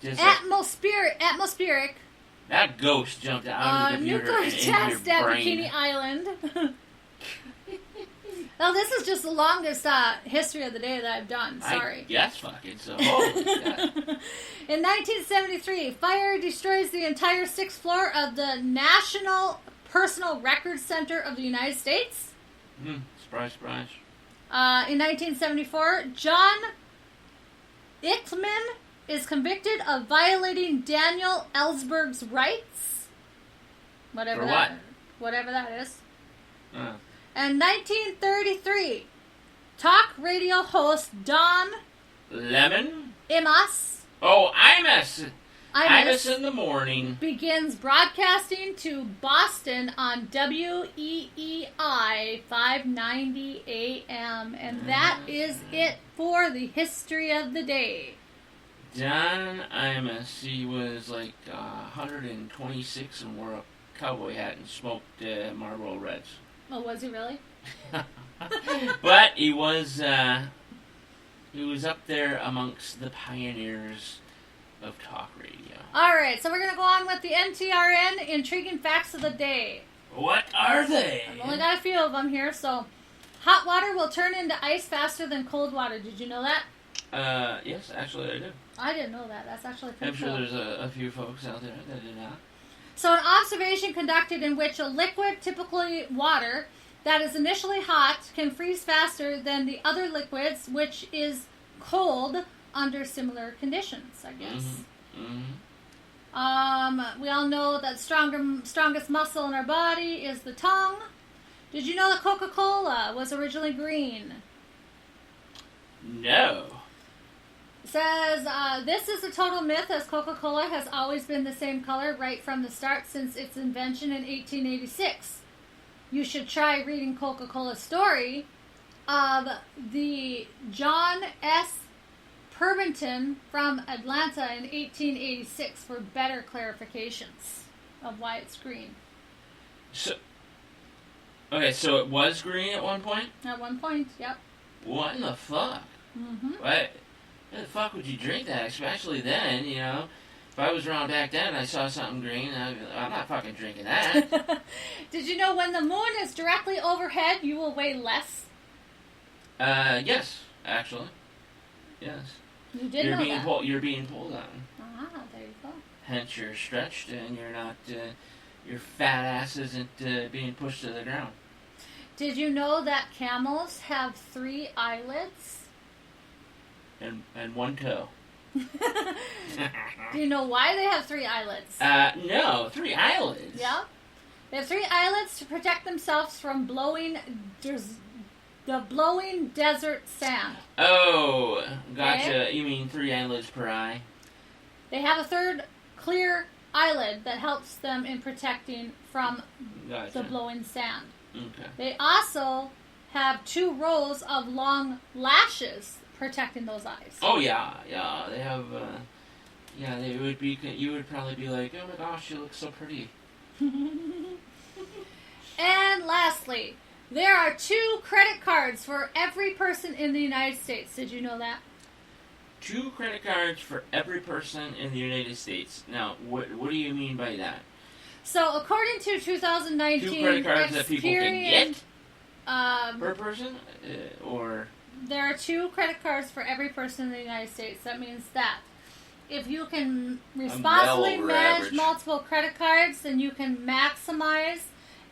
Just atmospheric. That ghost jumped out of the computer nuclear and test in your at brain. Bikini Island. Well, this is just the longest history of the day that I've done. Sorry. Yes, fucking so. Holy God. In 1973, fire destroys the entire 6th floor of the National Personal Records Center of the United States. Surprise, surprise. In 1974, John Ickman is convicted of violating Daniel Ellsberg's rights. Whatever that is. And 1933, talk radio host Don Lemon? Imus. Oh, Imus in the morning. Begins broadcasting to Boston on WEEI 590 AM. And that is it for the history of the day. Don Imus, he was like 126 and wore a cowboy hat and smoked Marlboro Reds. Oh, was he really? But he was up there amongst the pioneers of talk radio. All right, so we're going to go on with the NTRN Intriguing Facts of the Day. What are they? I've only got a few of them here. So, hot water will turn into ice faster than cold water. Did you know that? Yes, actually I do. I didn't know that. That's actually pretty cool. I'm sure there's a few folks out there that did not. So an observation conducted in which a liquid, typically water, that is initially hot can freeze faster than the other liquids, which is cold under similar conditions, I guess. We all know that strongest muscle in our body is the tongue. Did you know that Coca-Cola was originally green? No. It says, this is a total myth, as Coca-Cola has always been the same color right from the start since its invention in 1886. You should try reading Coca-Cola's story of the John S. Pemberton from Atlanta in 1886 for better clarifications of why it's green. So it was green at one point? At one point, yep. What in the fuck? What? Why the fuck would you drink that? Especially then, you know. If I was around back then and I saw something green, I'm not fucking drinking that. Did you know when the moon is directly overhead, you will weigh less? Yes, actually. Yes. You did know that. You're being pulled on. Ah, there you go. Hence you're stretched and you're not, your fat ass isn't being pushed to the ground. Did you know that camels have 3 eyelids? And one toe. Do you know why they have 3 eyelids? No, 3 eyelids. Yeah. They have 3 eyelids to protect themselves from blowing desert sand. Oh, gotcha. Okay. You mean 3 eyelids per eye? They have a 3rd clear eyelid that helps them in protecting from the blowing sand. Okay. They also have 2 rows of long lashes protecting those eyes. Oh yeah. They have. They would be. You would probably be like, oh my gosh, she looks so pretty. And lastly, there are 2 credit cards for every person in the United States. Did you know that? 2 credit cards for every person in the United States. Now, what do you mean by that? So, according to 2019 2 credit cards that people can get um, per person? Or... There are 2 credit cards for every person in the United States. That means that if you can responsibly manage average. multiple credit cards, then you can maximize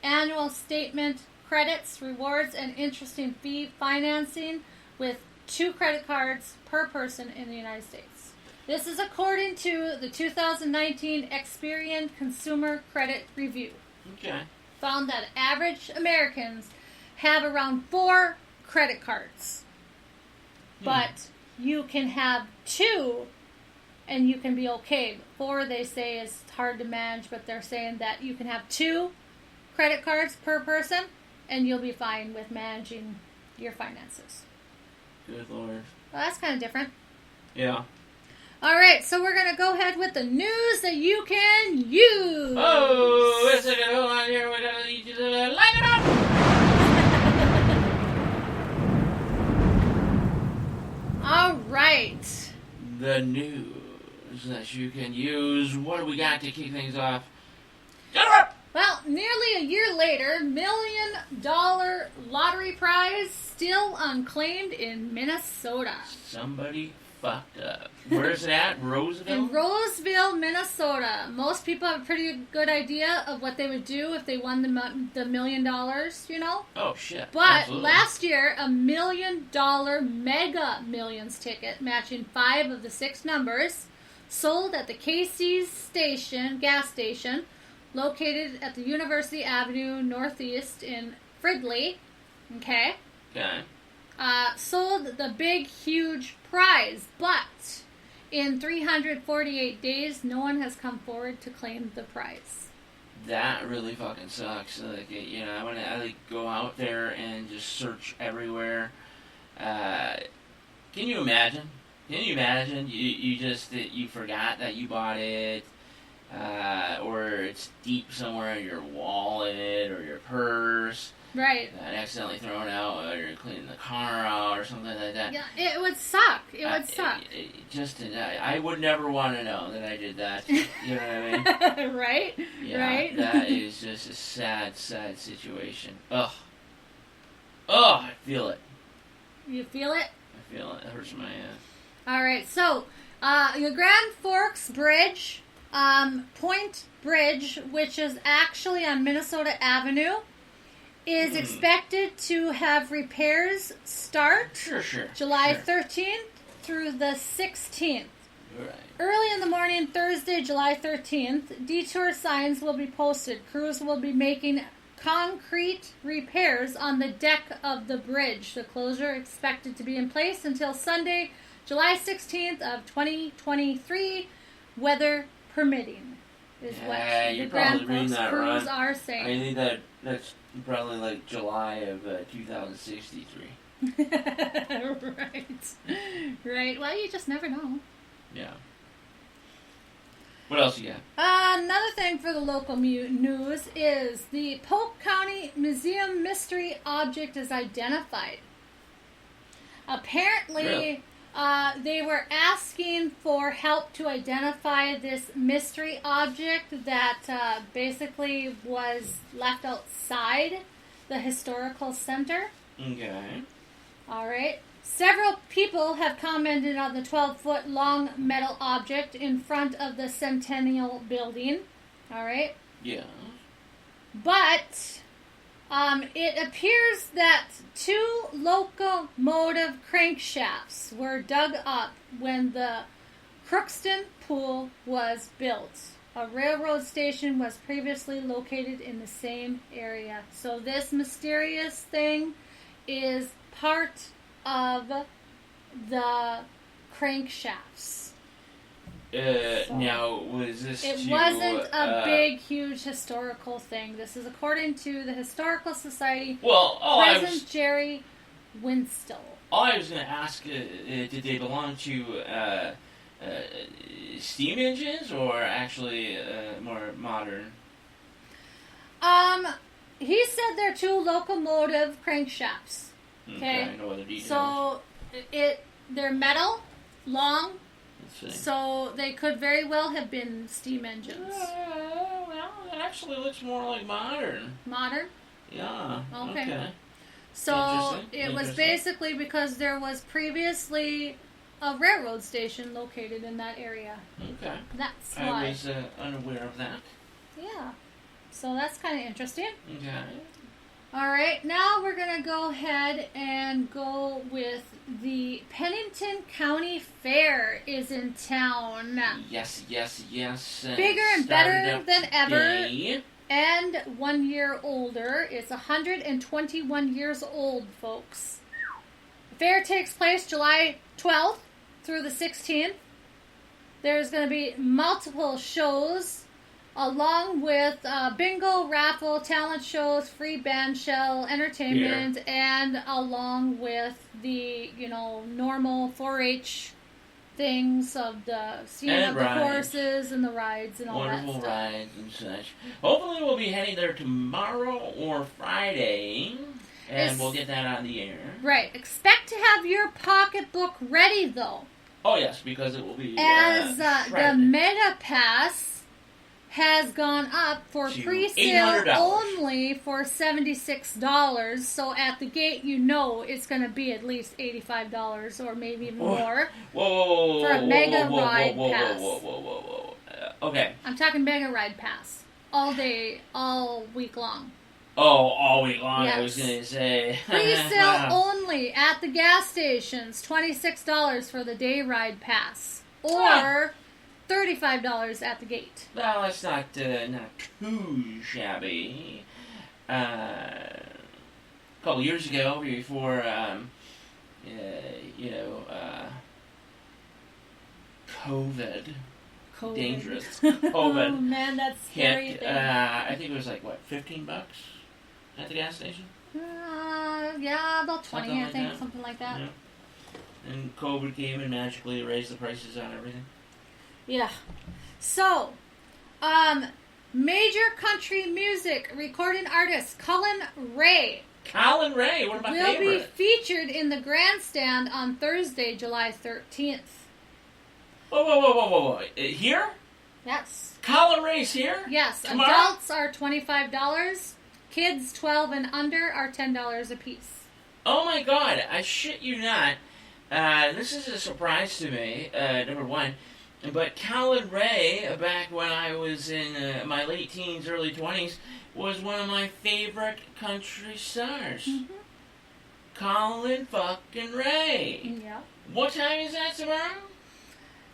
annual statement credits, rewards, and interesting fee financing with 2 credit cards per person in the United States. This is according to the 2019 Experian Consumer Credit Review. Okay. Found that average Americans have around 4 credit cards. But you can have 2 and you can be okay. 4, they say, is hard to manage, but they're saying that you can have 2 credit cards per person and you'll be fine with managing your finances. Good Lord. Well, that's kind of different. Yeah. All right, so we're going to go ahead with the news that you can use. Oh, wait a second. Hold on here. We got to line it up. All right. The news that you can use. What do we got to kick things off? Well, nearly a year later, $1 million lottery prize still unclaimed in Minnesota. Somebody fucked up. Where's it at? Roseville? In Roseville, Minnesota. Most people have a pretty good idea of what they would do if they won the $1 million, you know? Oh, shit. But Absolutely. last year, $1 million Mega Millions ticket, matching 5 of the 6 numbers, sold at the Casey's gas station, located at the University Avenue Northeast in Fridley. Okay. Okay. Sold the big, huge prize, but in 348 days, no one has come forward to claim the prize. That really fucking sucks. Like, you know, I go out there and just search everywhere. Can you imagine? You forgot that you bought it, or it's deep somewhere in your wallet or your purse. Right. And accidentally thrown out, or you're cleaning the car out, or something like that. Yeah, it would suck. It would suck. I would never want to know that I did that. You know what I mean? Right? Yeah, right? That is just a sad, sad situation. Ugh. Oh, I feel it. You feel it? I feel it. It hurts my ass. All right, so the Grand Forks Bridge, Point Bridge, which is actually on Minnesota Avenue, is expected to have repairs start July 13th through the 16th. Right. Early in the morning, Thursday, July 13th, detour signs will be posted. Crews will be making concrete repairs on the deck of the bridge. The closure expected to be in place until Sunday, July 16th of 2023, weather permitting, is what the Grand Forks crews are saying. I think that's probably like July of 2063. Right. Well, you just never know. Yeah. What else you got? Another thing for the local news is the Polk County Museum mystery object is identified. Apparently, really? They were asking for help to identify this mystery object that basically was left outside the historical center. Okay. All right. Several people have commented on the 12-foot long metal object in front of the Centennial Building. All right. Yeah. But it appears that 2 locomotive crankshafts were dug up when the Crookston Pool was built. A railroad station was previously located in the same area. So this mysterious thing is part of the crankshafts. Now, was this It wasn't a big, huge historical thing. This is according to the Historical Society. Well, President Jerry Winstall. All I was going to ask, did they belong to steam engines or actually more modern? He said they're 2 locomotive crankshafts. Okay. I know the details. So they're metal, long. Let's see. So they could very well have been steam engines. Well, it actually looks more like modern. Modern? Yeah. Okay. So it was basically because there was previously a railroad station located in that area. Okay. That's why. I was unaware of that. Yeah. So that's kind of interesting. Okay. All right, now we're going to go ahead and go with the Pennington County Fair is in town. Yes. Bigger and better than ever. Today. And 1 year older. It's 121 years old, folks. The fair takes place July 12th through the 16th. There's going to be multiple shows, along with bingo, raffle, talent shows, free band shell, entertainment, and along with the, normal 4-H things of the seeing of the horses and the rides and all that stuff. Wonderful rides and such. Hopefully we'll be heading there tomorrow or Friday, and we'll get that on the air. Right. Expect to have your pocketbook ready, though. Oh, yes, because it will be as the Mega Pass has gone up for pre-sale only for $76. So at the gate, it's going to be at least $85 or maybe more for a Mega Ride Pass. Whoa. Okay. I'm talking Mega Ride Pass. All day, all week long. Oh, all week long, yes. I was going to say. Pre-sale only at the gas stations. $26 for the day ride pass. Or $35 at the gate. Well, that's not too shabby. A couple years ago, before COVID. Dangerous. COVID. Oh man, that's scary. I think it was like $15 at the gas station. Yeah, about 20, something like that. Yeah. And COVID came and magically raised the prices on everything. Yeah. So, major country music recording artist Colin Ray. Colin Ray, one of my favorites. Will be featured in the grandstand on Thursday, July 13th. Whoa. Here? Yes. Colin Ray's here? Yes. Tomorrow? Adults are $25. Kids 12 and under are $10 a piece. Oh my God, I shit you not. This is a surprise to me, number one. But Colin Ray, back when I was in my late teens, early 20s, was one of my favorite country stars. Mm-hmm. Colin fucking Ray. Yeah. What time is that tomorrow?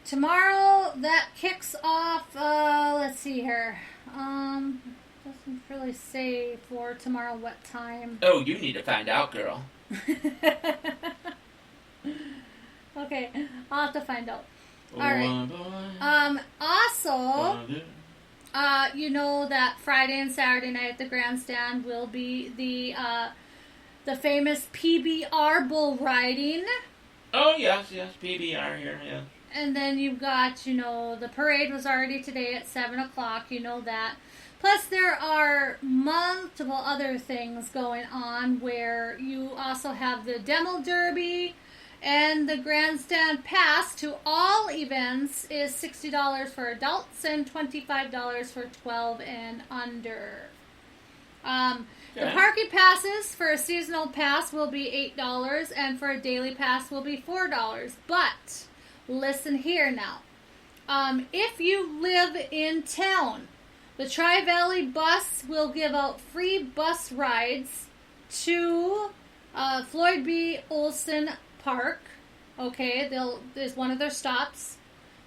Tomorrow, that kicks off, let's see here. Doesn't really say for tomorrow what time. Oh, you need to find out, girl. Okay, I'll have to find out. Alright. Also, that Friday and Saturday night at the grandstand will be the famous PBR bull riding. Oh, yes, PBR here, yeah. And then you've got, the parade was already today at 7 o'clock, that. Plus, there are multiple other things going on where you also have the demo derby, and the grandstand pass to all events is $60 for adults and $25 for 12 and under. The parking passes for a seasonal pass will be $8, and for a daily pass will be $4. But listen here now. If you live in town, the Tri-Valley Bus will give out free bus rides to Floyd B. Olson Park. Okay, there's one of their stops.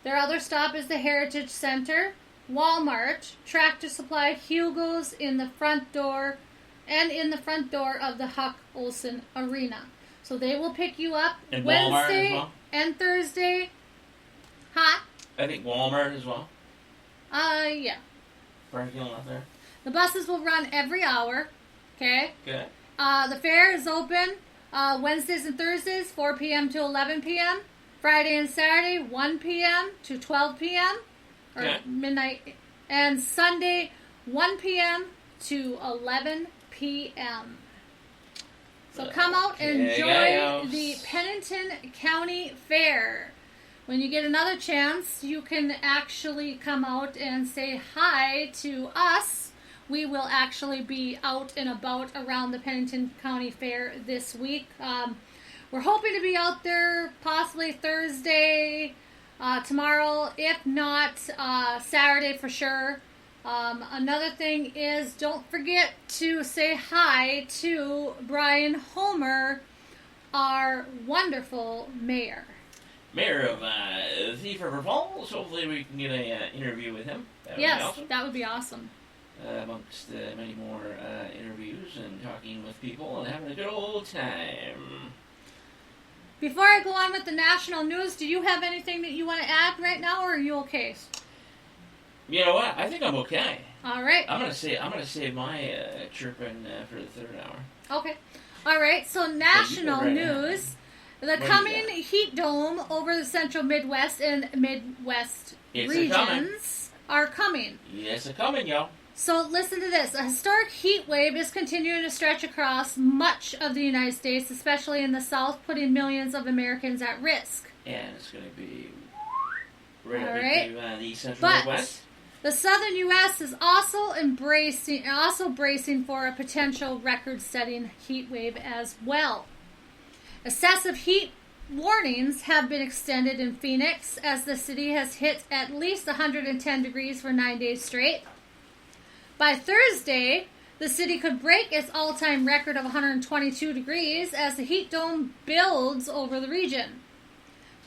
Their other stop is the Heritage Center, Walmart, Tractor Supply, Hugo's in the front door, and in the front door of the Huck Olson Arena. So they will pick you up and Wednesday and Thursday. Huh? I think Walmart as well. Yeah. Parking lot there. The buses will run every hour. Okay? Okay. The fair is open Wednesdays and Thursdays, 4 p.m. to 11 p.m. Friday and Saturday, 1 p.m. to 12 p.m. or midnight. And Sunday, 1 p.m. to 11 p.m. So come out and Okay, enjoy guys. the Pennington County Fair. When you get another chance, you can actually come out and say hi to us. We will actually be out and about around the Pennington County Fair this week. We're hoping to be out there possibly Thursday, tomorrow, if not Saturday for sure. Another thing is, don't forget to say hi to Brian Homer, our wonderful mayor. Mayor of Thief River Falls. Hopefully we can get an interview with him. That would be Yes, awesome. that would be awesome. Amongst many more interviews and talking with people and having a good old time. Before I go on with the national news, do you have anything that you want to add right now, or are you okay? You know what? I think I'm okay. All right. I'm gonna save my chirping for the third hour. Okay. All right. So national right news: the do you coming got? heat dome over the central Midwest and Midwest It's regions are coming. Yes, a coming, y'all. So listen to this. A historic heat wave is continuing to stretch across much of the United States, especially in the South, putting millions of Americans at risk. And it's gonna be right All up right. into the central But Midwest. the southern U.S. is also bracing for a potential record-setting heat wave as well. Excessive heat warnings have been extended in Phoenix as the city has hit at least 110 degrees for 9 days straight. By Thursday, the city could break its all-time record of 122 degrees as the heat dome builds over the region.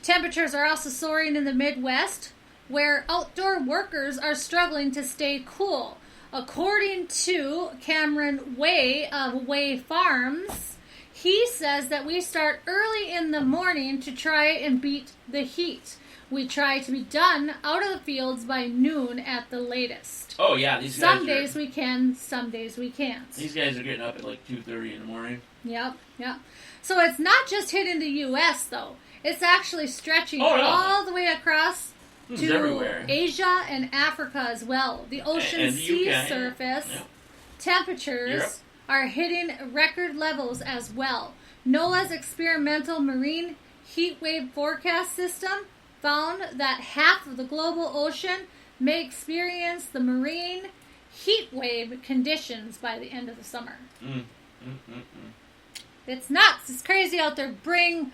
Temperatures are also soaring in the Midwest, where outdoor workers are struggling to stay cool. According to Cameron Way of Way Farms, he says that we start early in the morning to try and beat the heat. We try to be done out of the fields by noon at the latest. Oh yeah, these guys. Some days we can, some days we can't. These guys are getting up at like 2:30 in the morning. Yep. So it's not just hitting the U.S. though. It's actually stretching Oh, no. all the way across It's to everywhere. Asia and Africa as well. The ocean And the sea UK, surface yeah. temperatures Europe. are hitting record levels as well. NOAA's experimental marine heat wave forecast system found that half of the global ocean may experience the marine heat wave conditions by the end of the summer. It's nuts. It's crazy out there. Bring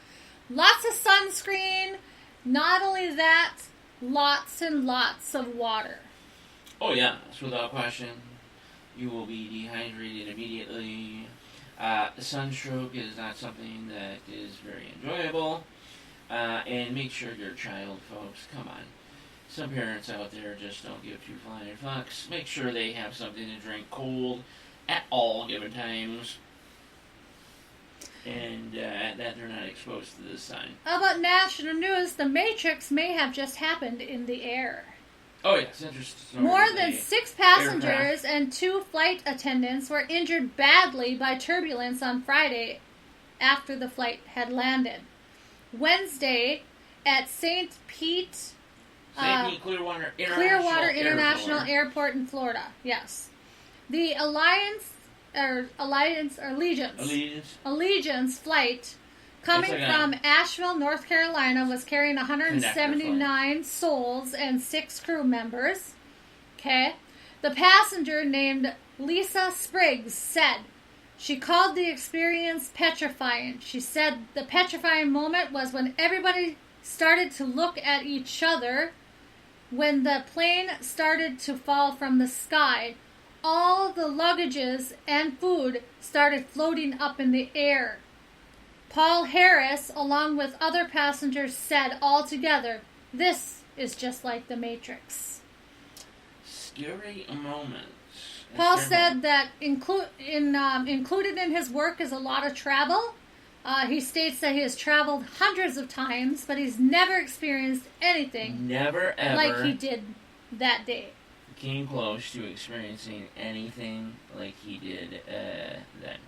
lots of sunscreen. Not only that, lots and lots of water. Oh yeah, it's without question. You will be dehydrated immediately. Sunstroke is not something that is very enjoyable. And make sure your child, folks, come on. Some parents out there just don't give two flying fucks. Make sure they have something to drink cold at all given times. And that they're not exposed to the sun. How about national news? The Matrix may have just happened in the air. Oh yeah, it's interesting. More than 6 passengers and 2 flight attendants were injured badly by turbulence on Friday after the flight had landed. Wednesday at St. Pete Clearwater International Airport in Florida. Yes. The Allegiance flight coming from Asheville, North Carolina was carrying 179 souls and 6 crew members. Okay. The passenger named Lisa Spriggs said she called the experience petrifying. She said the petrifying moment was when everybody started to look at each other when the plane started to fall from the sky. All the luggages and food started floating up in the air. Paul Harris, along with other passengers, said altogether, "This is just like the Matrix." Scary moments. Paul said that included in his work is a lot of travel. He states that he has traveled hundreds of times, but he's never experienced anything never ever like he did that day. Came close to experiencing anything like he did then.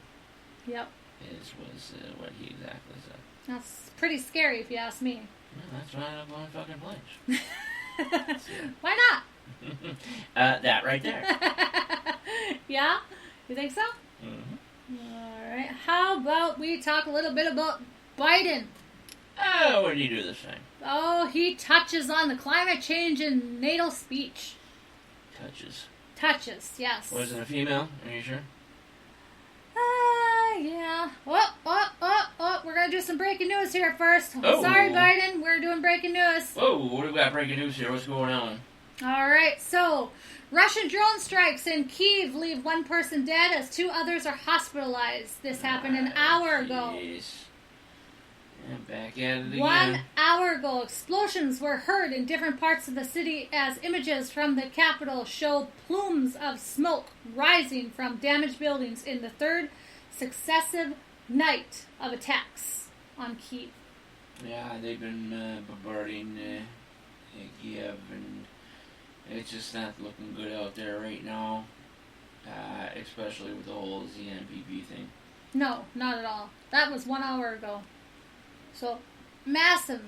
Yep. Was what he exactly said. That's pretty scary if you ask me. Well, that's why I don't go on fucking planes. Why not? That right there. Yeah? You think so? Mm-hmm. All right. How about we talk a little bit about Biden? Oh, what did he do this time? Oh, he touches on the climate change in NATO speech. Touches, yes. Was it a female? Are you sure? Yeah. We're going to do some breaking news here first. Oh. Sorry, Biden. We're doing breaking news. Whoa, what do we got breaking news here? What's going on? All right, so Russian drone strikes in Kyiv leave one person dead as 2 others are hospitalized. This happened an hour ago. And back at it again. 1 hour ago, explosions were heard in different parts of the city as images from the capital show plumes of smoke rising from damaged buildings in the 3rd successive night of attacks on Kyiv. Yeah, they've been bombarding Kiev, and it's just not looking good out there right now, especially with the whole ZNPP thing. No, not at all. That was 1 hour ago. So, massive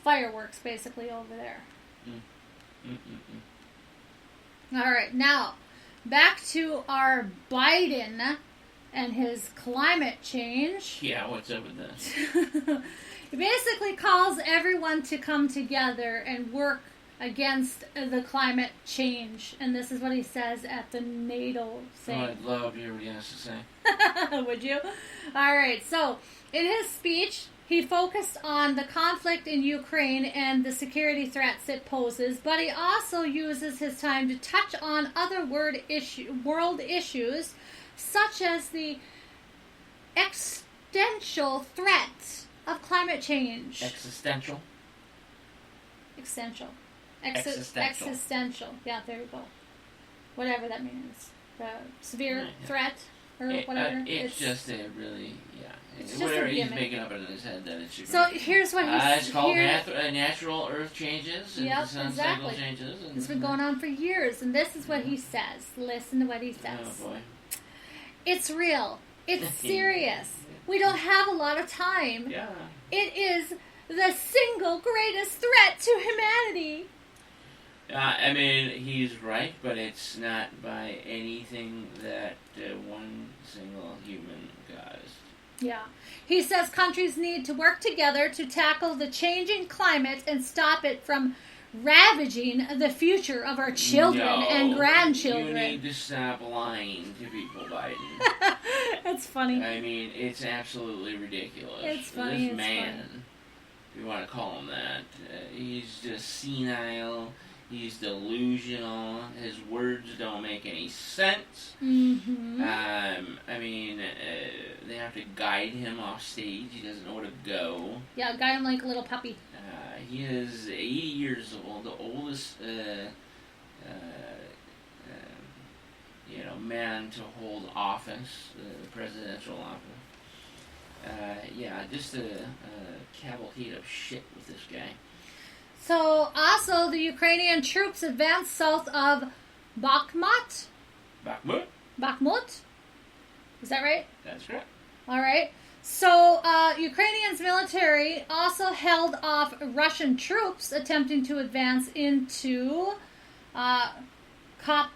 fireworks basically over there. All right, now back to our Biden and his climate change. Yeah, what's up with that? He basically calls everyone to come together and work against the climate change. And this is what he says at the NATO thing. Oh, I'd love to hear what he has to say. Would you? All right, so in his speech, he focused on the conflict in Ukraine and the security threats it poses, but he also uses his time to touch on other world issues, such as the existential threat of climate change. Existential? Existential. Yeah, there we go. Whatever that means. The severe threat or whatever. It's just a really, It's whatever just he's making up in his head that it should. So here's what he's. It's called natural Earth changes and yep, sun exactly. cycle changes. And, it's been going on for years, and this is what he says. Listen to what he says. Oh boy. It's real. It's serious. We don't have a lot of time. Yeah. It is the single greatest threat to humanity. I mean, he's right, but it's not by anything that one single human caused. Yeah. He says countries need to work together to tackle the changing climate and stop it from ravaging the future of our children and grandchildren. You need to stop lying to people, Biden. That's funny. I mean, it's absolutely ridiculous. It's funny. This man, if you want to call him that, he's just senile. He's delusional. His words don't make any sense. Mm-hmm. I mean, they have to guide him off stage. He doesn't know where to go. Yeah, guide him like a little puppy. He is 80 years old, the oldest, man to hold office, the presidential office. Just a cavalcade of shit with this guy. So, also, the Ukrainian troops advanced south of Bakhmut. Bakhmut? Is that right? That's correct. All right. So, Ukrainians military also held off Russian troops attempting to advance into Kopyunsk?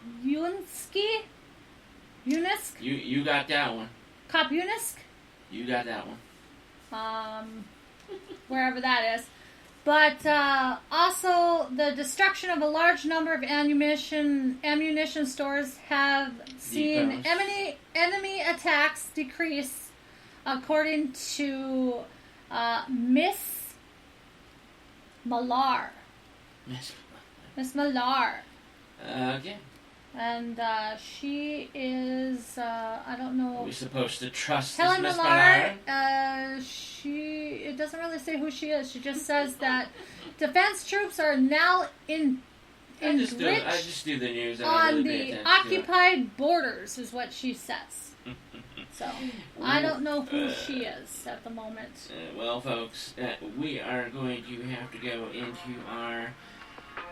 You got that one. Kopyunsk? You got that one. Wherever that is. But also, the destruction of a large number of ammunition stores have seen enemy attacks decrease, according to Miss Millar. Miss Millar. Okay. And she is, I don't know. Are we supposed to trust Helen Miss Millar? It doesn't really say who she is. She just says that defense troops are now I just do the news. On the occupied borders, is what she says. So, I don't know who she is at the moment. Well, folks, we are going to have to go into our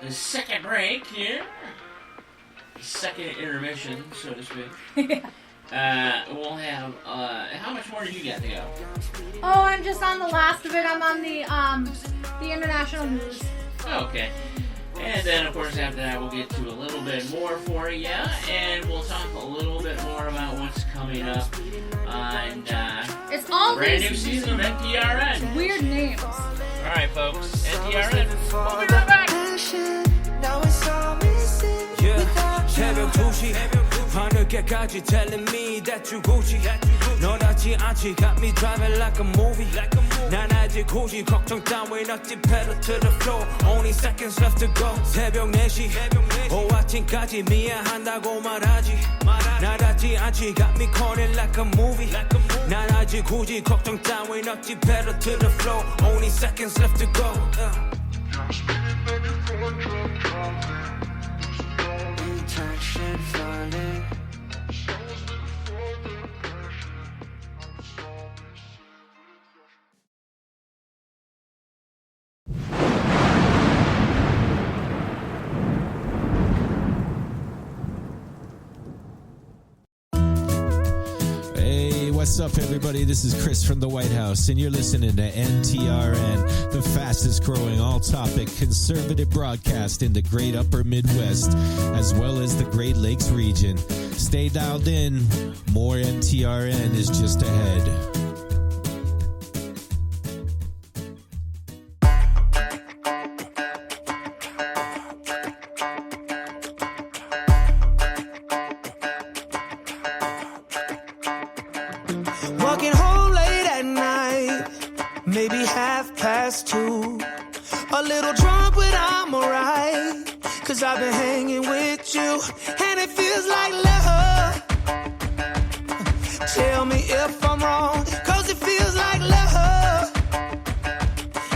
second break here. Second intermission, so to speak. We'll have, how much more do you got to go? Oh, I'm just on the last of it. I'm on the international news. Oh, okay. And then, of course, after that, we'll get to a little bit more for you, and we'll talk a little bit more about what's coming up on it's all a brand new season of NTRN. Weird names. All right, folks. NTRN. We'll be right back. 새벽 2시 하늘께까지 telling me that you Gucci 너답지 않지 got me driving like a movie 난 아직 굳이 걱정 따윈 없지 pedal to the floor only seconds left to go 새벽 4시 오 아침까지 미안한다고 말하지 나답지 않지 got me calling like a movie 난 아직 굳이 걱정 따윈 없지 pedal to the floor only seconds left to go Hey, what's up, everybody? This is Chris from the White House, and you're listening to NTRN, the fastest growing all-topic conservative broadcast in the great upper Midwest, as well as the Great Lakes region. Stay dialed in. More NTRN is just ahead. Walking home late at night, maybe 2:30. A little drunk, but I'm alright. Cause I've been hanging with you, and it feels like love. Tell me if I'm wrong, cause it feels like love.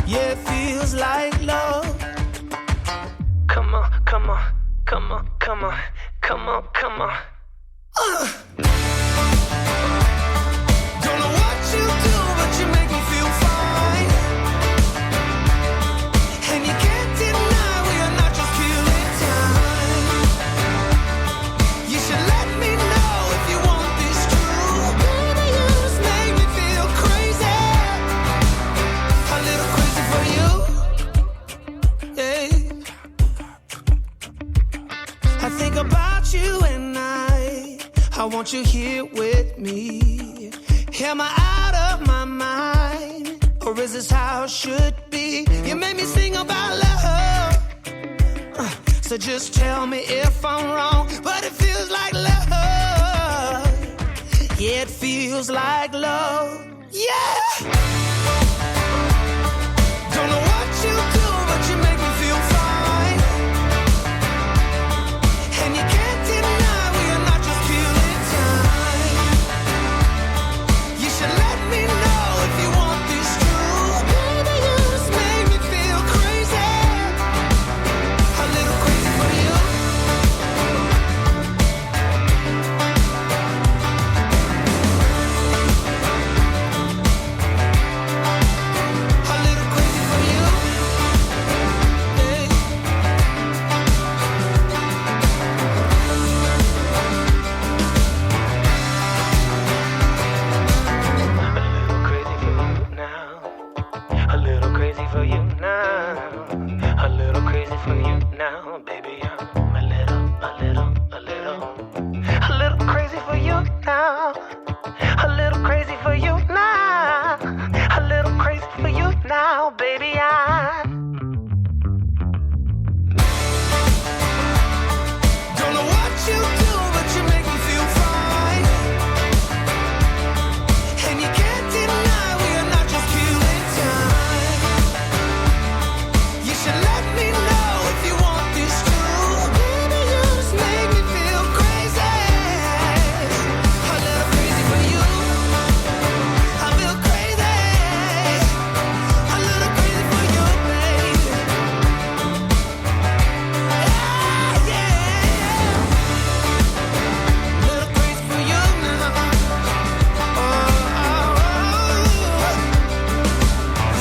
Yeah, it feels like love. Come on, come on, come on, come on, come on, come on. Don't know what you do, but you make me feel fine. And you can't deny we are not just killing time. You should let me know if you want this true. Baby, you just make me feel crazy. A little crazy for you. Yeah. I think about you and I want you here with me. Am I out of my mind? Or is this how it should be? You made me sing about love. So just tell me if I'm wrong. But it feels like love. Yeah, it feels like love. Yeah! Don't know what you do, but you make me feel fine. And you can't deny we are not just killing time. You should let me know if you want this true. Baby, you just make me feel crazy. A little crazy for you. A little crazy for you. Hey. A little crazy for you now. A little crazy for you now, baby. I'm a little crazy for you now. A little crazy for you now. A little crazy for you now, baby. Don't know what you do, but you make me feel fine. And you can't deny we are not just killing time. You should let me know if you want this true. Baby, you just make me feel crazy. A little crazy for you. I feel crazy. A little crazy for you, baby. Yeah, yeah. Little crazy for you now. Oh,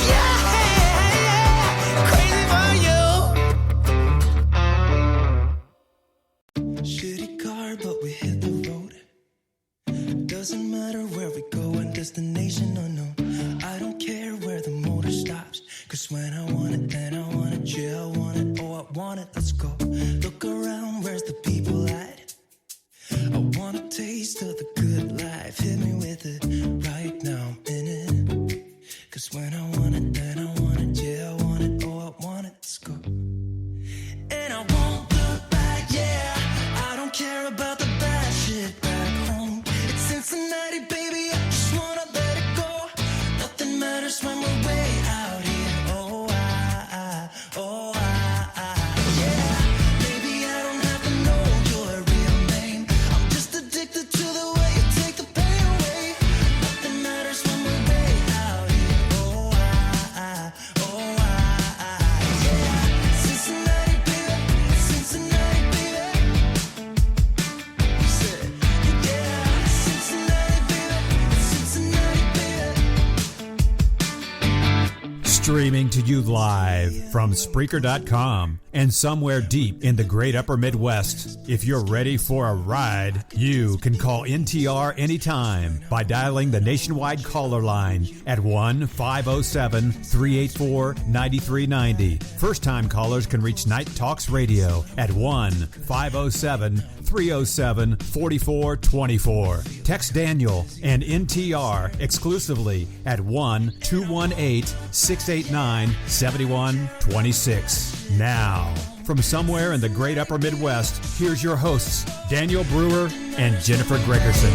yeah, crazy for you. Shitty car, but we hit the road. Doesn't matter where we go and destination unknown. I don't care where the motor stops. Cause when I want it, then I want it. Yeah, I want it. Oh, I want it. Let's matters when we're way out here. Oh, yeah. Maybe I don't have to know your real name. I'm just addicted to the way you take the pain away. Nothing matters when we're way out here. Oh, yeah. Cincinnati, baby. Cincinnati, baby. Said, yeah. Cincinnati, baby. Cincinnati, baby. Streaming to you live from Spreaker.com and somewhere deep in the great upper Midwest. If you're ready for a ride, you can call NTR anytime by dialing the nationwide caller line at 1-507-384-9390. First-time callers can reach Night Talks Radio at 1-507-307-4424. Text Daniel and NTR exclusively at 1-218-689-7126. Now, from somewhere in the great upper Midwest, here's your hosts, Daniel Brewer and Jennifer Gregerson.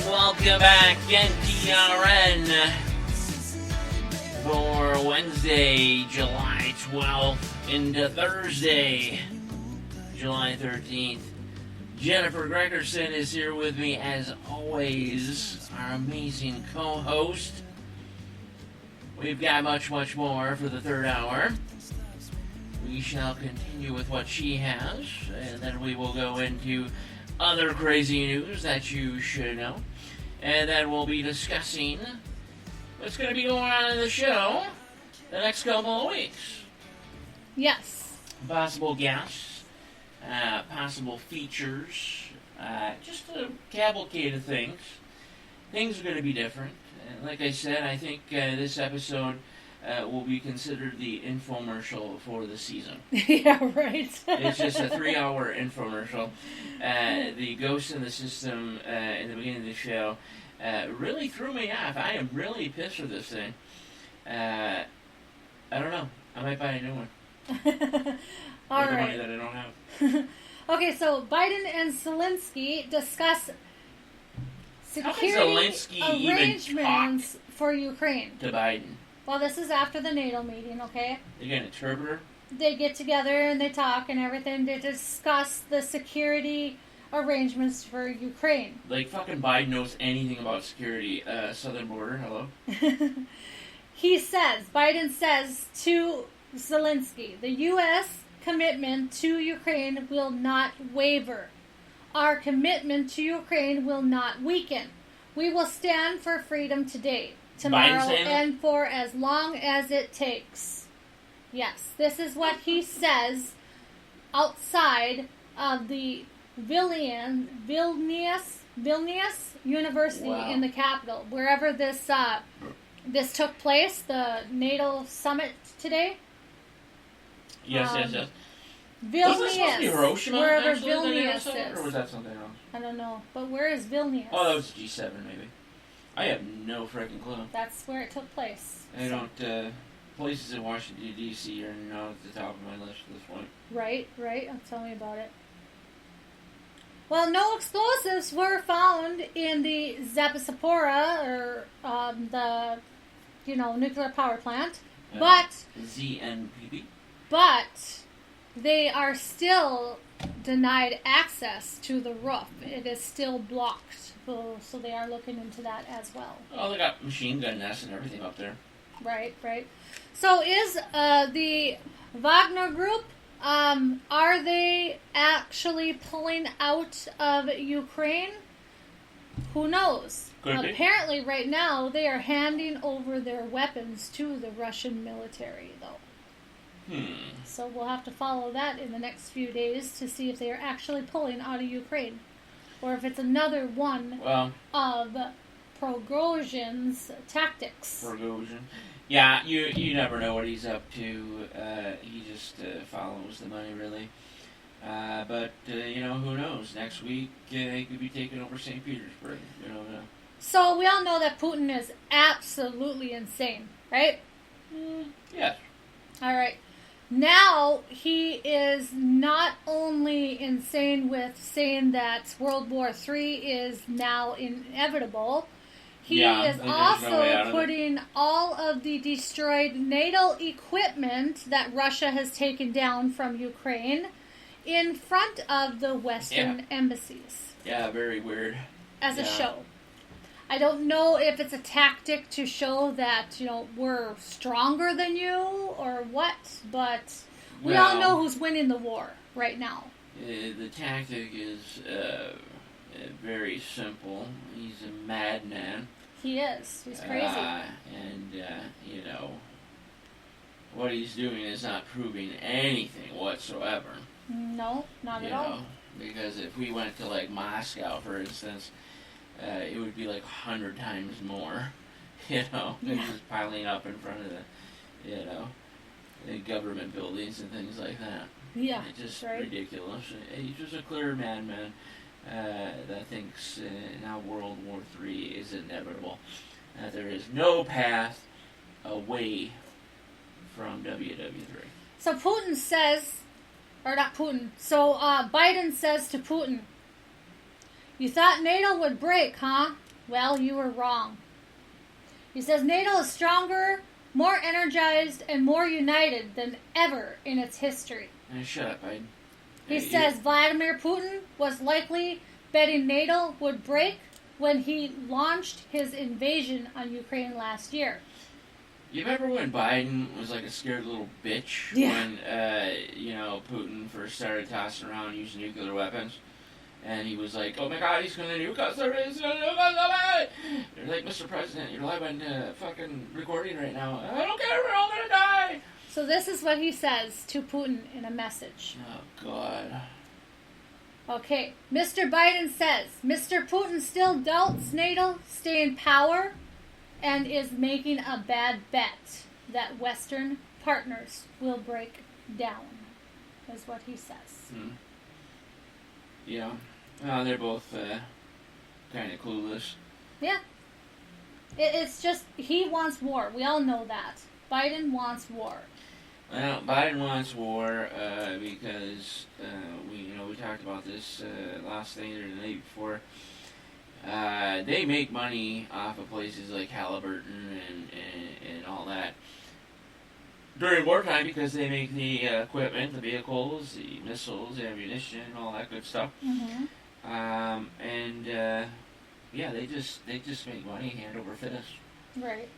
Welcome back, NTRN, for Wednesday, July 12th into Thursday, July 13th. Jennifer Gregerson is here with me, as always, our amazing co-host. We've got much, much more for the third hour. We shall continue with what she has, and then we will go into other crazy news that you should know. And then we'll be discussing what's going to be going on in the show the next couple of weeks. Yes. Possible guests, possible features, just a cavalcade of things. Things are going to be different. Like I said, I think this episode will be considered the infomercial for the season. Yeah, right. It's just a 3-hour infomercial. The ghost in the system in the beginning of the show really threw me off. I am really pissed with this thing. I don't know. I might buy a new one. All with the right. money that I don't have. Okay, so Biden and Zelensky discuss security arrangements for Ukraine. To Biden. Well, this is after the NATO meeting, okay? They get an interpreter? They get together and they talk and everything to discuss the security arrangements for Ukraine. Like, fucking Biden knows anything about security. Southern border, hello? Biden says to Zelensky, the U.S. commitment to Ukraine will not waver. Our commitment to Ukraine will not weaken. We will stand for freedom today, tomorrow, and for as long as it takes. Yes, this is what he says outside of the Vilnius University in the capital, wherever this took place, the NATO summit today. Yes. Vilnius, was this supposed to be Hiroshima, wherever actually, Vilnius or was that something else? I don't know, but where is Vilnius? Oh, that was G7, maybe. I have no freaking clue. That's where it took place. I don't, places in Washington, D.C. are not at the top of my list at this point. Right. Tell me about it. Well, no explosives were found in the Zaporizhzhia, or the nuclear power plant, but ZNPP. But they are still denied access to the roof. It is still blocked, so they are looking into that as well. Oh, they got machine gun nests and everything up there. Right. So is the Wagner Group, are they actually pulling out of Ukraine? Who knows? Apparently right now they are handing over their weapons to the Russian military, though. So we'll have to follow that in the next few days to see if they are actually pulling out of Ukraine, or if it's another one of Prigozhin's tactics. Prigozhin. Yeah, you never know what he's up to. He just follows the money, really. But who knows? Next week they could be taking over St. Petersburg. You know. So we all know that Putin is absolutely insane, right? Yes. All right. Now he is not only insane with saying that World War III is now inevitable, he is also putting all of the destroyed NATO equipment that Russia has taken down from Ukraine in front of the Western embassies. Yeah, very weird. As a show. I don't know if it's a tactic to show that, we're stronger than you or what, but we all know who's winning the war right now. The tactic is very simple. He's a madman. He is. He's crazy. What he's doing is not proving anything whatsoever. No, not at all. Because if we went to, like, Moscow, for instance, it would be like 100 times more, just piling up in front of the government buildings and things like that. Yeah, it's just right. ridiculous. He's just a clear madman that thinks now World War III is inevitable. That there is no path away from WW3. So Putin says, or not Putin, so Biden says to Putin, "You thought NATO would break, huh? Well, you were wrong." He says NATO is stronger, more energized, and more united than ever in its history. Shut up, Biden. He says Vladimir Putin was likely betting NATO would break when he launched his invasion on Ukraine last year. You remember when Biden was like a scared little bitch when, Putin first started tossing around using nuclear weapons? And he was like, "Oh my God, he's going to nuke us! He's going to nuke us!" You're like, "Mr. President, you're live on fucking recording right now. I don't care, we're all going to die!" So this is what he says to Putin in a message. Oh, God. Okay, Mr. Biden says, Mr. Putin still doubts NATO stay in power and is making a bad bet that Western partners will break down, is what he says. Yeah. They're both kind of clueless. Yeah. It's just, he wants war. We all know that. Biden wants war. Well, Biden wants war because we talked about this last night or the night before. They make money off of places like Halliburton and all that during wartime because they make the equipment, the vehicles, the missiles, the ammunition, all that good stuff. Mm-hmm. They just make money hand over fist. Right.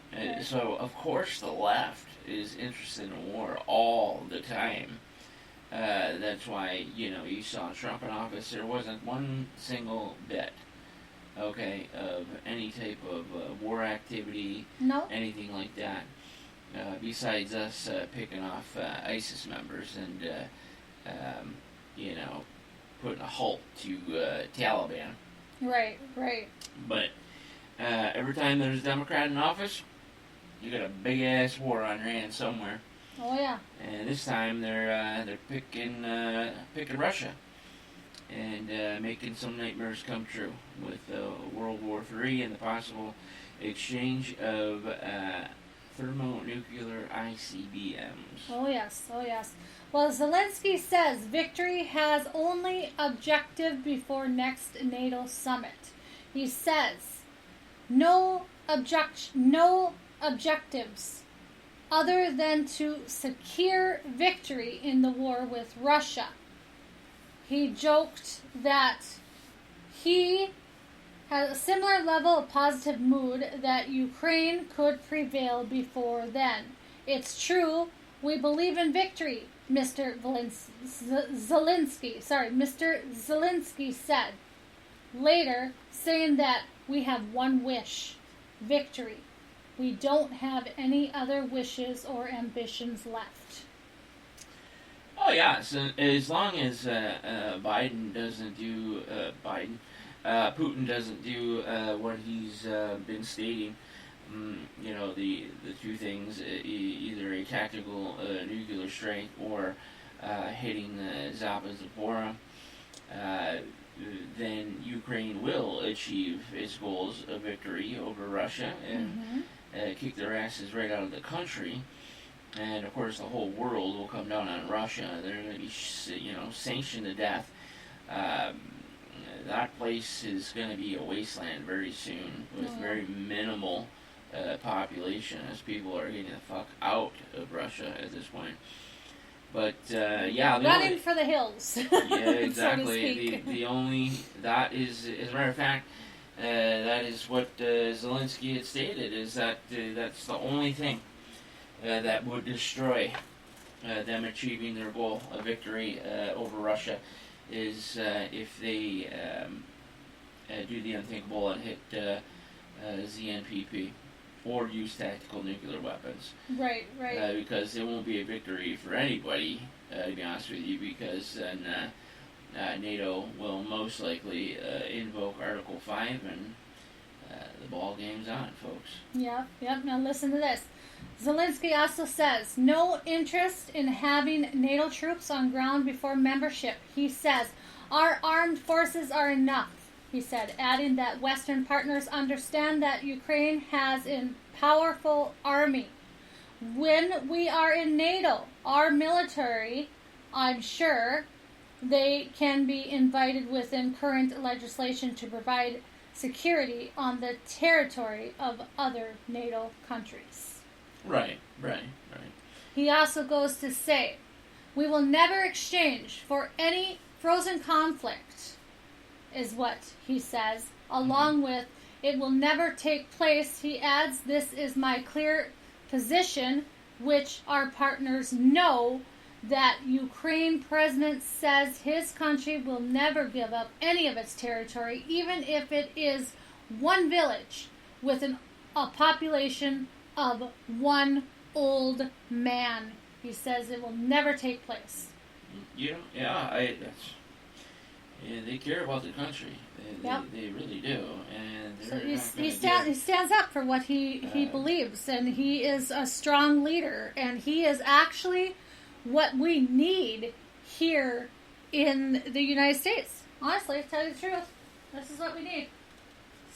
So of course the left is interested in war all the time. That's why you saw Trump in office. There wasn't one single bit, of any type of war activity, anything like that. Besides us picking off ISIS members and putting a halt to Taliban. Right. But every time there's a Democrat in office, you got a big ass war on your hands somewhere. Oh yeah. And this time they're picking Russia and making some nightmares come true with World War III and the possible exchange of thermonuclear ICBMs. Oh yes. Well, Zelensky says victory has only objective before next NATO summit. He says no objectives other than to secure victory in the war with Russia. He joked that he has a similar level of positive mood that Ukraine could prevail before then. It's true, we believe in victory, Mr. Zelensky said. Later, saying that we have one wish, victory. We don't have any other wishes or ambitions left. Oh yeah, so as long as Putin doesn't do what he's been stating, the two things, either a tactical nuclear strike or hitting Zaporožhye, then Ukraine will achieve its goals of victory over Russia and kick their asses right out of the country. And of course, the whole world will come down on Russia. They're going to be, sanctioned to death. That place is going to be a wasteland very soon, with very minimal population, as people are getting the fuck out of Russia at this point. But running for the hills. Yeah, exactly. So to the only that is, as a matter of fact, that is what Zelensky had stated, is that that's the only thing that would destroy them achieving their goal of victory over Russia, is if they do the unthinkable and hit ZNPP or use tactical nuclear weapons. Right. Because it won't be a victory for anybody, to be honest with you, because then NATO will most likely invoke Article 5 and the ball game's on, folks. Yep. Now listen to this. Zelensky also says, no interest in having NATO troops on ground before membership. He says, our armed forces are enough, he said, adding that Western partners understand that Ukraine has a powerful army. When we are in NATO, our military, I'm sure, they can be invited within current legislation to provide security on the territory of other NATO countries. Right. He also goes to say, we will never exchange for any frozen conflict, is what he says, along with, it will never take place. He adds, this is my clear position, which our partners know, that Ukraine president says his country will never give up any of its territory, even if it is one village with a population of one old man. He says it will never take place. They care about the country. They really do, and so he stands up for what he believes, and he is a strong leader, and he is actually what we need here in the United States. Honestly, to tell you the truth, this is what we need.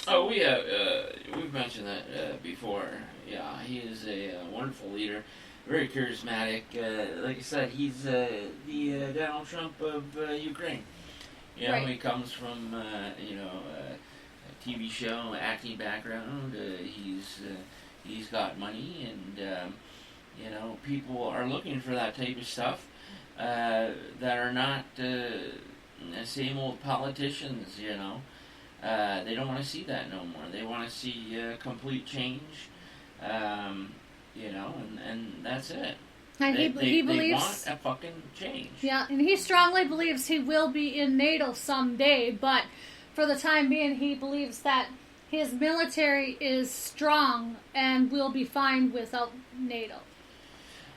So, we've mentioned that before. Yeah, he is a wonderful leader, very charismatic. Like I said, he's the Donald Trump of Ukraine. He comes from a TV show acting background. He's got money, and people are looking for that type of stuff that are not the same old politicians. They don't want to see that no more. They want to see complete change. And that's it. And he believes they want a fucking change. Yeah, and he strongly believes he will be in NATO someday, but for the time being, he believes that his military is strong and will be fine without NATO.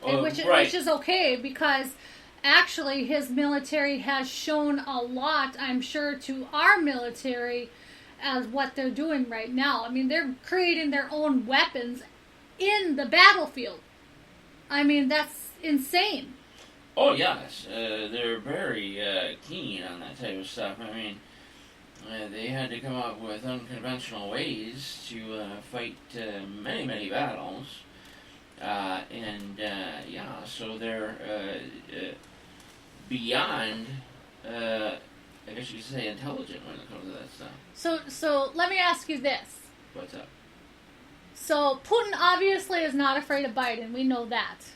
Which is okay, because actually his military has shown a lot, I'm sure, to our military as what they're doing right now. I mean, they're creating their own weapons in the battlefield. I mean, that's insane. Oh, yes. They're very keen on that type of stuff. I mean, they had to come up with unconventional ways to fight many, many battles. So they're beyond, I guess you could say, intelligent when it comes to that stuff. So let me ask you this. What's up? So Putin obviously is not afraid of Biden. We know that.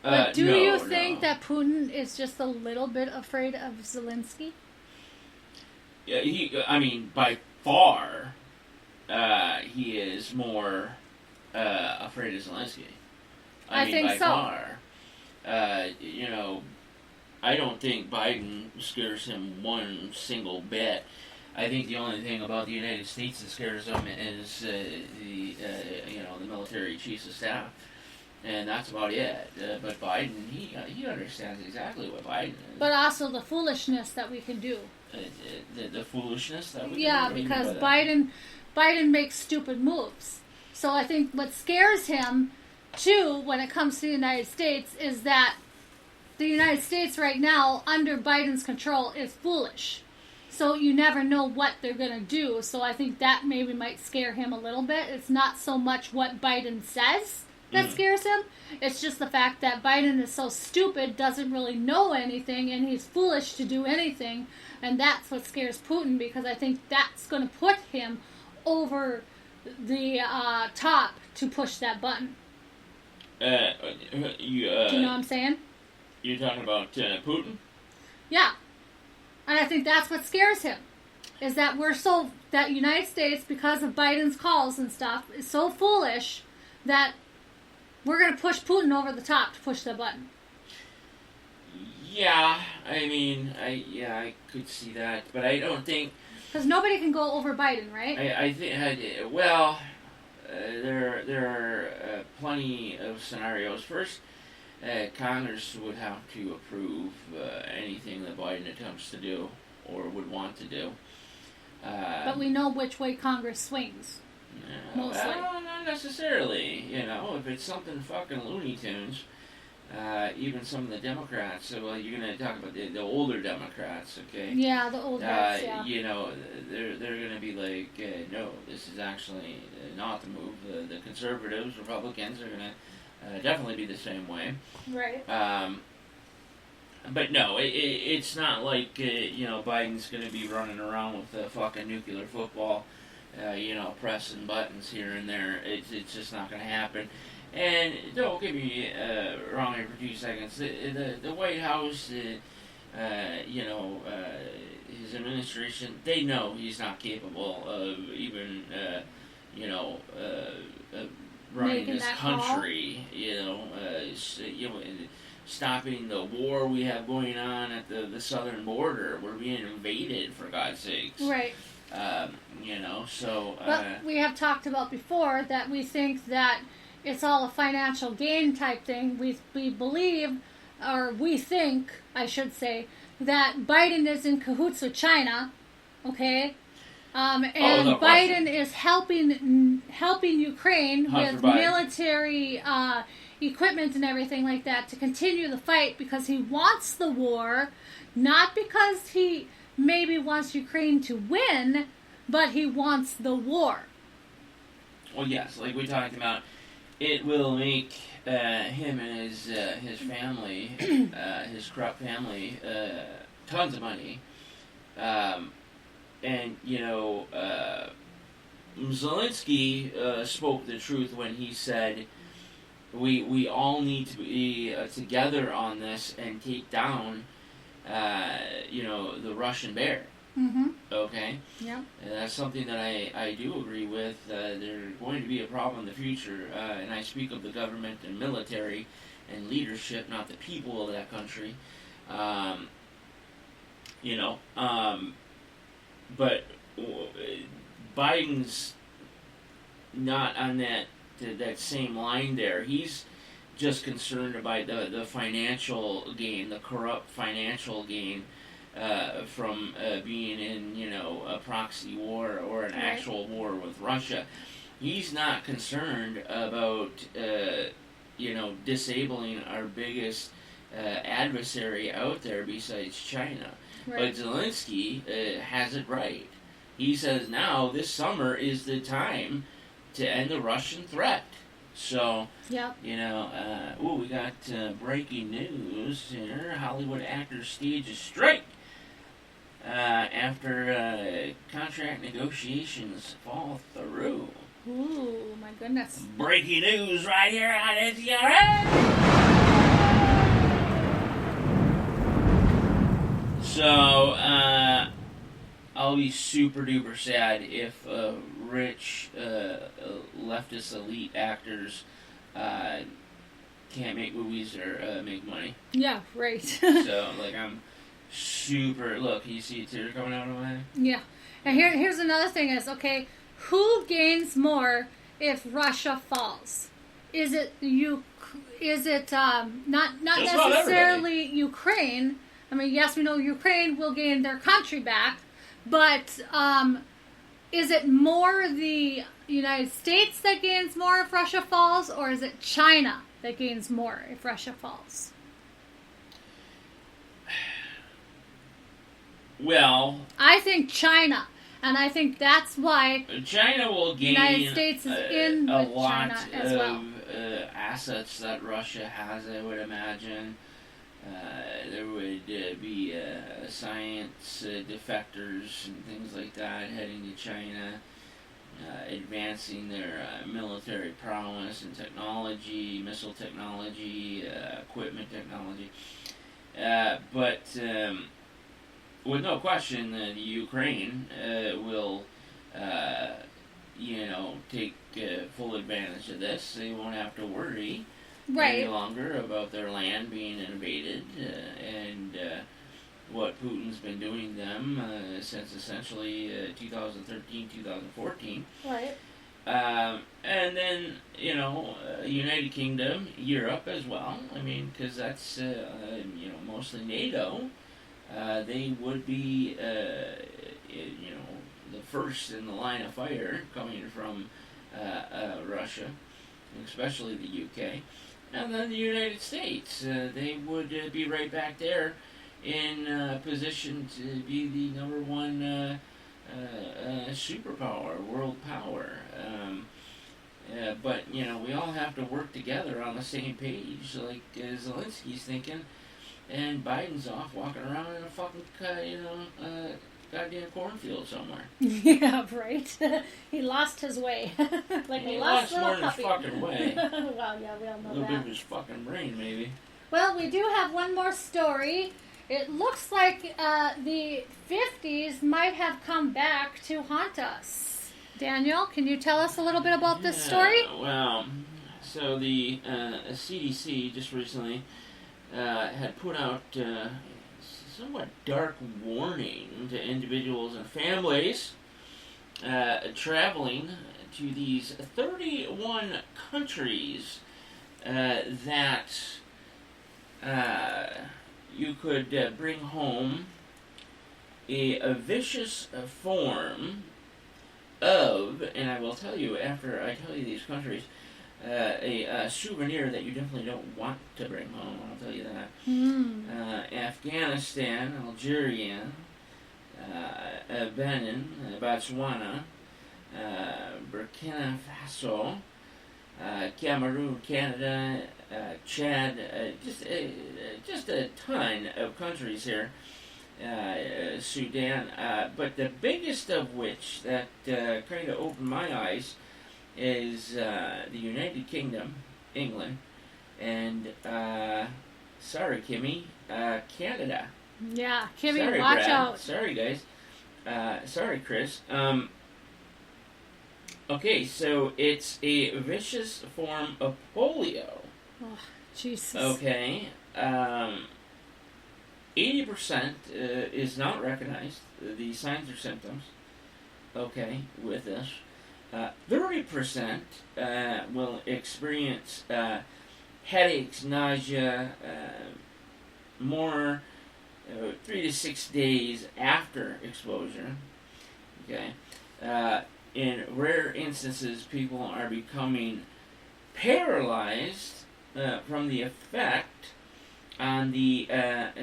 But do you think that Putin is just a little bit afraid of Zelensky? Yeah, by far, he is more afraid of Zelensky. I think by so. Far. I don't think Biden scares him one single bit. I think the only thing about the United States that scares him is the military chiefs of staff, and that's about it. But Biden, he understands exactly what Biden is. But also the foolishness that we can do. The foolishness that we can do. Yeah, because Biden makes stupid moves. So I think what scares him too, when it comes to the United States, is that the United States right now, under Biden's control, is foolish. So you never know what they're going to do. So I think that maybe might scare him a little bit. It's not so much what Biden says that scares him. It's just the fact that Biden is so stupid, doesn't really know anything, and he's foolish to do anything. And that's what scares Putin, because I think that's going to put him over the top to push that button. Do you know what I'm saying? You're talking about Putin? Yeah. And I think that's what scares him. Is that that United States, because of Biden's calls and stuff, is so foolish that we're going to push Putin over the top to push the button. Yeah, I mean, I could see that, but I don't think... Because nobody can go over Biden, right? I think, there are plenty of scenarios. First, Congress would have to approve anything that Biden attempts to do or would want to do. But we know which way Congress swings. Mostly. Well, not necessarily. You know, if it's something fucking Looney Tunes, even some of the Democrats, well, you're going to talk about the older Democrats, okay? Yeah, the old ones, yeah. You know, they're going to be like, no, this is actually not the move. The conservatives, Republicans are going to definitely be the same way. Right. But no, it's not like, Biden's going to be running around with a fucking nuclear football, pressing buttons here and there. It's just not going to happen. And don't get me wrong here for 2 seconds. The White House, his administration, they know he's not capable of even, running this country. Stopping the war we have going on at the southern border. We're being invaded, for God's sakes. Right. So... But we have talked about before that we think that it's all a financial gain type thing. We believe, or we think, I should say, that Biden is in cahoots with China, okay? And Biden is helping Ukraine with military equipment and everything like that to continue the fight because he wants the war, not because he maybe wants Ukraine to win, but he wants the war. Well, yes, like we talked about, it will make him and his family, his corrupt family, tons of money. Zelensky spoke the truth when he said, we all need to be together on this and take down, the Russian bear. Mm-hmm. Okay? Yeah. And that's something that I do agree with. There's going to be a problem in the future, and I speak of the government and military and leadership, not the people of that country. But Biden's not on that same line there. He's just concerned about the financial gain, the corrupt financial gain from being in, a proxy war or an actual war with Russia. He's not concerned about, disabling our biggest adversary out there besides China. Right. But Zelensky has it right. He says now, this summer is the time to end the Russian threat. So, yep. We got breaking news here. Hollywood actor stages strike after contract negotiations fall through. Ooh, my goodness. Breaking news right here on NTRN. So, I'll be super duper sad if rich leftist elite actors can't make movies or make money. Yeah, right. So, I'm super... Look, you see a tear coming out of my eye? Yeah. And here's another thing is, okay, who gains more if Russia falls? Is it not necessarily Ukraine? I mean, yes, we know Ukraine will gain their country back, but is it more the United States that gains more if Russia falls, or is it China that gains more if Russia falls? Well, I think China. And I think that's why China will gain the United States is in a with lot China as well. of assets that Russia has, I would imagine. There would be science defectors and things like that heading to China, advancing their military prowess and technology, missile technology, equipment technology. But with no question, the Ukraine will, take full advantage of this. They won't have to worry any longer about their land being invaded and what Putin's been doing to them since essentially 2013, 2014. Right. And then, United Kingdom, Europe as well. I mean, because that's, mostly NATO. They would be, the first in the line of fire coming from Russia, especially the UK. And then the United States. They would be right back there in position to be the number one superpower, world power. But, we all have to work together on the same page, like Zelensky's thinking. And Biden's off walking around in a fucking, goddamn cornfield somewhere. Yeah, right. He lost his way. Like he a lost lost more little than his puppy. fucking way. Well, yeah, we all know A little that. bit of his fucking brain, maybe. Well, we do have one more story. It looks like the 50s might have come back to haunt us. Daniel, can you tell us a little bit about this story? Well, so the CDC just recently had put out somewhat dark warning to individuals and families traveling to these 31 countries that you could bring home a vicious form of, and I will tell you after I tell you these countries, a souvenir that you definitely don't want to bring home, I'll tell you that. Afghanistan, Algeria, Benin, Botswana, Burkina Faso, Cameroon, Canada, Chad, just a ton of countries here. Sudan, but the biggest of which that kind of opened my eyes is the United Kingdom, England, and sorry, Kimmy, Canada. Yeah, Kimmy, sorry, watch Brad. out. Sorry, guys. Sorry, Chris. Okay, so it's a vicious form of polio. Oh, Jesus. Okay. 80% is not recognized, the signs or symptoms, okay, with this. 30% will experience headaches, nausea, more 3 to 6 days after exposure, okay. In rare instances, people are becoming paralyzed from the effect on the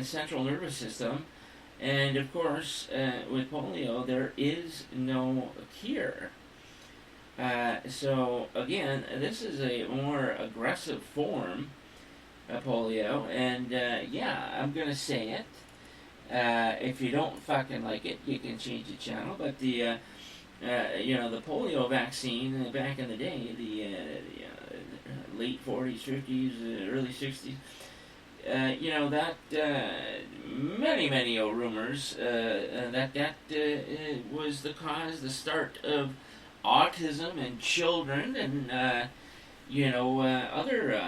central nervous system, and of course, with polio, there is no cure. So again, this is a more aggressive form of polio, and yeah, I'm gonna say it. If you don't fucking like it, you can change the channel. But the the polio vaccine back in the day, the late 40s, 50s, early 60s. Many rumors that was the start of autism in children and other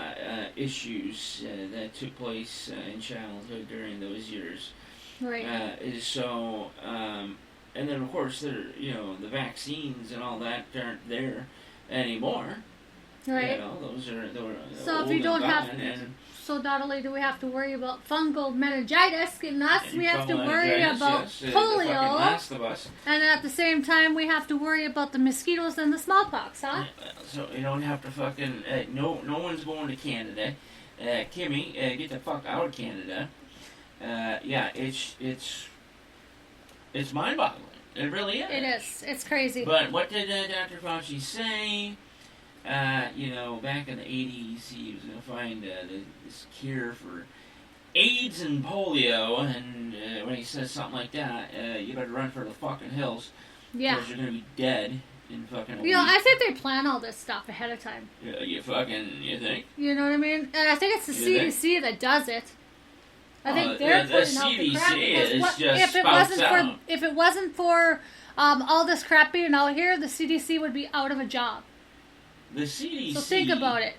issues that took place in childhood during those years. Right. And then of course the vaccines and all that aren't there anymore. Right. Those are so if you don't have, so not only do we have to worry about fungal meningitis getting us, we have to worry about polio, last of us. And at the same time we have to worry about the mosquitoes and the smallpox, huh? So you don't have to fucking no one's going to Canada. Kimmy, get the fuck out of Canada. Yeah, it's It's mind-boggling. It really is. It is. It's crazy. But what did Dr. Fauci say? Back in the 80s, he was going to find this cure for AIDS and polio, and when he says something like that, you better run for the fucking hills. Yeah. Because you're going to be dead in fucking a week. I think they plan all this stuff ahead of time. Yeah, you think? You know what I mean? And I think it's the CDC that does it. I think they're putting out the crap. If it wasn't for all this crap being out here, the CDC would be out of a job. The CDC. So think about it.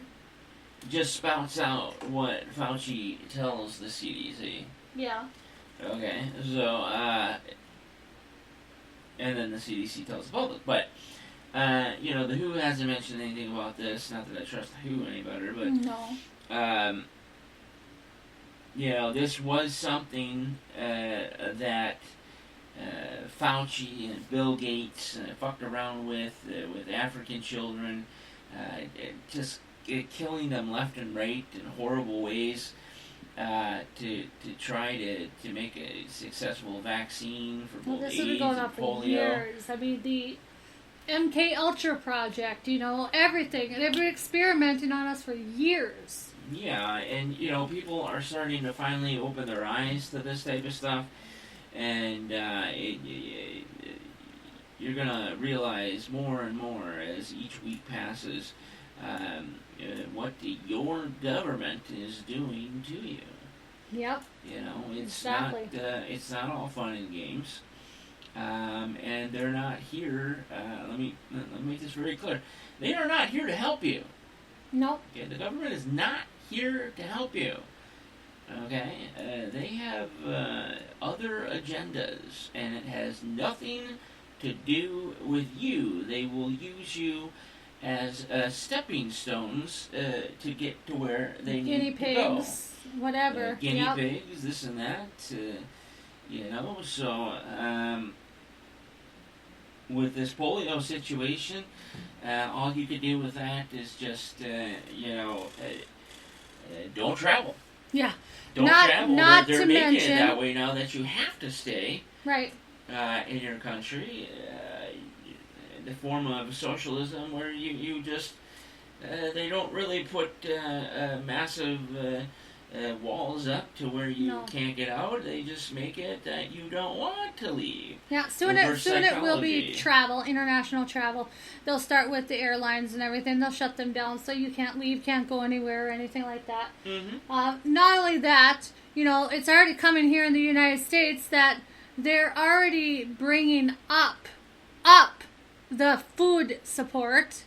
Just spouts out what Fauci tells the CDC. Yeah. Okay, so and then the CDC tells the public, but the WHO hasn't mentioned anything about this. Not that I trust the WHO any better, but no. This was something that Fauci and Bill Gates fucked around with African children, just killing them left and right in horrible ways to try to make a successful vaccine for both AIDS and polio. This has been going on for years. I mean, the MK Ultra project, everything. They've been experimenting on us for years. Yeah, and people are starting to finally open their eyes to this type of stuff, and you're gonna realize more and more as each week passes what your government is doing to you. Yep. It's exactly. It's not all fun and games, and they're not here. Let me make this very clear. They are not here to help you. Nope. Okay, the government is not here to help you. Okay, they have other agendas, and it has nothing to do with you. They will use you as stepping stones to get to where they need to go. Guinea pigs, whatever. Guinea pigs, this and that. So with this polio situation, all you could do with that is just, don't travel. Yeah. Don't travel. They're making mention, it that way now that you have to stay right in your country. The form of socialism where you just they don't really put massive walls up to where you can't get out. They just make it that you don't want to leave. Yeah, soon it will be travel, international travel. They'll start with the airlines and everything. They'll shut them down so you can't leave, can't go anywhere or anything like that. Mm-hmm. Not only that, it's already coming here in the United States that they're already bringing up the food support.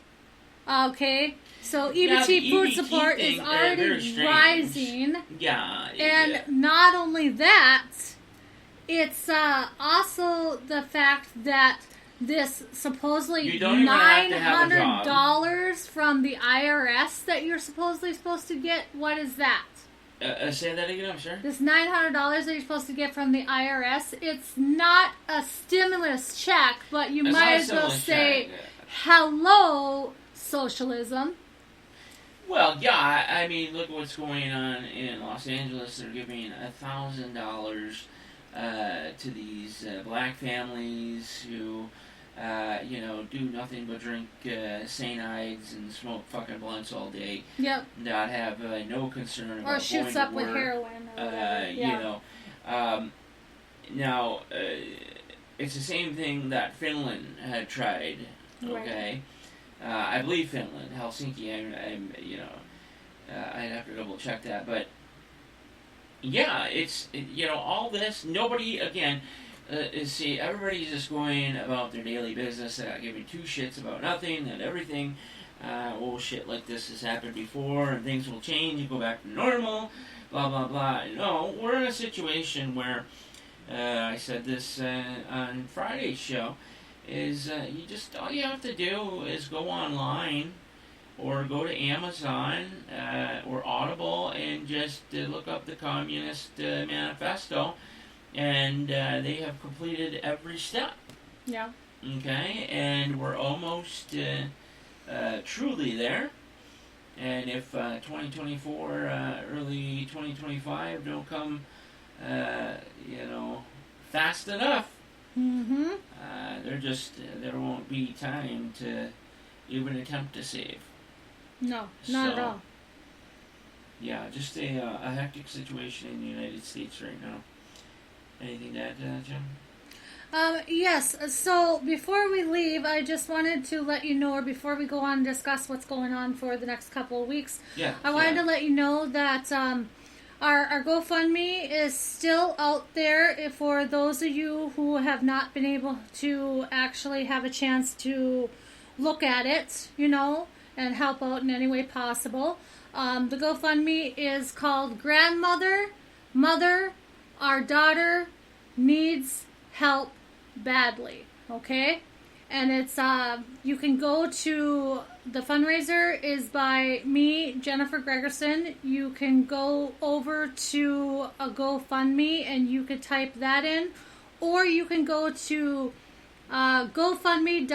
Okay? So EBT food support is already rising. Yeah. And not only that, it's also the fact that this supposedly $900 from the IRS that you're supposed to get, what is that? Say that again, I'm sorry. This $900 that you're supposed to get from the IRS, it's not a stimulus check, but you might as well say, hello, socialism. Well, yeah, I mean, look at what's going on in Los Angeles. They're giving $1,000 to these black families who, do nothing but drink Sainides and smoke fucking blunts all day. Yep. Not have no concern about or shoots going up to with work. heroin. Or whatever. Now, it's the same thing that Finland had tried. Okay. Right. I believe Finland, Helsinki. I'd have to double check that, but yeah, it's all this. Nobody again. See, everybody's just going about their daily business, giving two shits about nothing and everything. Shit like this has happened before, and things will change and go back to normal. Blah blah blah. No, we're in a situation where I said this on Friday's show. Is all you have to do is go online or go to Amazon or Audible and just look up the Communist Manifesto, and they have completed every step. Yeah. Okay, and we're almost truly there. And if 2024, early 2025 don't come, fast enough, Mm-hmm. There won't be time to even attempt to save. No, not at all. Yeah, just a hectic situation in the United States right now. Anything to add to that, Jim? Yes, so before we leave, I just wanted to let you know, or before we go on and discuss what's going on for the next couple of weeks, I wanted to let you know that our GoFundMe is still out there for those of you who have not been able to actually have a chance to look at it, and help out in any way possible. The GoFundMe is called Grandmother, Mother, Our Daughter Needs Help Badly, okay? And it's you can go to the fundraiser is by me, Jennifer Gregerson. You can go over to a GoFundMe and you could type that in, or you can go to GoFundMe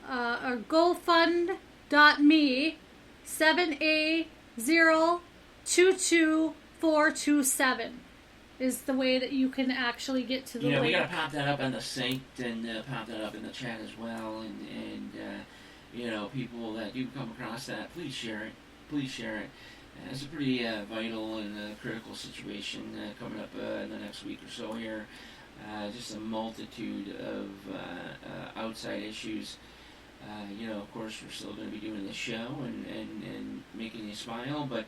or GoFund.me 7A022427 is the way that you can actually get to the link. We gotta pop that up on the site and pop that up in the chat as well. And people that do come across that, please share it. Please share it. It's a pretty vital and critical situation coming up in the next week or so here. Just a multitude of outside issues. Of course, we're still going to be doing the show and making you smile, but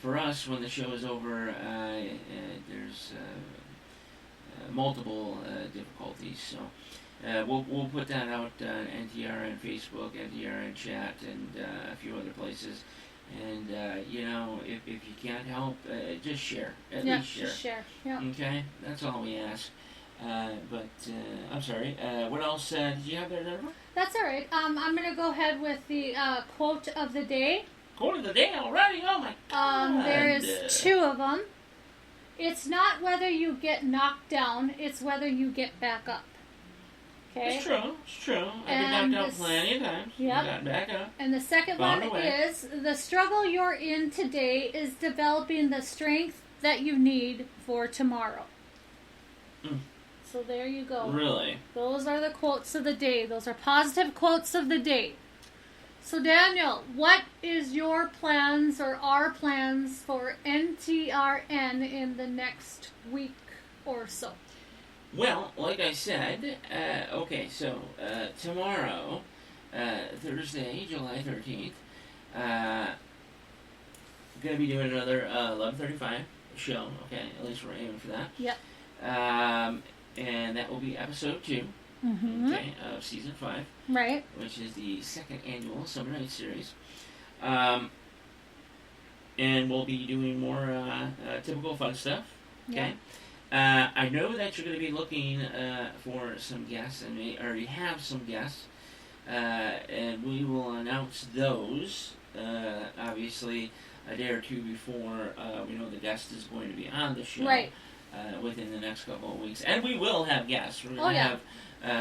for us, when the show is over, there's multiple difficulties. So we'll put that out on NTRN Facebook, NTRN chat, and a few other places. And if you can't help, just share. At least share. Just share. Yeah. Okay, that's all we ask. But I'm sorry. What else did you have there, Jennifer? That's all right. I'm going to go ahead with the quote of the day. Quote of the day already? Oh my God! There is two of them. It's not whether you get knocked down; it's whether you get back up. Okay. It's true. I've been knocked out plenty of times. Yep. Got back up. And the second one is the struggle you're in today is developing the strength that you need for tomorrow. So there you go. Really? Those are the quotes of the day. Those are positive quotes of the day. So Daniel, what is your plans or our plans for NTRN in the next week or so? Well, like I said, so tomorrow, Thursday, July 13th, going to be doing another 11:35 show. Okay, at least we're aiming for that. Yep. And that will be episode 2, of season 5. Right. Which is the second annual Summer Night Series. And we'll be doing more typical fun stuff. Okay. Yeah. I know that you're going to be looking for some guests, and we already have some guests. And we will announce those, obviously, a day or two before we know the guest is going to be on the show. Right. Within the next couple of weeks. And we will have guests. We're going to have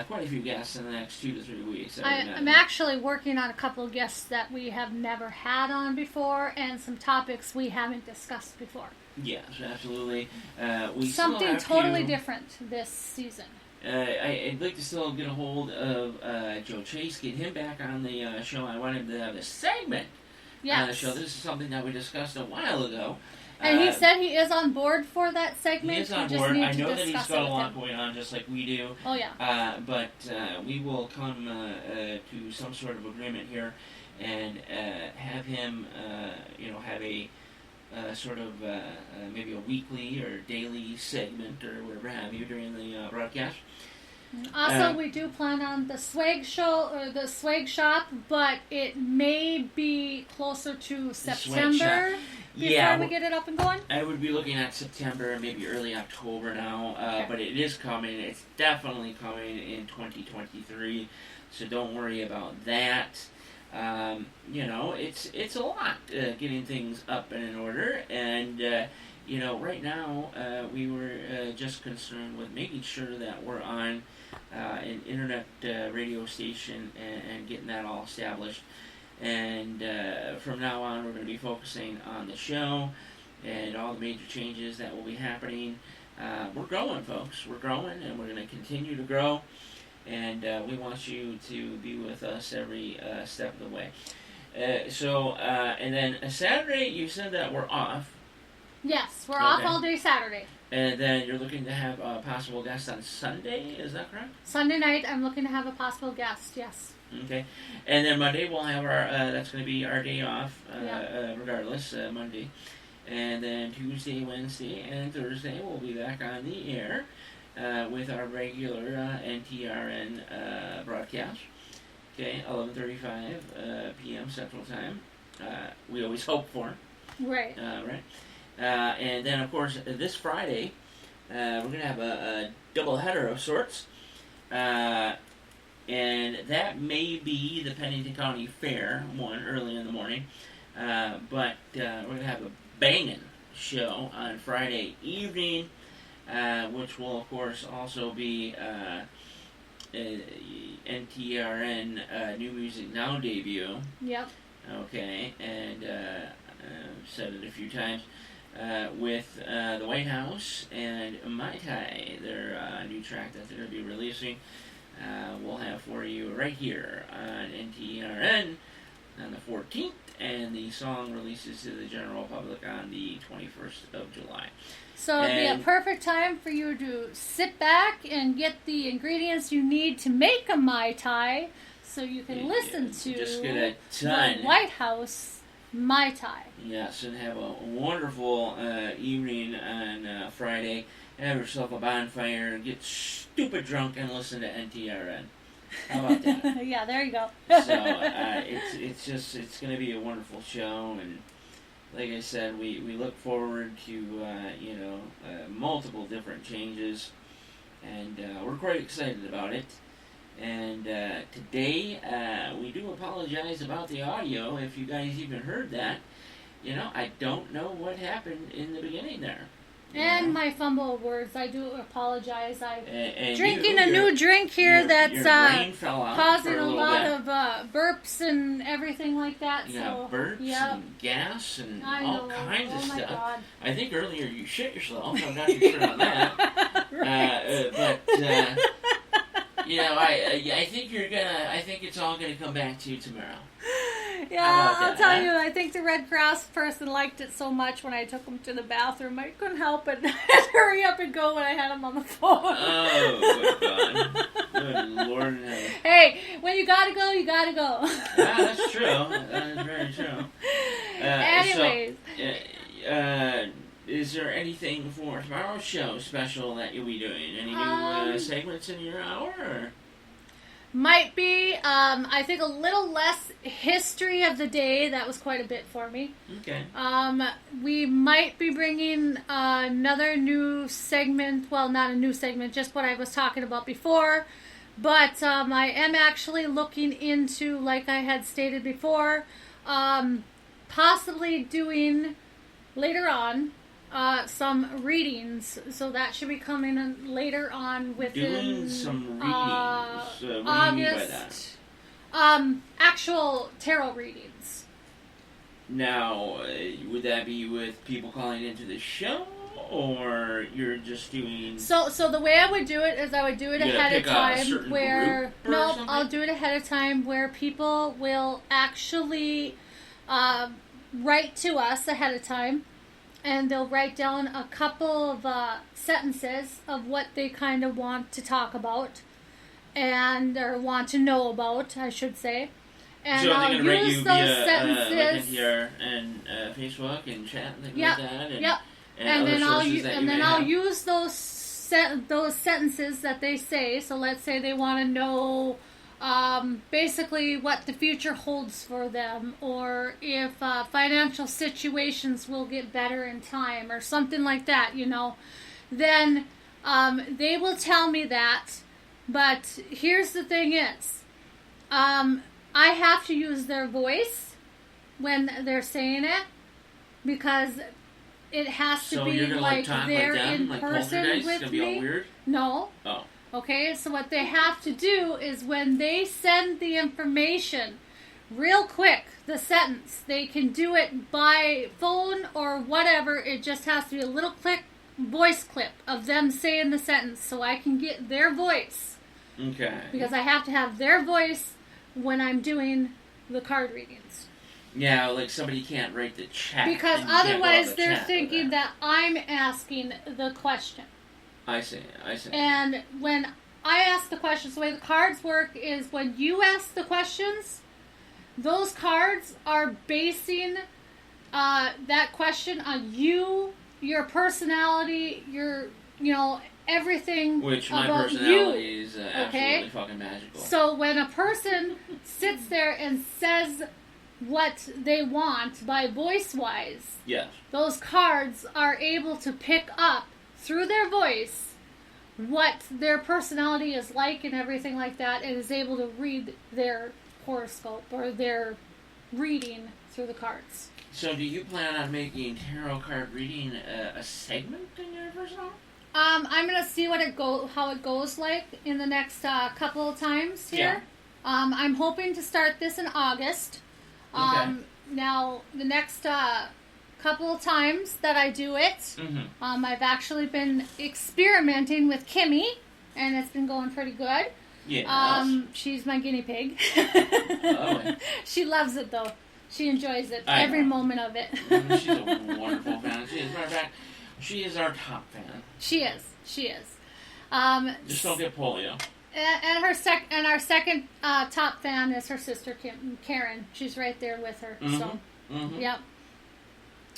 quite a few guests in the next 2 to 3 weeks. I'm actually working on a couple of guests that we have never had on before and some topics we haven't discussed before. Yes, absolutely. Something totally different this season. I'd like to still get a hold of Joe Chase, get him back on the show. I want him to have a segment on the show. This is something that we discussed a while ago. And he said he is on board for that segment. He is on board. I know that he's got a lot going on, just like we do. Oh, yeah. But we will come to some sort of agreement here and have him, have a sort of maybe a weekly or daily segment or whatever have you during the broadcast. Also, we do plan on the swag show or the swag shop, but it may be closer to September before we get it up and going. I would be looking at September, maybe early October now, but it is coming. It's definitely coming in 2023, so don't worry about that. It's a lot getting things up and in order, and right now we were just concerned with making sure that we're on an internet radio station and getting that all established. And from now on, we're going to be focusing on the show and all the major changes that will be happening. we're growing, folks. We're growing, and we're going to continue to grow. And we want you to be with us every step of the way. And then Saturday, you said that we're off. Yes, we're off all day Saturday. And then you're looking to have a possible guest on Sunday, is that correct? Sunday night, I'm looking to have a possible guest, yes. Okay. And then Monday, we'll have our, that's going to be our day off, regardless, Monday. And then Tuesday, Wednesday, and Thursday, we'll be back on the air with our regular NTRN broadcast. Okay, 11:35 p.m. Central Time. We always hope for. Right. Right. And then, of course, this Friday, we're going to have a double header of sorts. And that may be the Pennington County Fair one early in the morning. But we're going to have a banging show on Friday evening, which will, of course, also be NTRN New Music Now debut. Yep. Okay, and I've said it a few times, with the White House and Mai Tai, their new track that they're going to be releasing, we'll have for you right here on NTRN on the 14th, and the song releases to the general public on the 21st of July. So it'd be a perfect time for you to sit back and get the ingredients you need to make a Mai Tai, so you can listen to just get a ton. the White House Mai Tai. Yes, and have a wonderful evening on Friday. Have yourself a bonfire, get stupid drunk, and listen to NTRN. How about that? Yeah, there you go. So it's going to be a wonderful show, and like I said, we look forward to multiple different changes, and we're quite excited about it. And today, we do apologize about the audio, if you guys even heard that. I don't know what happened in the beginning there. And my fumble of words, I do apologize. I'm and drinking a new drink here that's your brain fell out causing for a little lot bit. of burps and everything like that. Yeah, so, burps and gas and all kinds of stuff. God. I think earlier you shit yourself. I'm not too sure on that. Right. I think you're gonna. I think it's all gonna come back to you tomorrow. Yeah, I'll tell you, I think the Red Cross person liked it so much when I took him to the bathroom, I couldn't help it. I had to hurry up and go when I had him on the phone. Oh, good God. Good Lord. Hey, when you gotta go, you gotta go. Yeah, that's true. That is very true. Anyways. Is there anything for tomorrow's show special that you'll be doing? Any new segments in your hour? Or? Might be. I think a little less history of the day. That was quite a bit for me. Okay. We might be bringing another new segment. Well, not a new segment, just what I was talking about before. But I am actually looking into, like I had stated before, possibly doing later on some readings, so that should be coming in later on within doing some readings. What do you mean by that? Actual tarot readings. Now, would that be with people calling into the show, or you're just doing? So the way I would do it is I would do it ahead of time. Where I'll do it ahead of time where people will actually write to us ahead of time. And they'll write down a couple of sentences of what they kind of want to talk about, or want to know about, I should say. And so I'll use those sentences. Like NTR and Facebook and chat and things like that. And then I'll use those sentences that they say. So let's say they want to know. Basically what the future holds for them, or if financial situations will get better in time, or something like that, then they will tell me that. But here's the thing is, I have to use their voice when they're saying it, because it has to be like they're in person with me. All weird? No. Oh. Okay, so what they have to do is when they send the information real quick, the sentence, they can do it by phone or whatever. It just has to be a little voice clip of them saying the sentence so I can get their voice. Okay. Because I have to have their voice when I'm doing the card readings. Yeah, like somebody can't write the check. Because and you can't go otherwise off the they're check thinking with that I'm asking the question. I see. And when I ask the questions, the way the cards work is when you ask the questions, those cards are basing that question on you, your personality, everything Which my about personality you. is absolutely fucking magical. So when a person sits there and says what they want by voice-wise, yes, those cards are able to pick up through their voice what their personality is like and everything like that, and is able to read their horoscope or their reading through the cards. So do you plan on making tarot card reading a segment in your first one? I'm gonna see how it goes like in the next couple of times here. Yeah. I'm hoping to start this in August. Okay. Now the next couple of times that I do it, I've actually been experimenting with Kimmy, and it's been going pretty good. Yeah. She's my guinea pig. Oh. She loves it though. She enjoys it, I every know. moment of it. She's a wonderful fan. As a matter of fact, she is our top fan. She is. Just don't get polio. And our second top fan is her sister Karen. She's right there with her. So, yep.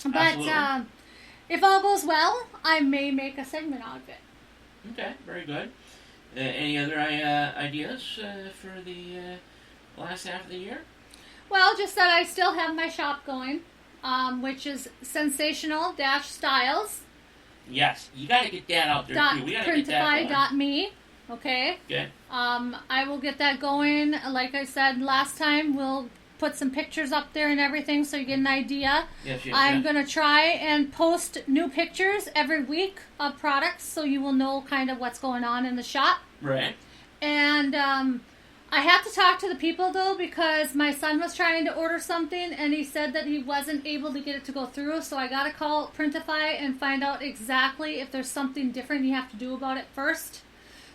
But if all goes well, I may make a segment out of it. Okay, very good. Any other ideas for the last half of the year? Well, just that I still have my shop going, which is sensational-styles. Yes, you got to get that out there too. We got to get that going. Printify.me. Okay. Okay. I will get that going. Like I said last time, we'll put some pictures up there and everything so you get an idea. Yes, I'm going to try and post new pictures every week of products so you will know kind of what's going on in the shop. Right. And I have to talk to the people, though, because my son was trying to order something, and he said that he wasn't able to get it to go through, so I got to call Printify and find out exactly if there's something different you have to do about it first.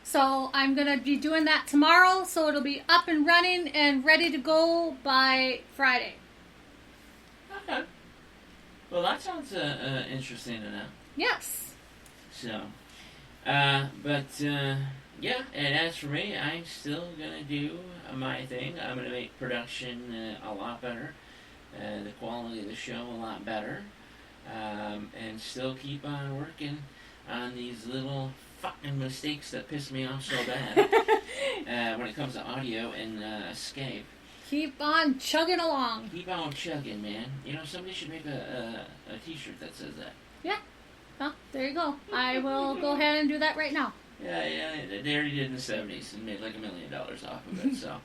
So I'm going to be doing that tomorrow, so it'll be up and running and ready to go by Friday. Okay. Well, that sounds interesting enough. Yes. So, yeah, and as for me, I'm still going to do my thing. I'm going to make production a lot better, the quality of the show a lot better, and still keep on working on these little fucking mistakes that piss me off so bad when it comes to audio and Skype. Keep on chugging along. Keep on chugging, man. You know, somebody should make a t-shirt that says that. Yeah. Well, there you go. I will go ahead and do that right now. Yeah, they already did in the 70s and made like $1 million off of it, so.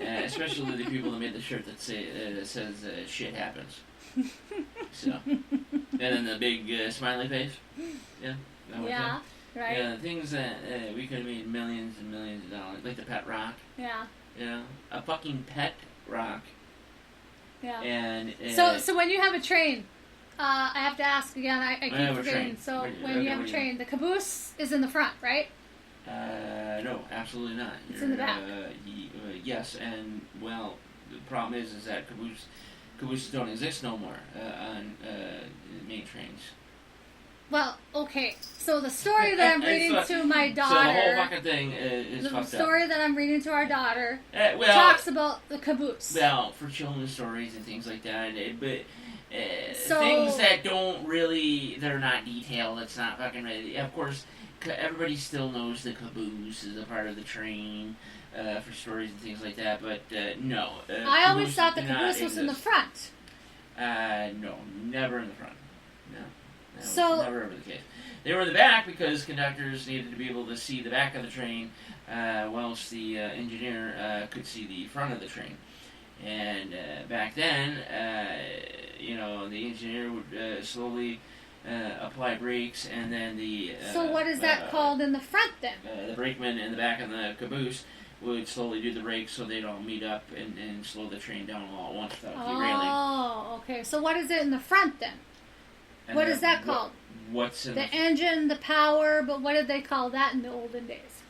Especially the people that made the shirt that says shit happens. So. And then the big smiley face. Yeah. Yeah, right. Yeah, the things that we could have made millions and millions of dollars, like the pet rock. Yeah. You know, a fucking pet rock. Yeah. And so when you have a train, I have to ask again. I keep forgetting. So when you have a train, the caboose is in the front, right? No, absolutely not. It's in the back. Yes, and well, the problem is that cabooses don't exist no more on main trains. Well, okay. So the story that I'm reading to my daughter. So the whole fucking thing is fucked up. The story that I'm reading to our daughter well, talks about the caboose. Well, for children's stories and things like that, but things that don't really, they're not detailed. It's not fucking ready. Of course, everybody still knows the caboose is a part of the train for stories and things like that. But no, I always thought the caboose was in the front. No, never in the front. No. That was never ever the case. They were in the back because conductors needed to be able to see the back of the train, whilst the engineer could see the front of the train. And back then, the engineer would slowly apply brakes, and then the... so what is that called in the front then? The brakeman in the back of the caboose would slowly do the brakes so they'd all meet up and slow the train down all at once without derailing. Oh, okay. So what is it in the front then? And What is that called? What's in the engine, the power, but what did they call that in the olden days?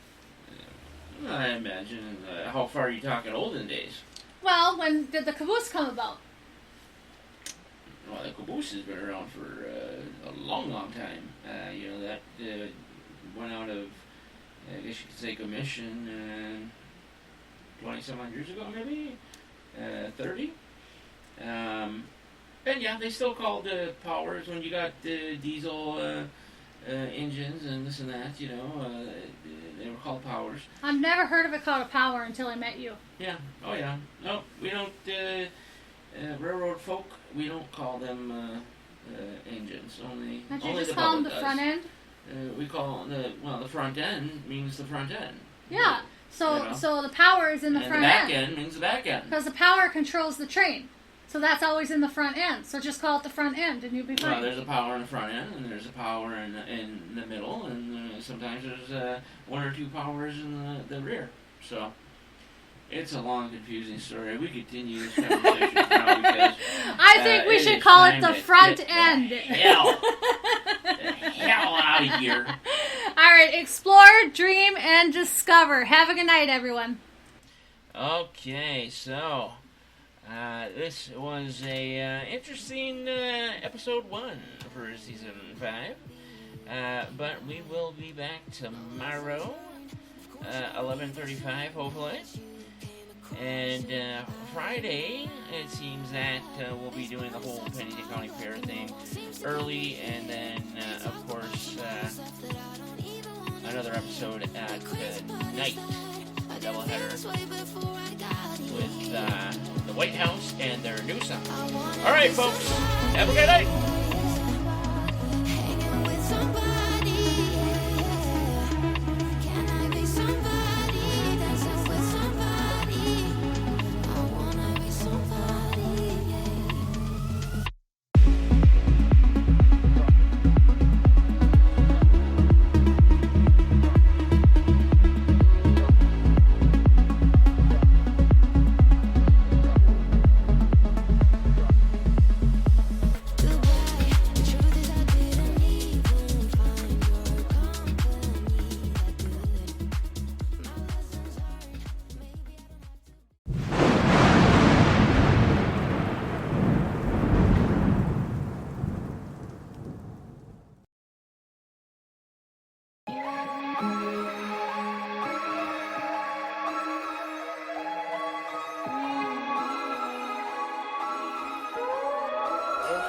I imagine. How far are you talking olden days? Well, when did the caboose come about? Well, the caboose has been around for a long, long time. That went out of, I guess you could say, commission 20-some odd years ago, maybe 30. And yeah, they still called powers when you got diesel engines and this and that. They were called powers. I've never heard of it called a power until I met you. Yeah. Oh yeah. No, we don't. Railroad folk, we don't call them engines. Only. Don't you only just the call them public the does. front end? We call the front end means the front end. Yeah. So the power is in the and front the back end. end means the back end. Because the power controls the train. So that's always in the front end. So just call it the front end and you'll be fine. Well, there's a power in the front end, and there's a power in the middle, and sometimes there's one or two powers in the rear. So it's a long, confusing story. We continue this conversation now because I think we should call it the front end. The hell out of here. All right, explore, dream, and discover. Have a good night, everyone. Okay, so this was a interesting episode 1 for season 5. But we will be back tomorrow, 11:35, hopefully. And Friday, it seems that we'll be doing the whole Pennington County Fair thing early, and then, of course, another episode at night, a doubleheader with the White House and their new song. All right, folks, have a good night.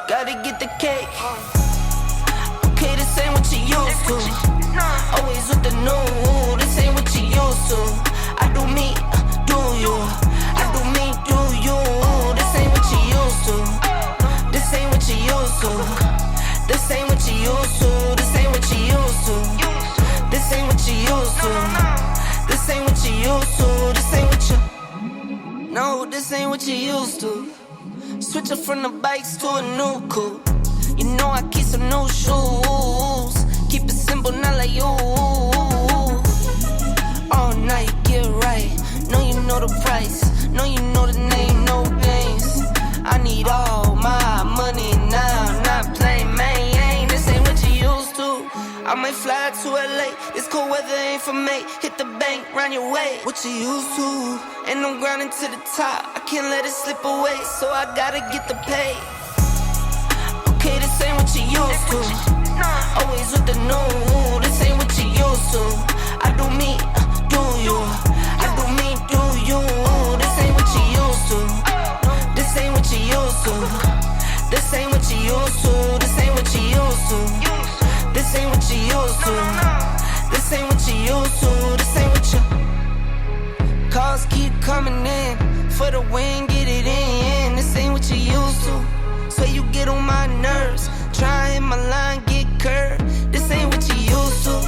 Gotta get the cake. Okay, this ain't what you used to. Always with the new. This ain't what you used to. I do me, do you? I do me, do you? This ain't what you used to. This ain't what you used to. This ain't what you used to. This ain't what you used to. This ain't what you used to. This ain't what you used to. This ain't what you. No, this ain't what you used to. Switching from the bikes to a new coupe. You know I keep some new shoes. Keep it simple, not like you. All night, get right. Know you know the price. Know you know the name, no games. I need all my money now. Not playing, man. This ain't what you used to. I might fly to LA. This cold weather ain't for me. Hit the bank, run your way. What you used to? And I'm grinding to the top. I can't let it slip away, so I gotta get the pay. Okay, this ain't what you used to. Always with the new. This ain't what you used to. I do me, do you? I do me, do you? This ain't what you used to. This ain't what you used to. This ain't what you used to. This ain't what you used to. This ain't what you used to. This ain't what you used to. This ain't what you. Calls keep coming in. For the win, get it in. This ain't what you used to. So you get on my nerves. Try and hit my line, get curved. This ain't what you used to.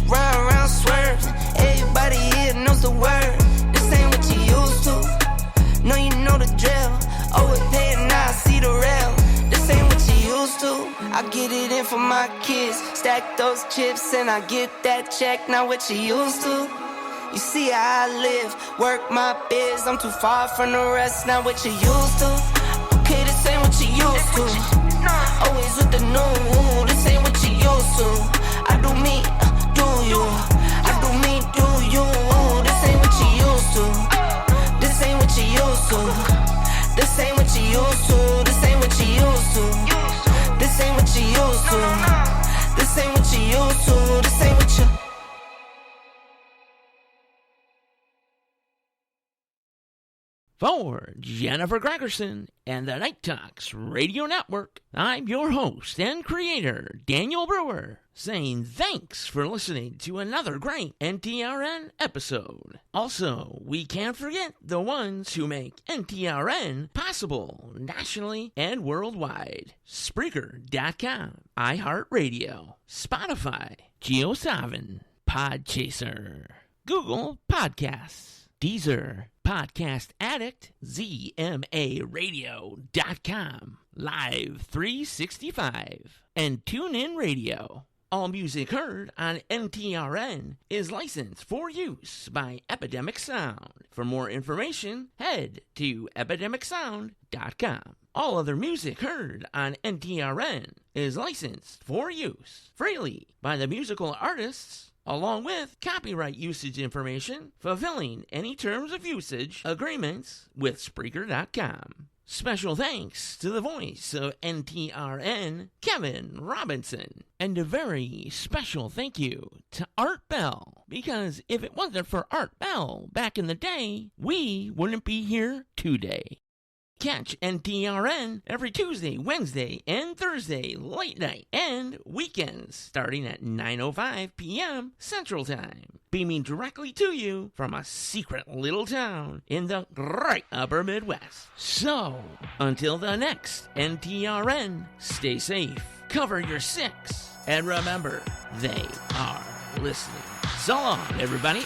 Ride around, swerve. Everybody here knows the word. This ain't what you used to. Know you know the drill. Always paying, now I see the rail. This ain't what you used to. I get it in for my kids. Stack those chips and I get that check. Not what you used to. You see how I live, work my biz. I'm too far from the rest, not what you used to. Okay, this ain't what you used to. always with the new. This ain't what you used to. I do me, do you? I do me, do you? This ain't what you used to. This ain't what you used to. This ain't what you used to. This ain't what you used to. This ain't what you used to. This ain't what you used to. This ain't what you. For Jennifer Gregerson and the Night Talks Radio Network, I'm your host and creator, Daniel Brewer, saying thanks for listening to another great NTRN episode. Also, we can't forget the ones who make NTRN possible nationally and worldwide. Spreaker.com, iHeartRadio, Spotify, JioSaavn, Podchaser, Google Podcasts, Deezer, Podcast Addict, ZMARadio.com, Live 365, and TuneIn Radio. All music heard on NTRN is licensed for use by Epidemic Sound. For more information, head to epidemicsound.com. All other music heard on NTRN is licensed for use freely by the musical artists, along with copyright usage information, fulfilling any terms of usage agreements with Spreaker.com. Special thanks to the voice of NTRN, Kevin Robinson. And a very special thank you to Art Bell, because if it wasn't for Art Bell back in the day, we wouldn't be here today. Catch NTRN every Tuesday, Wednesday, and Thursday late night and weekends starting at 9:05 p.m. Central Time, beaming directly to you from a secret little town in the great upper Midwest. So, until the next NTRN, stay safe, cover your six, and remember, they are listening. So long, everybody.